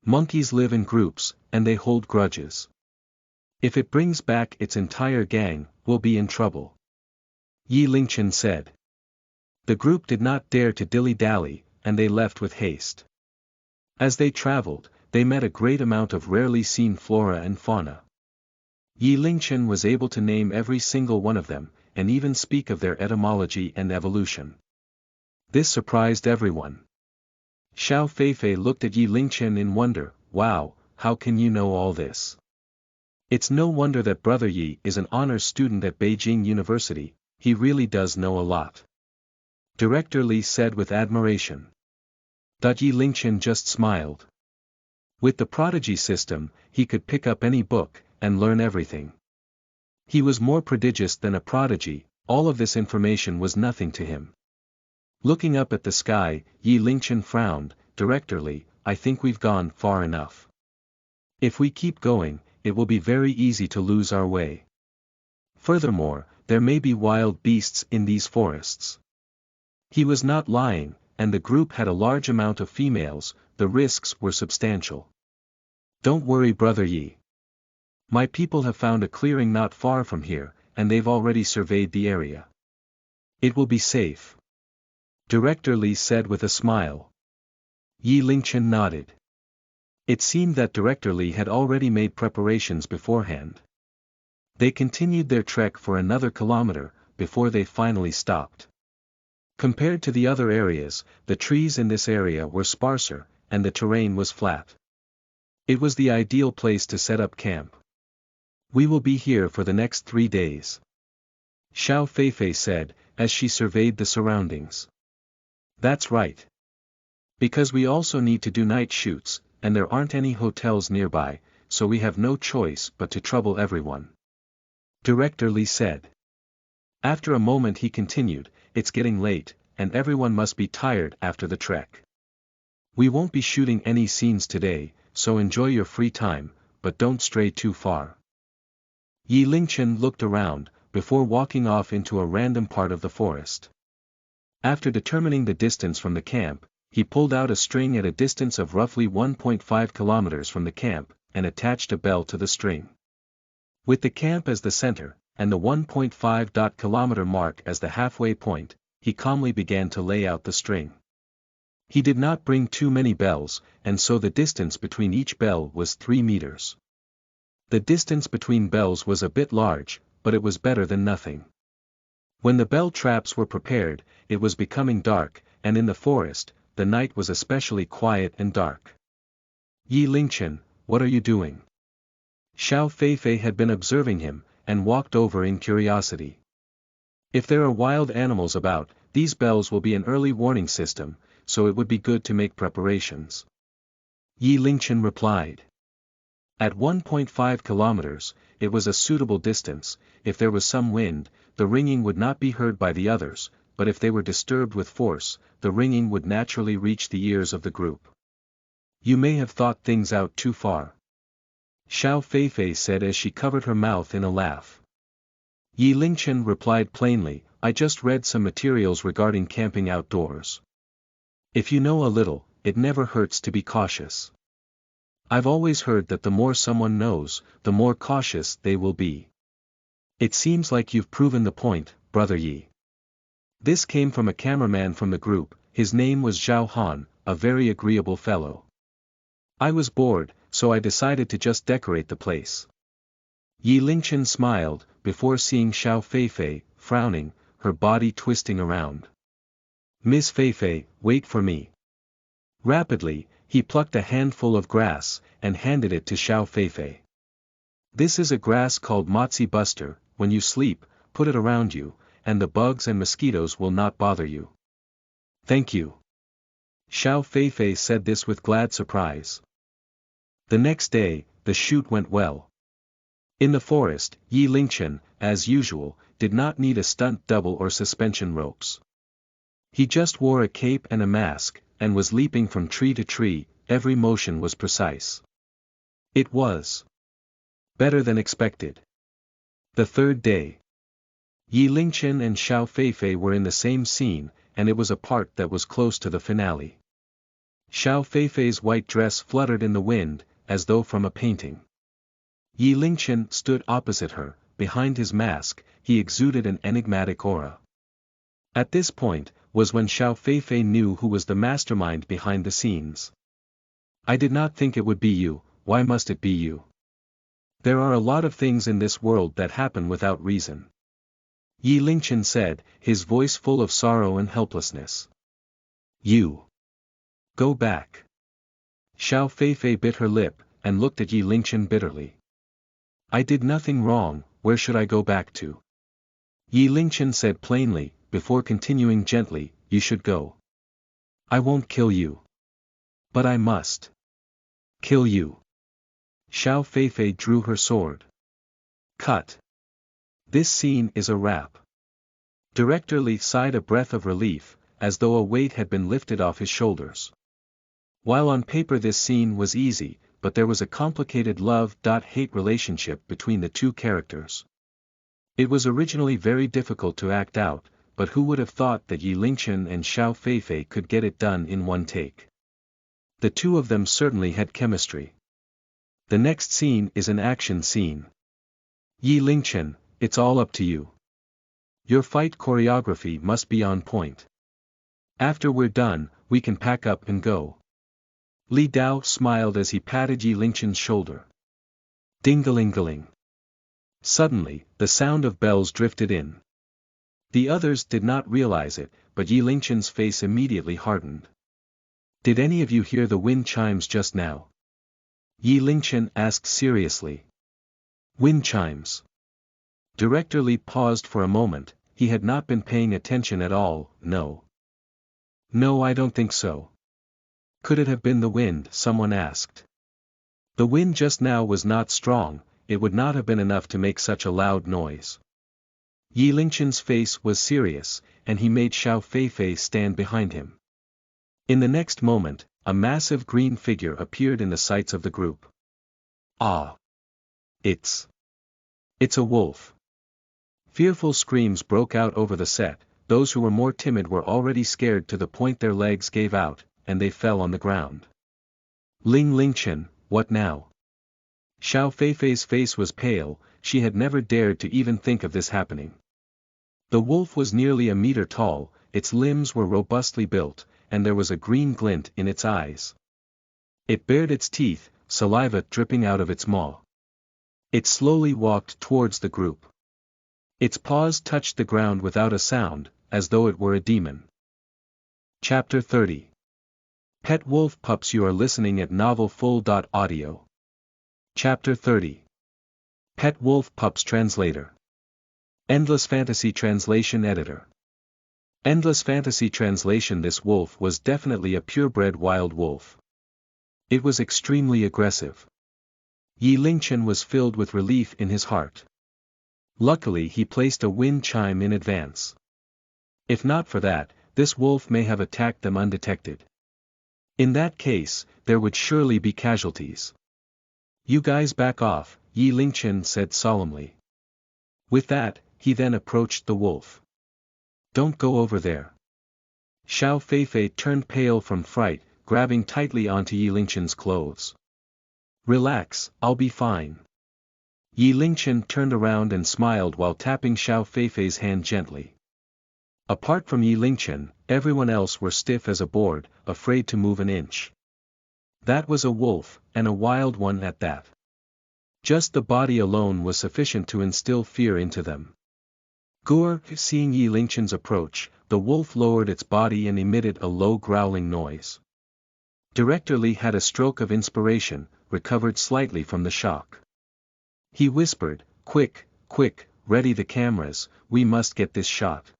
Monkeys live in groups, and they hold grudges. If it brings back its entire gang, we'll be in trouble. Yi Lingchen said. The group did not dare to dilly-dally, and they left with haste. As they traveled, they met a great amount of rarely seen flora and fauna. Yi Lingchen was able to name every single one of them, and even speak of their etymology and evolution. This surprised everyone. Xiao Feifei looked at Yi Lingchen in wonder. Wow, how can you know all this? It's no wonder that Brother Yi is an honors student at Beijing University, he really does know a lot. Director Li said with admiration. Yi Lingchen just smiled. With the prodigy system, he could pick up any book, and learn everything. He was more prodigious than a prodigy, all of this information was nothing to him. Looking up at the sky, Yi Lingchen frowned. Director Li, I think we've gone far enough. If we keep going, it will be very easy to lose our way. Furthermore, there may be wild beasts in these forests. He was not lying, and the group had a large amount of females, the risks were substantial. Don't worry Brother Yi. My people have found a clearing not far from here, and they've already surveyed the area. It will be safe. Director Li said with a smile. Yi Lingchen nodded. It seemed that Director Li had already made preparations beforehand. They continued their trek for another kilometer, before they finally stopped. Compared to the other areas, the trees in this area were sparser, and the terrain was flat. It was the ideal place to set up camp. We will be here for the next 3 days. Xiao Feifei said, as she surveyed the surroundings. That's right. Because we also need to do night shoots, and there aren't any hotels nearby, so we have no choice but to trouble everyone. Director Li said. After a moment he continued, it's getting late, and everyone must be tired after the trek. We won't be shooting any scenes today, so enjoy your free time, but don't stray too far. Yi Lingchen looked around, before walking off into a random part of the forest. After determining the distance from the camp, he pulled out a string at a distance of roughly 1.5 kilometers from the camp, and attached a bell to the string. With the camp as the center, and the 1.5 kilometer mark as the halfway point, he calmly began to lay out the string. He did not bring too many bells, and so the distance between each bell was 3 meters. The distance between bells was a bit large, but it was better than nothing. When the bell traps were prepared, it was becoming dark, and in the forest, the night was especially quiet and dark. Yi Lingchen, what are you doing? Xiao Feifei had been observing him, and walked over in curiosity. If there are wild animals about, these bells will be an early warning system, so it would be good to make preparations. Yi Lingchen replied. At 1.5 kilometers, it was a suitable distance. If there was some wind, the ringing would not be heard by the others, but if they were disturbed with force, the ringing would naturally reach the ears of the group. You may have thought things out too far. Xiao Feifei said as she covered her mouth in a laugh. Yi Lingchen replied plainly, I just read some materials regarding camping outdoors. If you know a little, it never hurts to be cautious. I've always heard that the more someone knows, the more cautious they will be. It seems like you've proven the point, Brother Yi. This came from a cameraman from the group, his name was Zhao Han, a very agreeable fellow. I was bored, so I decided to just decorate the place. Yi Lingchen smiled, before seeing Xiao Feifei, frowning, her body twisting around. Miss Feifei, wait for me. Rapidly, he plucked a handful of grass, and handed it to Xiao Feifei. This is a grass called Motzi Buster. When you sleep, put it around you, and the bugs and mosquitoes will not bother you. Thank you. Xiao Feifei said this with glad surprise. The next day, the shoot went well. In the forest, Yi Lingchen, as usual, did not need a stunt double or suspension ropes. He just wore a cape and a mask, and was leaping from tree to tree. Every motion was precise. It was better than expected. The third day. Yi Lingchen and Xiao Feifei were in the same scene, and it was a part that was close to the finale. Xiao Feifei's white dress fluttered in the wind, as though from a painting. Yi Lingchen stood opposite her. Behind his mask, he exuded an enigmatic aura. At this point, was when Xiao Feifei knew who was the mastermind behind the scenes. I did not think it would be you. Why must it be you? There are a lot of things in this world that happen without reason. Yi Lingchen said, his voice full of sorrow and helplessness. You. Go back. Xiao Feifei bit her lip, and looked at Yi Lingchen bitterly. I did nothing wrong, where should I go back to? Yi Lingchen said plainly, before continuing gently, you should go. I won't kill you. But I must. Kill you. Xiao Feifei drew her sword. Cut. This scene is a wrap. Director Li sighed a breath of relief, as though a weight had been lifted off his shoulders. While on paper this scene was easy, but there was a complicated love-hate relationship between the two characters. It was originally very difficult to act out, but who would have thought that Yi Lingchen and Xiao Feifei could get it done in one take? The two of them certainly had chemistry. The next scene is an action scene. Yi Lingchen, it's all up to you. Your fight choreography must be on point. After we're done, we can pack up and go. Li Dao smiled as he patted Yi Lingchen's shoulder. Ding-a-ling-a-ling. Suddenly, the sound of bells drifted in. The others did not realize it, but Yi Lingchen's face immediately hardened. Did any of you hear the wind chimes just now? Yi Lingchen asked seriously. Wind chimes. Director Li paused for a moment. He had not been paying attention at all. No. No, I don't think so. Could it have been the wind? Someone asked. The wind just now was not strong, it would not have been enough to make such a loud noise. Yi Lingchen's face was serious, and he made Xiao Feifei stand behind him. In the next moment, a massive green figure appeared in the sights of the group. Ah! It's a wolf. Fearful screams broke out over the set. Those who were more timid were already scared to the point their legs gave out, and they fell on the ground. Ling Lingchen, what now? Xiao Feifei's face was pale, she had never dared to even think of this happening. The wolf was nearly a meter tall, its limbs were robustly built, and there was a green glint in its eyes. It bared its teeth, saliva dripping out of its maw. It slowly walked towards the group. Its paws touched the ground without a sound, as though it were a demon. Chapter 30. Pet Wolf Pups. You are listening at novelfull.audio. Chapter 30. Pet Wolf Pups. Translator. Endless Fantasy Translation Editor. Endless Fantasy Translation. This wolf was definitely a purebred wild wolf. It was extremely aggressive. Yi Lingchen was filled with relief in his heart. Luckily he placed a wind chime in advance. If not for that, this wolf may have attacked them undetected. In that case, there would surely be casualties. You guys back off, Yi Lingchen said solemnly. With that, he then approached the wolf. Don't go over there. Xiao Feifei turned pale from fright, grabbing tightly onto Yi Lingchen's clothes. Relax, I'll be fine. Yi Lingchen turned around and smiled while tapping Xiao Feifei's hand gently. Apart from Yi Lingchen, everyone else were stiff as a board, afraid to move an inch. That was a wolf, and a wild one at that. Just the body alone was sufficient to instill fear into them. Seeing Yi Lingchen's approach, the wolf lowered its body and emitted a low growling noise. Director Li had a stroke of inspiration, recovered slightly from the shock. He whispered, quick, ready the cameras, we must get this shot.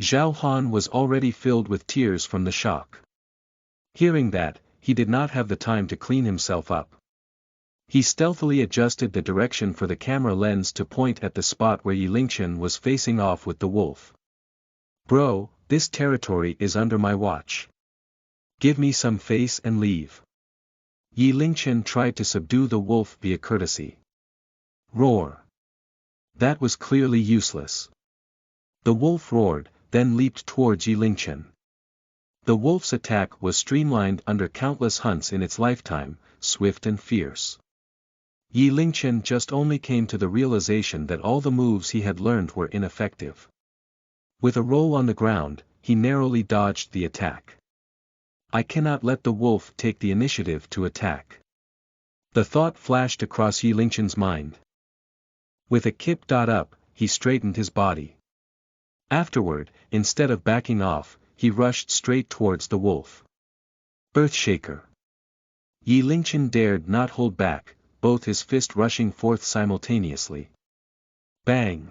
Zhao Han was already filled with tears from the shock. Hearing that, he did not have the time to clean himself up. He stealthily adjusted the direction for the camera lens to point at the spot where Yi Lingchen was facing off with the wolf. Bro, this territory is under my watch. Give me some face and leave. Yi Lingchen tried to subdue the wolf via courtesy. Roar. That was clearly useless. The wolf roared, then leaped towards Yi Lingchen. The wolf's attack was streamlined under countless hunts in its lifetime, swift and fierce. Yi Lingchen just only came to the realization that all the moves he had learned were ineffective. With a roll on the ground, he narrowly dodged the attack. I cannot let the wolf take the initiative to attack. The thought flashed across Yi Lingchen's mind. With a kip up, he straightened his body. Afterward, instead of backing off, he rushed straight towards the wolf. Earthshaker. Yi Lingchen dared not hold back, both his fists rushing forth simultaneously. Bang!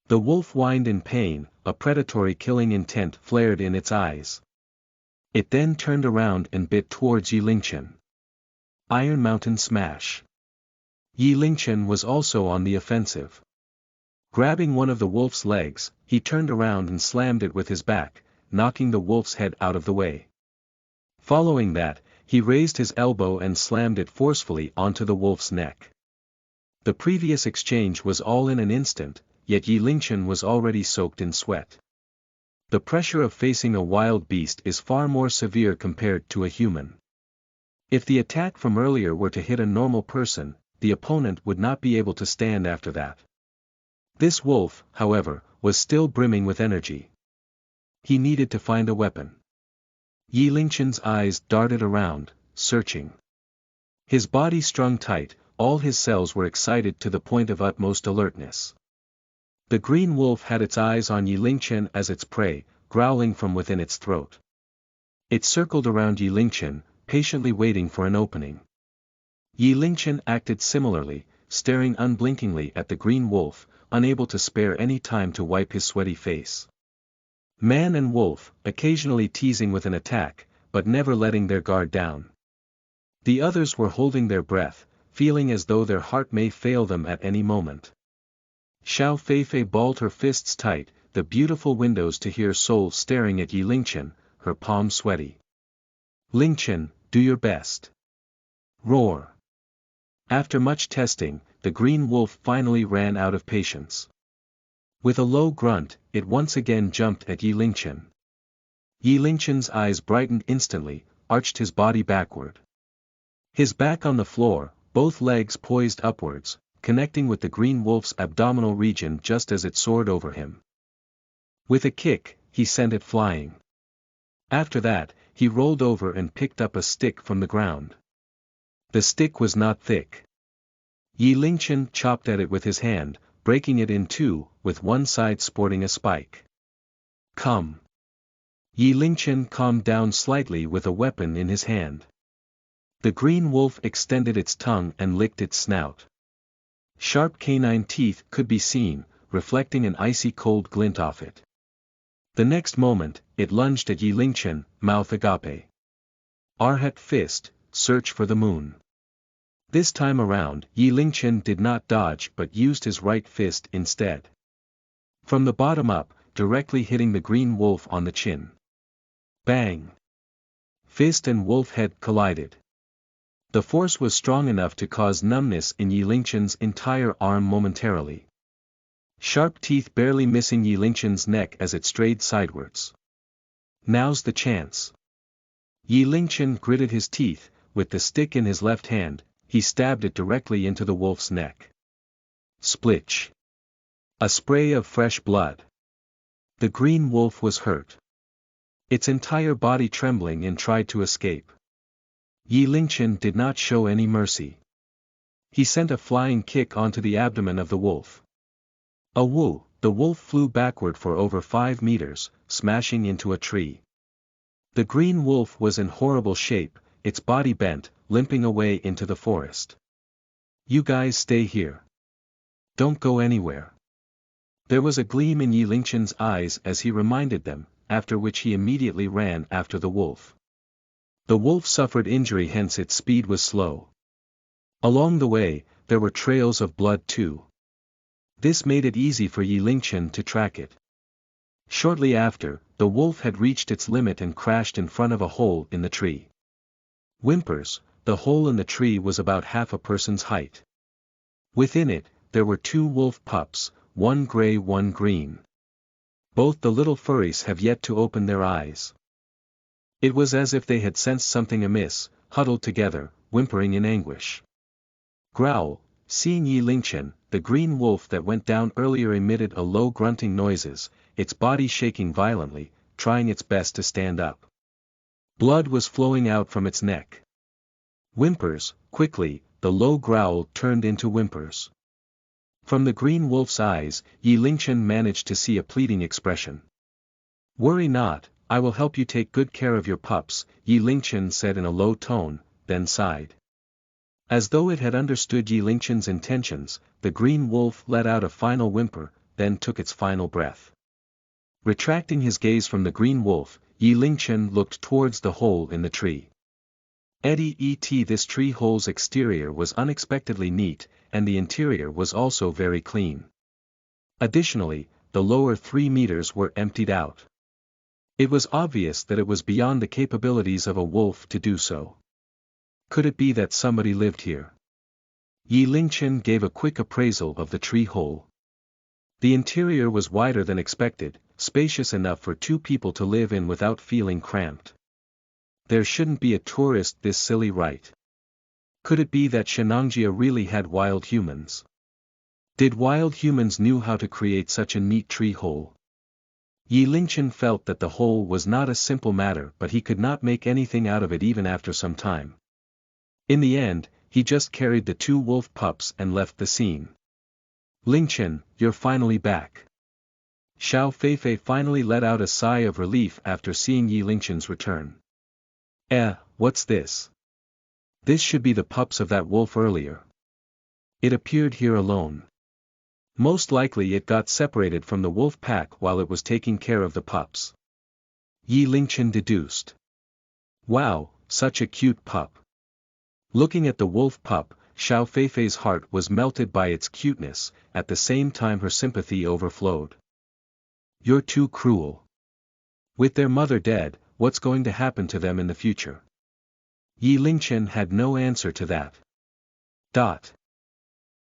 The wolf whined in pain, a predatory killing intent flared in its eyes. It then turned around and bit towards Yi Lingchen. Iron Mountain Smash. Yi Lingchen was also on the offensive. Grabbing one of the wolf's legs, he turned around and slammed it with his back, knocking the wolf's head out of the way. Following that, he raised his elbow and slammed it forcefully onto the wolf's neck. The previous exchange was all in an instant, yet Yi Lingchen was already soaked in sweat. The pressure of facing a wild beast is far more severe compared to a human. If the attack from earlier were to hit a normal person, the opponent would not be able to stand after that. This wolf, however, was still brimming with energy. He needed to find a weapon. Yi Lingchen's eyes darted around, searching. His body strung tight, all his cells were excited to the point of utmost alertness. The green wolf had its eyes on Yi Lingchen as its prey, growling from within its throat. It circled around Yi Lingchen, patiently waiting for an opening. Yi Lingchen acted similarly, staring unblinkingly at the green wolf, unable to spare any time to wipe his sweaty face. Man and wolf, occasionally teasing with an attack, but never letting their guard down. The others were holding their breath, feeling as though their heart may fail them at any moment. Xiao Feifei balled her fists tight, the beautiful windows to hear soul staring at Yi Lingchen, her palms sweaty. Lingchen, do your best. Roar. After much testing, the green wolf finally ran out of patience. With a low grunt, it once again jumped at Yi Lingchen. Yi Lingchen's eyes brightened instantly, arched his body backward. His back on the floor, both legs poised upwards, connecting with the green wolf's abdominal region just as it soared over him. With a kick, he sent it flying. After that, he rolled over and picked up a stick from the ground. The stick was not thick. Yi Lingchen chopped at it with his hand, breaking it in two, with one side sporting a spike. Come. Yi Lingchen calmed down slightly with a weapon in his hand. The green wolf extended its tongue and licked its snout. Sharp canine teeth could be seen, reflecting an icy cold glint off it. The next moment, it lunged at Yi Lingchen, mouth agape. Arhat fist, search for the moon. This time around, Yi Lingchen did not dodge but used his right fist instead. From the bottom up, directly hitting the green wolf on the chin. Bang! Fist and wolf head collided. The force was strong enough to cause numbness in Yi Lingchen's entire arm momentarily. Sharp teeth barely missing Yi Lingchen's neck as it strayed sidewards. Now's the chance. Yi Lingchen gritted his teeth, with the stick in his left hand, he stabbed it directly into the wolf's neck. Splitch. A spray of fresh blood. The green wolf was hurt. Its entire body trembling and tried to escape. Yi Lingchen did not show any mercy. He sent a flying kick onto the abdomen of the wolf. A woo, the wolf flew backward for over 5 meters, smashing into a tree. The green wolf was in horrible shape, its body bent, limping away into the forest. You guys stay here. Don't go anywhere. There was a gleam in Yi Lingchen's eyes as he reminded them, after which he immediately ran after the wolf. The wolf suffered injury, hence its speed was slow. Along the way, there were trails of blood too. This made it easy for Yi Lingchen to track it. Shortly after, the wolf had reached its limit and crashed in front of a hole in the tree. Whimpers, the hole in the tree was about half a person's height. Within it, there were 2 wolf pups, one gray, one green. Both the little furries have yet to open their eyes. It was as if they had sensed something amiss, huddled together, whimpering in anguish. Growl. Seeing Yi Lingchen, the green wolf that went down earlier emitted a low grunting noises, its body shaking violently, trying its best to stand up. Blood was flowing out from its neck. Whimpers. Quickly, the low growl turned into whimpers. From the green wolf's eyes, Yi Lingchen managed to see a pleading expression. Worry not, I will help you take good care of your pups, Yi Lingchen said in a low tone, then sighed. As though it had understood Yi Lingchen's intentions, the green wolf let out a final whimper, then took its final breath. Retracting his gaze from the green wolf, Yi Lingchen looked towards the hole in the tree. This tree hole's exterior was unexpectedly neat, and the interior was also very clean. Additionally, the lower 3 meters were emptied out. It was obvious that it was beyond the capabilities of a wolf to do so. Could it be that somebody lived here? Yi Lingchen gave a quick appraisal of the tree hole. The interior was wider than expected, spacious enough for 2 people to live in without feeling cramped. There shouldn't be a tourist this silly, right? Could it be that Shenangjia really had wild humans? Did wild humans knew how to create such a neat tree hole? Yi Lingchen felt that the hole was not a simple matter, but he could not make anything out of it even after some time. In the end, he just carried the 2 wolf pups and left the scene. Lingchen, you're finally back. Xiao Feifei finally let out a sigh of relief after seeing Yi Lingchen's return. What's this? This should be the pups of that wolf earlier. It appeared here alone. Most likely it got separated from the wolf pack while it was taking care of the pups. Yi Lingchen deduced. Wow, such a cute pup. Looking at the wolf pup, Xiao Feifei's heart was melted by its cuteness, at the same time her sympathy overflowed. You're too cruel. With their mother dead, what's going to happen to them in the future? Yi Lingchen had no answer to that.